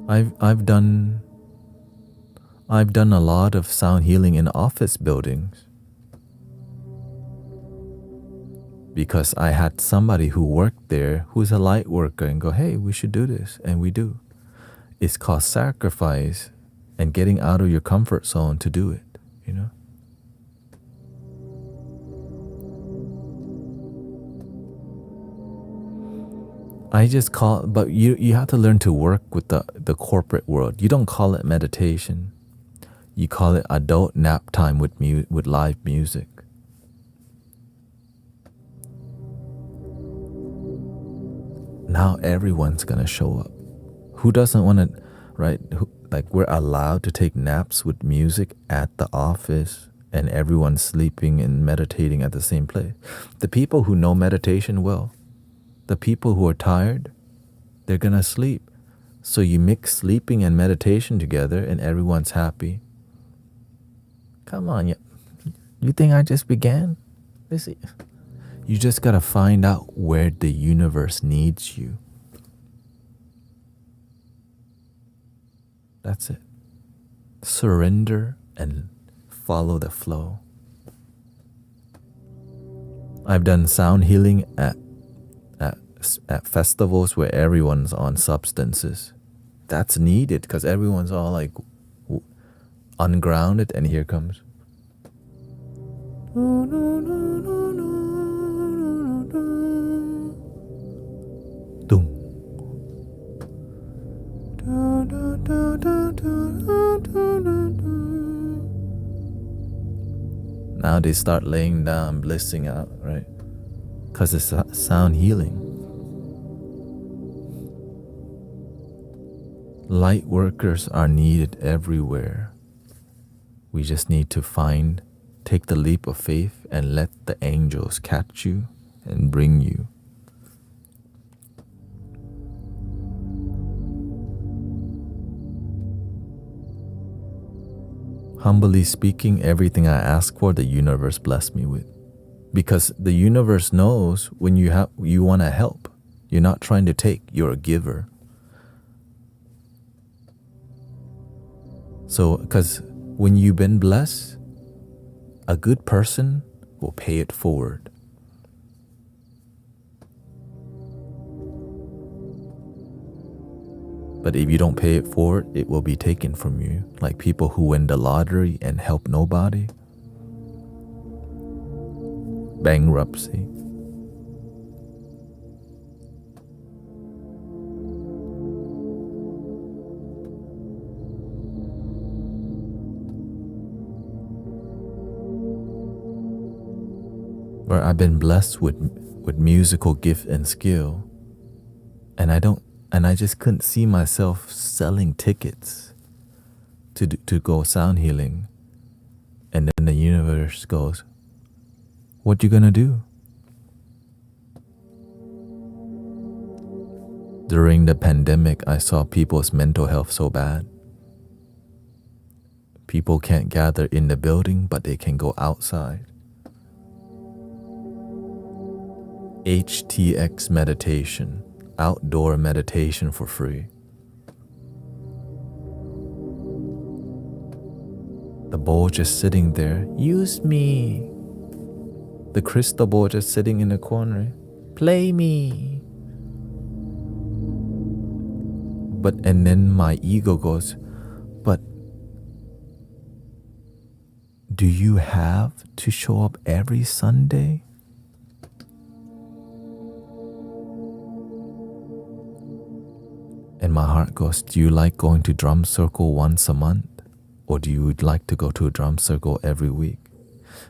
I've done a lot of sound healing in office buildings because I had somebody who worked there who's a light worker and go, hey, we should do this, and we do. It's called sacrifice and getting out of your comfort zone to do it, you know? I just call, but you have to learn to work with the corporate world. You don't call it meditation. You call it adult nap time with live music. Now everyone's gonna show up. Who doesn't want to, right? Like we're allowed to take naps with music at the office and everyone's sleeping and meditating at the same place. The people who know meditation well, the people who are tired, they're gonna sleep. So you mix sleeping and meditation together and everyone's happy. Come on, you think I just began? You just gotta find out where the universe needs you. That's it. Surrender and follow the flow. I've done sound healing at festivals where everyone's on substances. That's needed because everyone's all like ungrounded, and here comes. Doom. Now they start laying down, blissing out, right? Because it's sound healing. Light workers are needed everywhere. We just need to take the leap of faith and let the angels catch you and bring you. Humbly speaking, everything I ask for, the universe blessed me with. Because the universe knows when you want to help. You're not trying to take, you're a giver. So, because when you've been blessed, a good person will pay it forward. But if you don't pay it forward, it will be taken from you. Like people who win the lottery and help nobody. Bankruptcy. Where I've been blessed with musical gift and skill, and I just couldn't see myself selling tickets to go sound healing, and then the universe goes, "What you gonna do?" During the pandemic, I saw people's mental health so bad. People can't gather in the building, but they can go outside. HTX meditation, outdoor meditation for free. The bowl just sitting there, use me. The crystal ball just sitting in the corner, play me. And then my ego goes, but do you have to show up every Sunday? And my heart goes, do you like going to drum circle once a month? Or do you like to go to a drum circle every week?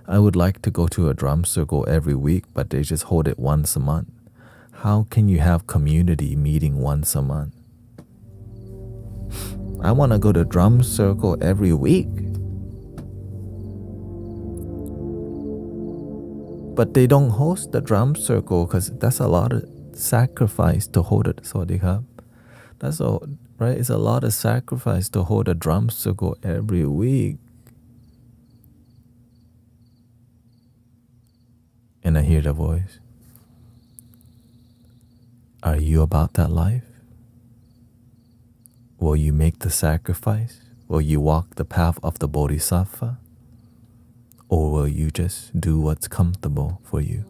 I would like to go to a drum circle every week, but they just hold it once a month. How can you have community meeting once a month? I want to go to drum circle every week. But they don't host the drum circle because that's a lot of sacrifice to hold it. Sawadee. That's all, right? It's a lot of sacrifice to hold a drum circle every week. And I hear the voice. Are you about that life? Will you make the sacrifice? Will you walk the path of the Bodhisattva? Or will you just do what's comfortable for you?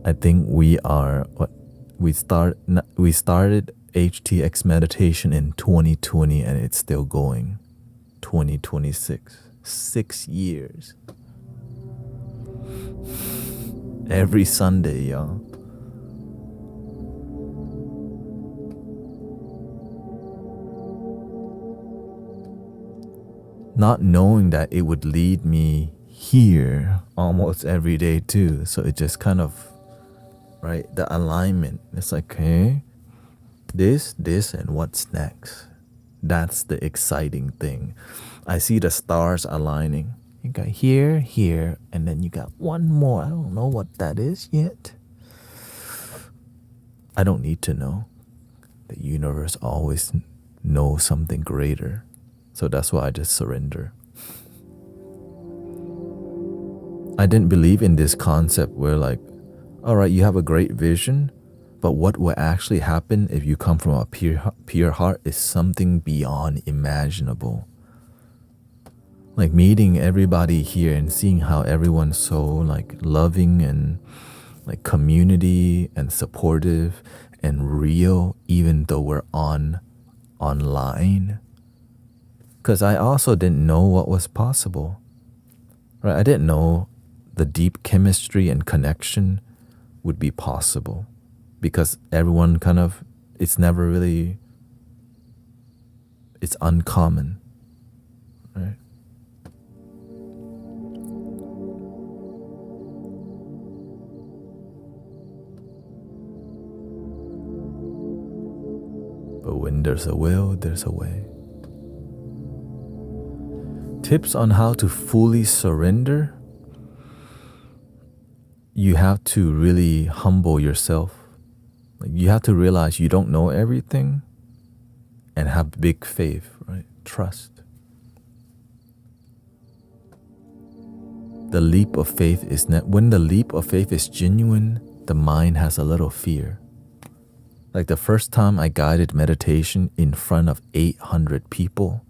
I think we started HTX meditation in 2020 and it's still going. 2026. 6 years. Every Sunday, y'all. Not knowing that it would lead me here almost every day too. So it just kind of, right, the alignment. It's like, okay, this, and what's next? That's the exciting thing. I see the stars aligning. You got here, and then you got one more. I don't know what that is yet. I don't need to know. The universe always knows something greater. So that's why I just surrender. I didn't believe in this concept where like, all right, you have a great vision, but what will actually happen if you come from a pure heart is something beyond imaginable. Like meeting everybody here and seeing how everyone's so like loving and like community and supportive and real, even though we're online. Because I also didn't know what was possible. Right? I didn't know the deep chemistry and connection would be possible. Because everyone kind of, it's never really, it's uncommon. Right? But when there's a will, there's a way. Tips on how to fully surrender. You have to really humble yourself. Like you have to realize you don't know everything and have big faith, right? Trust. The leap of faith is when the leap of faith is genuine, the mind has a little fear. Like the first time I guided meditation in front of 800 people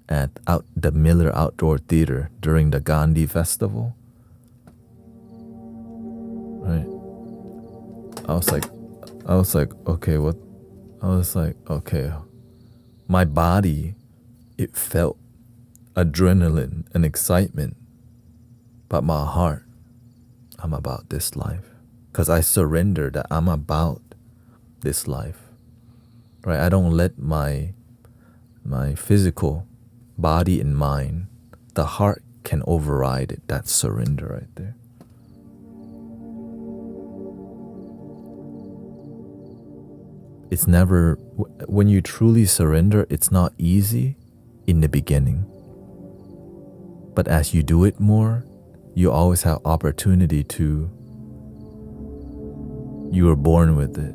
at the Miller Outdoor Theater during the Gandhi Festival. Right? I was like, okay, what? I was like, okay. My body, it felt adrenaline and excitement. But my heart, I'm about this life. Because I surrender that I'm about this life. Right? I don't let my physical body and mind, the heart can override it. That's surrender right there. It's never, when you truly surrender, it's not easy in the beginning. But as you do it more, you always have opportunity to, you were born with it.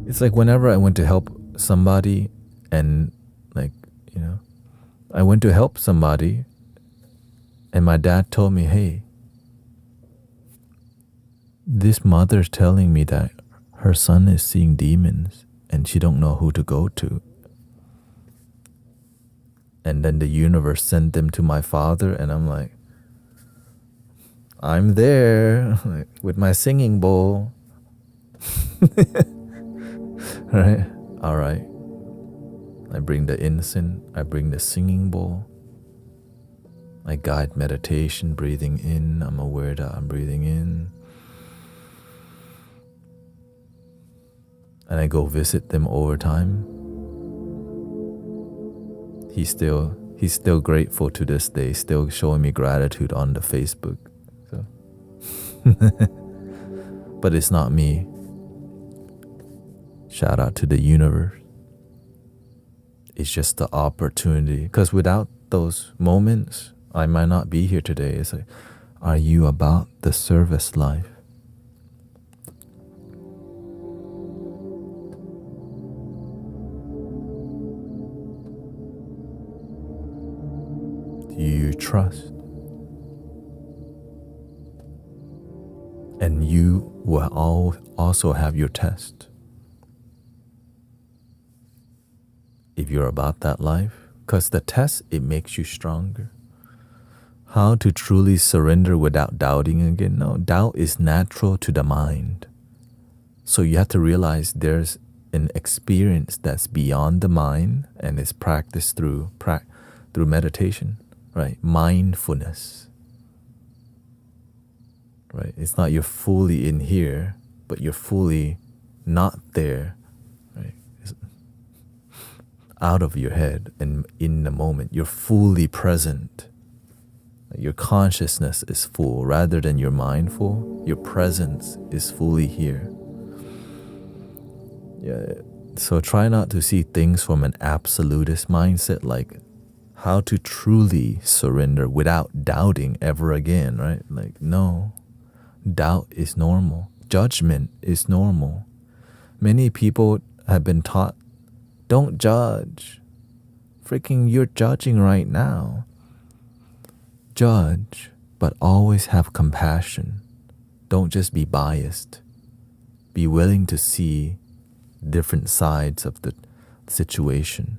It's like whenever I went to help somebody and like, I went to help somebody and my dad told me, hey, this mother's telling me that her son is seeing demons and she don't know who to go to. And then the universe sent them to my father and I'm like, I'm there like, with my singing bowl. Right? All right. I bring the incense. I bring the singing bowl. I guide meditation, breathing in. I'm aware it out. I'm breathing in. And I go visit them over time. He's still grateful to this day, still showing me gratitude on the Facebook. So. But it's not me. Shout out to the universe. It's just the opportunity. Because without those moments, I might not be here today. It's like, are you about the service life? Do you trust? And you will also have your test. If you're about that life, because the test, it makes you stronger. How to truly surrender without doubting again? No, doubt is natural to the mind. So you have to realize there's an experience that's beyond the mind and is practiced through meditation, right? Mindfulness, right? It's not you're fully in here, but you're fully not there, right? It's out of your head and in the moment. You're fully present. Your consciousness is full rather than you're mindful. Your presence is fully here. Yeah. So try not to see things from an absolutist mindset, like how to truly surrender without doubting ever again, right? Like, no, doubt is normal. Judgment is normal. Many people have been taught, don't judge. Freaking, you're judging right now. Judge, but always have compassion. Don't just be biased. Be willing to see different sides of the situation.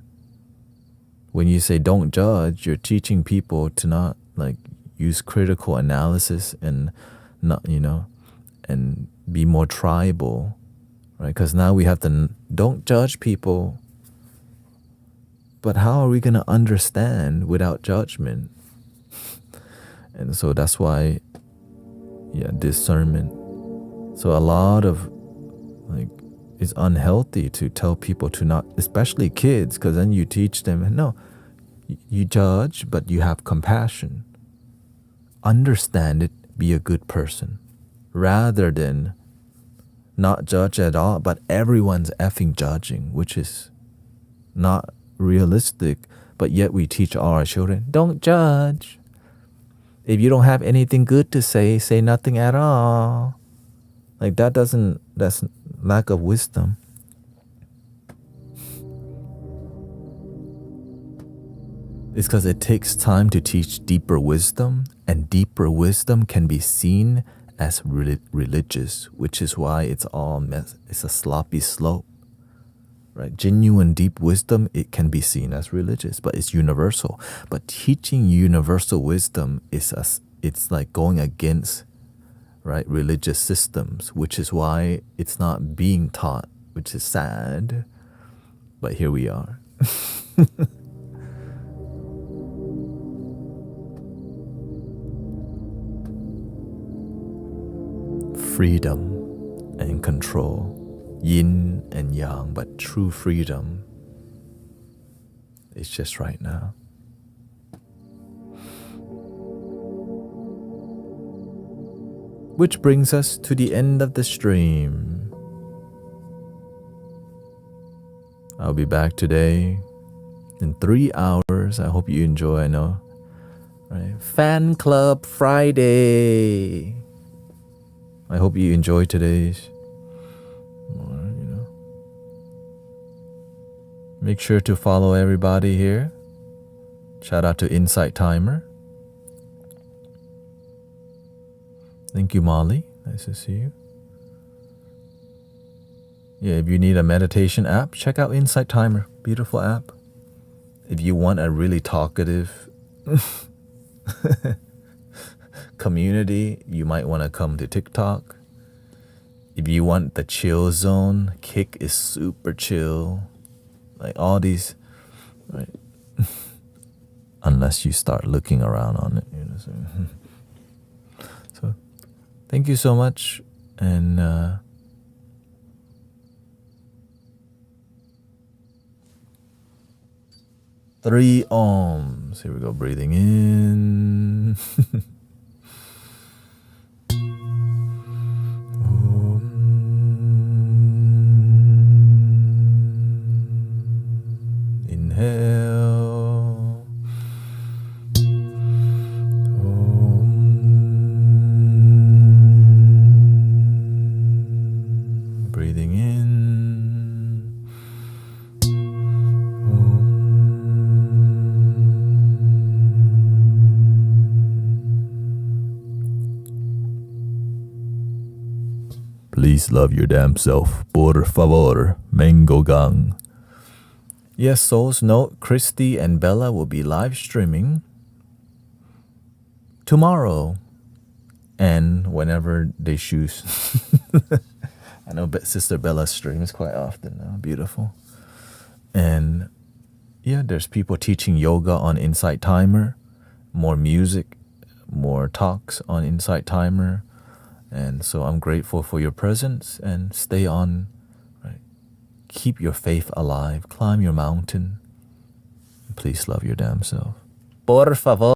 When you say don't judge, you're teaching people to not like use critical analysis and not, and be more tribal, right? Because now we have to don't judge people. But how are we going to understand without judgment? And so that's why, discernment. So a lot of it's unhealthy to tell people to not, especially kids, because then you teach them, no, you judge, but you have compassion. Understand it, be a good person, rather than not judge at all, but everyone's effing judging, which is not realistic, but yet we teach our children, don't judge. If you don't have anything good to say nothing at all. Like that's lack of wisdom. It's because it takes time to teach deeper wisdom, and deeper wisdom can be seen as religious, which is why it's a sloppy slope. Right? Genuine deep wisdom, it can be seen as religious, but it's universal. But teaching universal wisdom it's like going against, right, religious systems, which is why it's not being taught, which is sad. But here we are. Freedom and control. Yin and yang, but true freedom is just right now. Which brings us to the end of the stream. I'll be back today in 3 hours. I hope you enjoy. I know, right? Fan Club Friday. I hope you enjoy today's. Make sure to follow everybody here. Shout out to Insight Timer. Thank you, Molly. Nice to see you. Yeah, if you need a meditation app, check out Insight Timer. Beautiful app. If you want a really talkative community, you might want to come to TikTok. If you want the chill zone, Kick is super chill. Like all these, right? Unless you start looking around on it. So Thank you so much. And 3 ohms. Here we go. Breathing in. Inhale. Breathing in. Please love your damn self. Por favor, Mengo Gang. Yes, souls, note Christy and Bella will be live streaming tomorrow and whenever they choose. I know Sister Bella streams quite often now. Beautiful. And yeah, there's people teaching yoga on Insight Timer, more music, more talks on Insight Timer. And so I'm grateful for your presence, and stay on, right? Keep your faith alive, climb your mountain. Please love your damn self. Por favor.